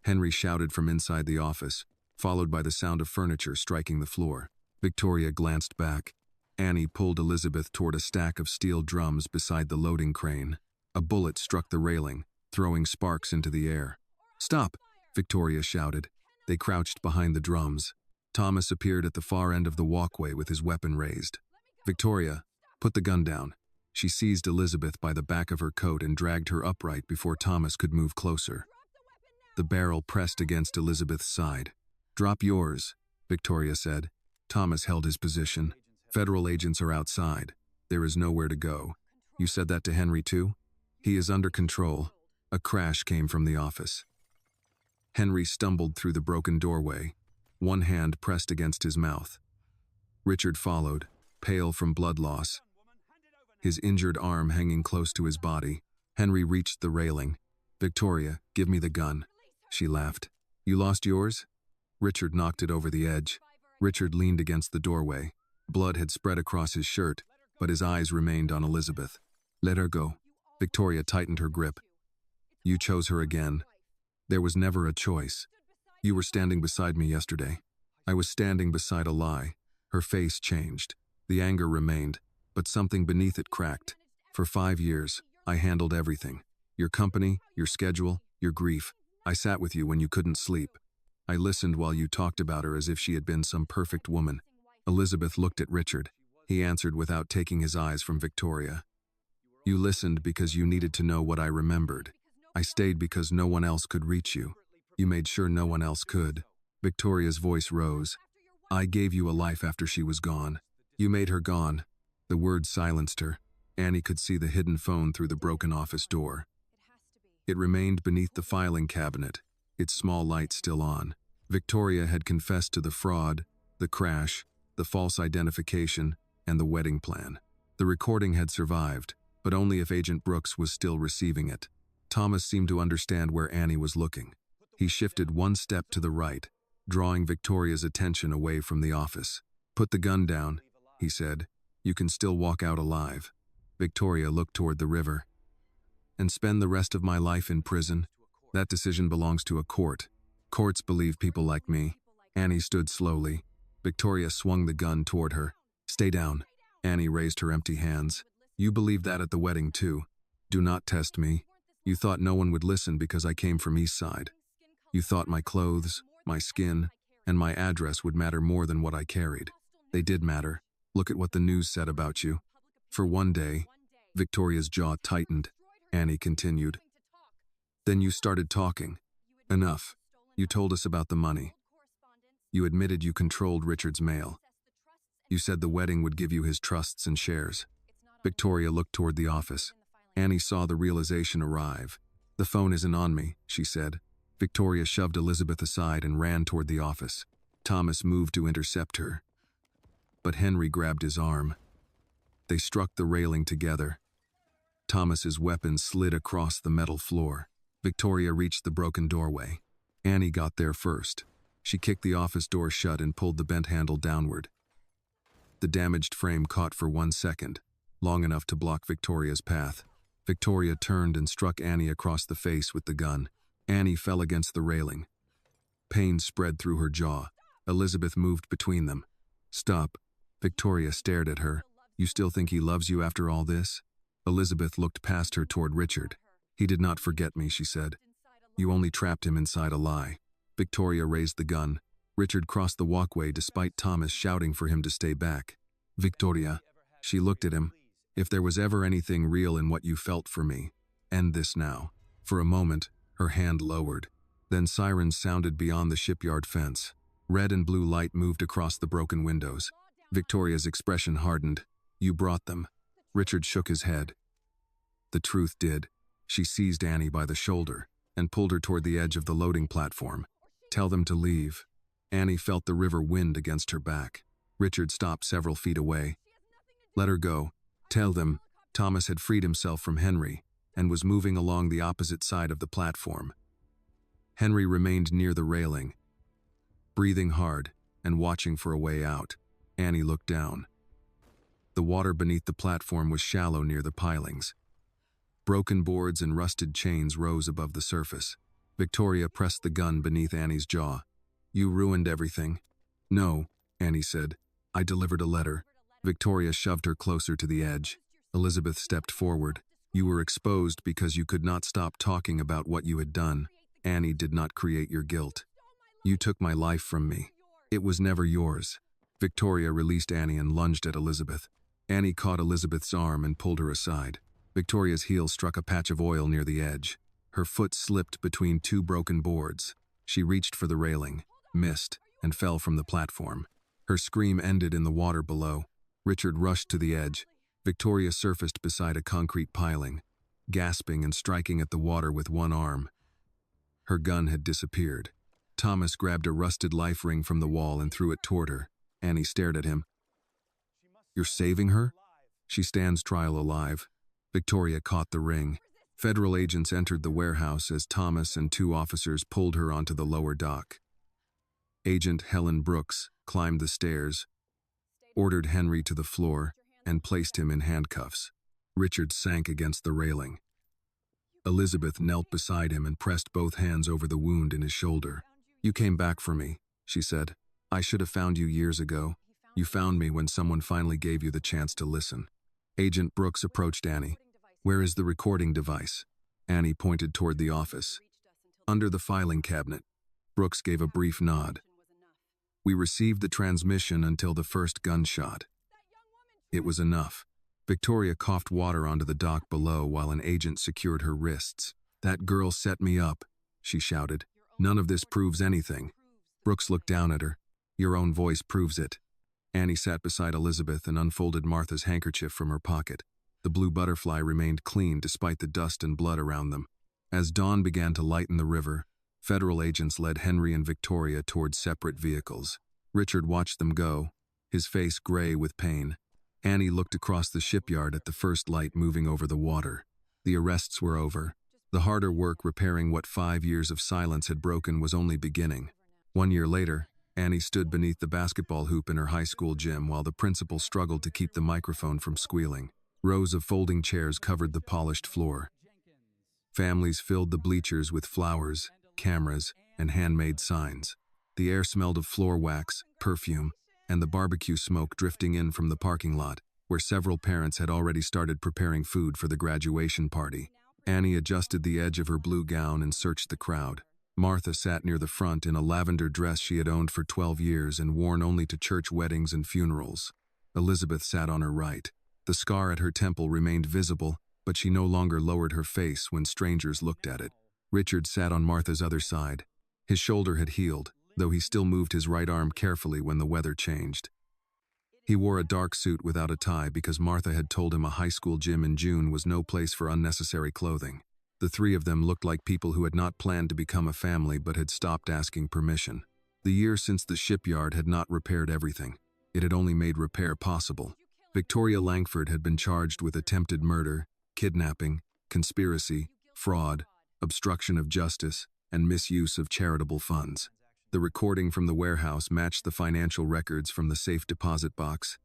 Henry shouted from inside the office, followed by the sound of furniture striking the floor. Victoria glanced back. Annie pulled Elizabeth toward a stack of steel drums beside the loading crane. A bullet struck the railing, throwing sparks into the air. "Stop!" Victoria shouted. They crouched behind the drums. Thomas appeared at the far end of the walkway with his weapon raised. "Victoria, put the gun down." She seized Elizabeth by the back of her coat and dragged her upright before Thomas could move closer. The barrel pressed against Elizabeth's side. "Drop yours," Victoria said. Thomas held his position. "Federal agents are outside. There is nowhere to go." "You said that to Henry too?" "He is under control." A crash came from the office. Henry stumbled through the broken doorway, one hand pressed against his mouth. Richard followed, pale from blood loss, his injured arm hanging close to his body. Henry reached the railing. "Victoria, give me the gun." She laughed. "You lost yours?" Richard knocked it over the edge. Richard leaned against the doorway. Blood had spread across his shirt, but his eyes remained on Elizabeth. "Let her go." Victoria tightened her grip. "You chose her again. There was never a choice. You were standing beside me yesterday. I was standing beside a lie." Her face changed. The anger remained, but something beneath it cracked. "For 5 years, I handled everything. Your company, your schedule, your grief. I sat with you when you couldn't sleep. I listened while you talked about her as if she had been some perfect woman." Elizabeth looked at Richard. He answered without taking his eyes from Victoria. "You listened because you needed to know what I remembered. I stayed because no one else could reach you. You made sure no one else could." Victoria's voice rose. "I gave you a life after she was gone. You made her gone." The words silenced her. Annie could see the hidden phone through the broken office door. It remained beneath the filing cabinet, its small light still on. Victoria had confessed to the fraud, the crash, the false identification, and the wedding plan. The recording had survived, but only if Agent Brooks was still receiving it. Thomas seemed to understand where Annie was looking. He shifted one step to the right, drawing Victoria's attention away from the office. "Put the gun down," he said. "You can still walk out alive." Victoria looked toward the river. "And spend the rest of my life in prison? That decision belongs to a court. Courts believe people like me." Annie stood slowly. Victoria swung the gun toward her. "Stay down." Annie raised her empty hands. "You believed that at the wedding too. Do not test me. You thought no one would listen because I came from East Side. You thought my clothes, my skin, and my address would matter more than what I carried. They did matter. Look at what the news said about you." For one day, Victoria's jaw tightened. Annie continued. "Then you started talking. Enough. You told us about the money. You admitted you controlled Richard's mail. You said the wedding would give you his trusts and shares. Victoria looked toward the office. Annie saw the realization arrive. The phone isn't on me, she said. Victoria shoved Elizabeth aside and ran toward the office. Thomas moved to intercept her. But Henry grabbed his arm. They struck the railing together. Thomas's weapon slid across the metal floor. Victoria reached the broken doorway. Annie got there first. She kicked the office door shut and pulled the bent handle downward. The damaged frame caught for 1 second, long enough to block Victoria's path. Victoria turned and struck Annie across the face with the gun. Annie fell against the railing. Pain spread through her jaw. Elizabeth moved between them. Stop. Victoria stared at her. You still think he loves you after all this? Elizabeth looked past her toward Richard. He did not forget me, she said. You only trapped him inside a lie. Victoria raised the gun. Richard crossed the walkway despite Thomas shouting for him to stay back. Victoria. She looked at him. If there was ever anything real in what you felt for me, end this now. For a moment, her hand lowered. Then sirens sounded beyond the shipyard fence. Red and blue light moved across the broken windows. Victoria's expression hardened. You brought them. Richard shook his head. The truth did. She seized Annie by the shoulder and pulled her toward the edge of the loading platform. Tell them to leave. Annie felt the river wind against her back. Richard stopped several feet away. Let her go. Tell them. Thomas had freed himself from Henry and was moving along the opposite side of the platform. Henry remained near the railing, breathing hard and watching for a way out. Annie looked down. The water beneath the platform was shallow near the pilings. Broken boards and rusted chains rose above the surface. Victoria pressed the gun beneath Annie's jaw. You ruined everything. No, Annie said. I delivered a letter. Victoria shoved her closer to the edge. Elizabeth stepped forward. You were exposed because you could not stop talking about what you had done. Annie did not create your guilt. You took my life from me. It was never yours. Victoria released Annie and lunged at Elizabeth. Annie caught Elizabeth's arm and pulled her aside. Victoria's heel struck a patch of oil near the edge. Her foot slipped between two broken boards. She reached for the railing, missed, and fell from the platform. Her scream ended in the water below. Richard rushed to the edge. Victoria surfaced beside a concrete piling, gasping and striking at the water with one arm. Her gun had disappeared. Thomas grabbed a rusted life ring from the wall and threw it toward her. Annie stared at him. You're saving her? She stands trial alive. Victoria caught the ring. Federal agents entered the warehouse as Thomas and 2 officers pulled her onto the lower dock. Agent Helen Brooks climbed the stairs, ordered Henry to the floor, and placed him in handcuffs. Richard sank against the railing. Elizabeth knelt beside him and pressed both hands over the wound in his shoulder. You came back for me, she said. I should have found you years ago. You found me when someone finally gave you the chance to listen. Agent Brooks approached Annie. Where is the recording device? Annie pointed toward the office. Under the filing cabinet. Brooks gave a brief nod. We received the transmission until the first gunshot. It was enough. Victoria coughed water onto the dock below while an agent secured her wrists. That girl set me up, she shouted. None of this proves anything. Brooks looked down at her. Your own voice proves it. Annie sat beside Elizabeth and unfolded Martha's handkerchief from her pocket. The blue butterfly remained clean despite the dust and blood around them. As dawn began to lighten the river, federal agents led Henry and Victoria toward separate vehicles. Richard watched them go, his face gray with pain. Annie looked across the shipyard at the first light moving over the water. The arrests were over. The harder work repairing what 5 years of silence had broken was only beginning. 1 year later, Annie stood beneath the basketball hoop in her high school gym while the principal struggled to keep the microphone from squealing. Rows of folding chairs covered the polished floor. Families filled the bleachers with flowers, cameras, and handmade signs. The air smelled of floor wax, perfume, and the barbecue smoke drifting in from the parking lot, where several parents had already started preparing food for the graduation party. Annie adjusted the edge of her blue gown and searched the crowd. Martha sat near the front in a lavender dress she had owned for 12 years and worn only to church weddings and funerals. Elizabeth sat on her right. The scar at her temple remained visible, but she no longer lowered her face when strangers looked at it. Richard sat on Martha's other side. His shoulder had healed, though he still moved his right arm carefully when the weather changed. He wore a dark suit without a tie because Martha had told him a high school gym in June was no place for unnecessary clothing. The three of them looked like people who had not planned to become a family but had stopped asking permission. The year since the shipyard had not repaired everything. It had only made repair possible. Victoria Langford had been charged with attempted murder, kidnapping, conspiracy, fraud, obstruction of justice, and misuse of charitable funds. The recording from the warehouse matched the financial records from the safe deposit box,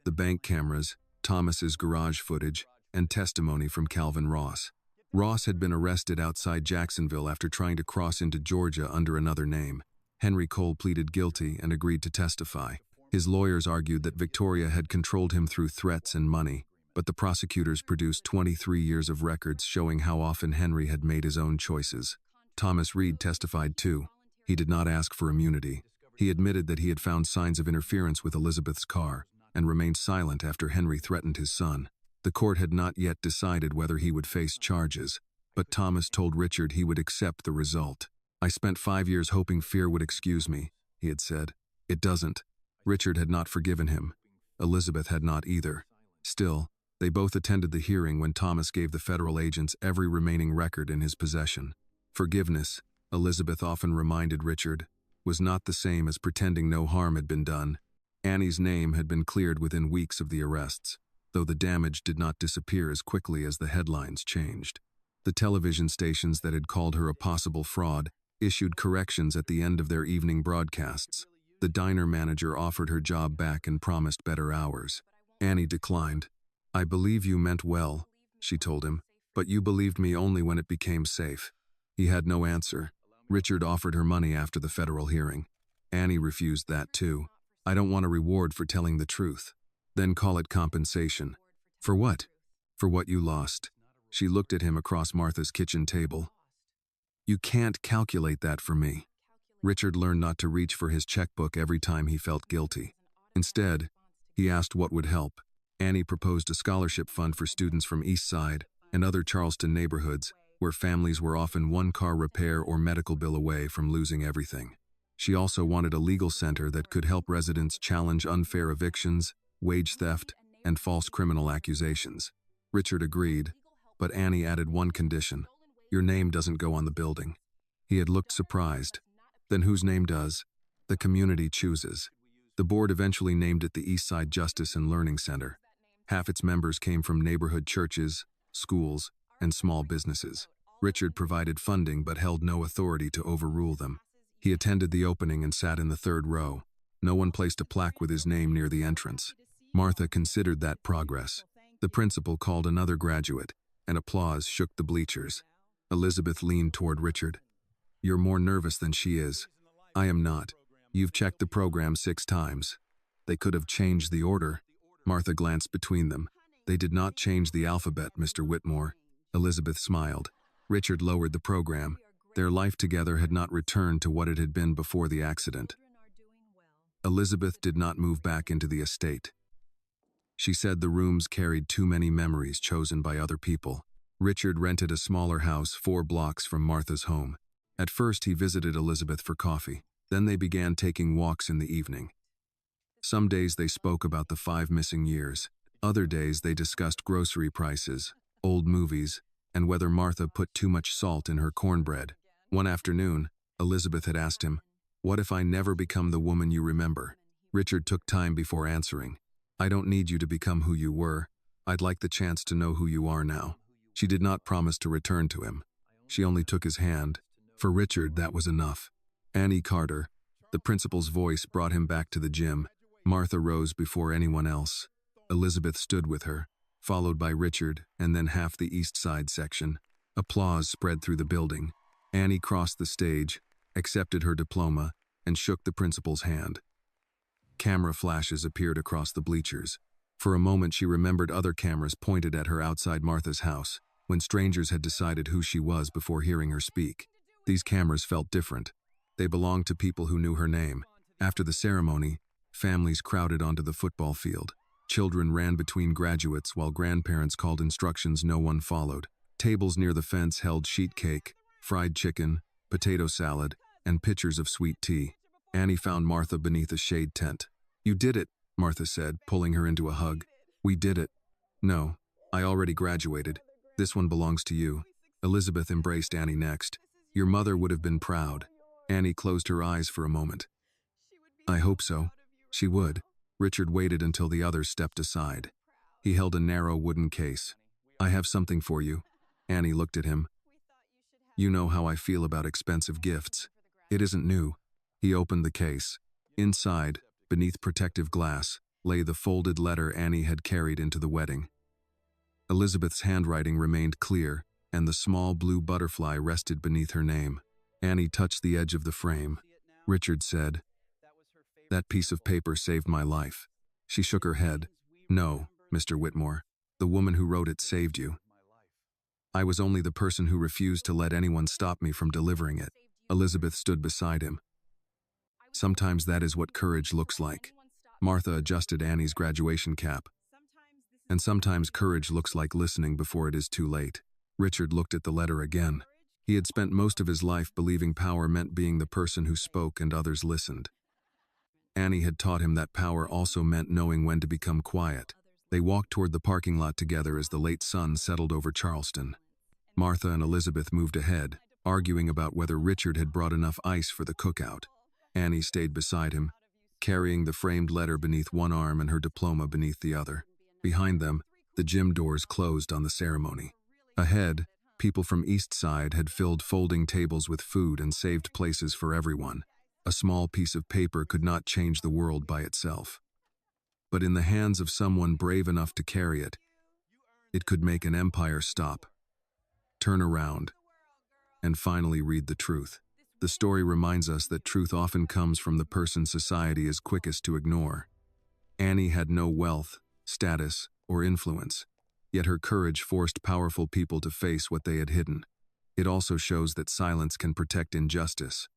the bank cameras, Thomas's garage footage, and testimony from Calvin Ross. Ross had been arrested outside Jacksonville after trying to cross into Georgia under another name. Henry Cole pleaded guilty and agreed to testify. His lawyers argued that Victoria had controlled him through threats and money, but the prosecutors produced 23 years of records showing how often Henry had made his own choices. Thomas Reed testified too. He did not ask for immunity. He admitted that he had found signs of interference with Elizabeth's car and remained silent after Henry threatened his son. The court had not yet decided whether he would face charges, but Thomas told Richard he would accept the result. "I spent 5 years hoping fear would excuse me," he had said. "It doesn't." Richard had not forgiven him. Elizabeth had not either. Still, they both attended the hearing when Thomas gave the federal agents every remaining record in his possession. Forgiveness, Elizabeth often reminded Richard, was not the same as pretending no harm had been done. Annie's name had been cleared within weeks of the arrests, though the damage did not disappear as quickly as the headlines changed. The television stations that had called her a possible fraud issued corrections at the end of their evening broadcasts. The diner manager offered her job back and promised better hours. Annie declined. "I believe you meant well," she told him, "but you believed me only when it became safe." He had no answer. Richard offered her money after the federal hearing. Annie refused that too. "I don't want a reward for telling the truth." "Then call it compensation." "For what?" "For what you lost." She looked at him across Martha's kitchen table. "You can't calculate that for me." Richard learned not to reach for his checkbook every time he felt guilty. Instead, he asked what would help. Annie proposed a scholarship fund for students from East Side and other Charleston neighborhoods, where families were often one car repair or medical bill away from losing everything. She also wanted a legal center that could help residents challenge unfair evictions, wage theft, and false criminal accusations. Richard agreed, but Annie added one condition: "Your name doesn't go on the building." He had looked surprised. "Then whose name does?" "The community chooses." The board eventually named it the Eastside Justice and Learning Center. Half its members came from neighborhood churches, schools, and small businesses. Richard provided funding but held no authority to overrule them. He attended the opening and sat in the third row. No one placed a plaque with his name near the entrance. Martha considered that progress. The principal called another graduate, and applause shook the bleachers. Elizabeth leaned toward Richard. "You're more nervous than she is." "I am not. You've checked the program 6 times. They could have changed the order." Martha glanced between them. "They did not change the alphabet, Mr. Whitmore." Elizabeth smiled. Richard lowered the program. Their life together had not returned to what it had been before the accident. Elizabeth did not move back into the estate. She said the rooms carried too many memories chosen by other people. Richard rented a smaller house 4 blocks from Martha's home. At first, he visited Elizabeth for coffee. Then they began taking walks in the evening. Some days they spoke about the 5 missing years. Other days they discussed grocery prices, old movies, and whether Martha put too much salt in her cornbread. One afternoon, Elizabeth had asked him, "What if I never become the woman you remember?" Richard took time before answering. "I don't need you to become who you were. I'd like the chance to know who you are now." She did not promise to return to him. She only took his hand. For Richard, that was enough. Annie Carter, the principal's voice, brought him back to the gym. Martha rose before anyone else. Elizabeth stood with her, followed by Richard and then half the East Side section. Applause spread through the building. Annie crossed the stage, accepted her diploma, and shook the principal's hand. Camera flashes appeared across the bleachers. For a moment she remembered other cameras pointed at her outside Martha's house, when strangers had decided who she was before hearing her speak. These cameras felt different. They belonged to people who knew her name. After the ceremony, families crowded onto the football field. Children ran between graduates while grandparents called instructions no one followed. Tables near the fence held sheet cake, fried chicken, potato salad, and pitchers of sweet tea. Annie found Martha beneath a shade tent. "You did it," Martha said, pulling her into a hug. "We did it." "No, I already graduated. This one belongs to you." Elizabeth embraced Annie next. "Your mother would have been proud." Annie closed her eyes for a moment. "I hope so." She would. Richard waited until the others stepped aside. He held a narrow wooden case. "I have something for you." Annie looked at him. "You know how I feel about expensive gifts. It isn't new." He opened the case. Inside, beneath protective glass, lay the folded letter Annie had carried into the wedding. Elizabeth's handwriting remained clear, and the small blue butterfly rested beneath her name. Annie touched the edge of the frame. Richard said, "That piece of paper saved my life." She shook her head. "No, Mr. Whitmore. The woman who wrote it saved you. I was only the person who refused to let anyone stop me from delivering it." Elizabeth stood beside him. "Sometimes that is what courage looks like." Martha adjusted Annie's graduation cap. "And sometimes courage looks like listening before it is too late." Richard looked at the letter again. He had spent most of his life believing power meant being the person who spoke and others listened. Annie had taught him that power also meant knowing when to become quiet. They walked toward the parking lot together as the late sun settled over Charleston. Martha and Elizabeth moved ahead, arguing about whether Richard had brought enough ice for the cookout. Annie stayed beside him, carrying the framed letter beneath one arm and her diploma beneath the other. Behind them, the gym doors closed on the ceremony. Ahead, people from East Side had filled folding tables with food and saved places for everyone. A small piece of paper could not change the world by itself. But in the hands of someone brave enough to carry it, it could make an empire stop, turn around, and finally read the truth. The story reminds us that truth often comes from the person society is quickest to ignore. Annie had no wealth, status, or influence, yet her courage forced powerful people to face what they had hidden. It also shows that silence can protect injustice,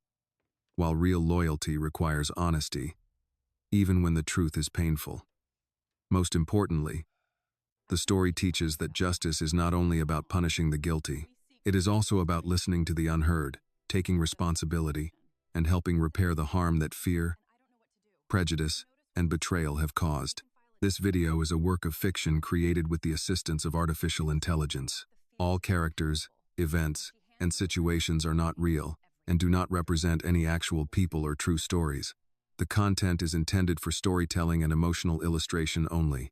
while real loyalty requires honesty, even when the truth is painful. Most importantly, the story teaches that justice is not only about punishing the guilty, it is also about listening to the unheard, taking responsibility, and helping repair the harm that fear, prejudice, and betrayal have caused. This video is a work of fiction created with the assistance of artificial intelligence. All characters, events, and situations are not real and do not represent any actual people or true stories. The content is intended for storytelling and emotional illustration only.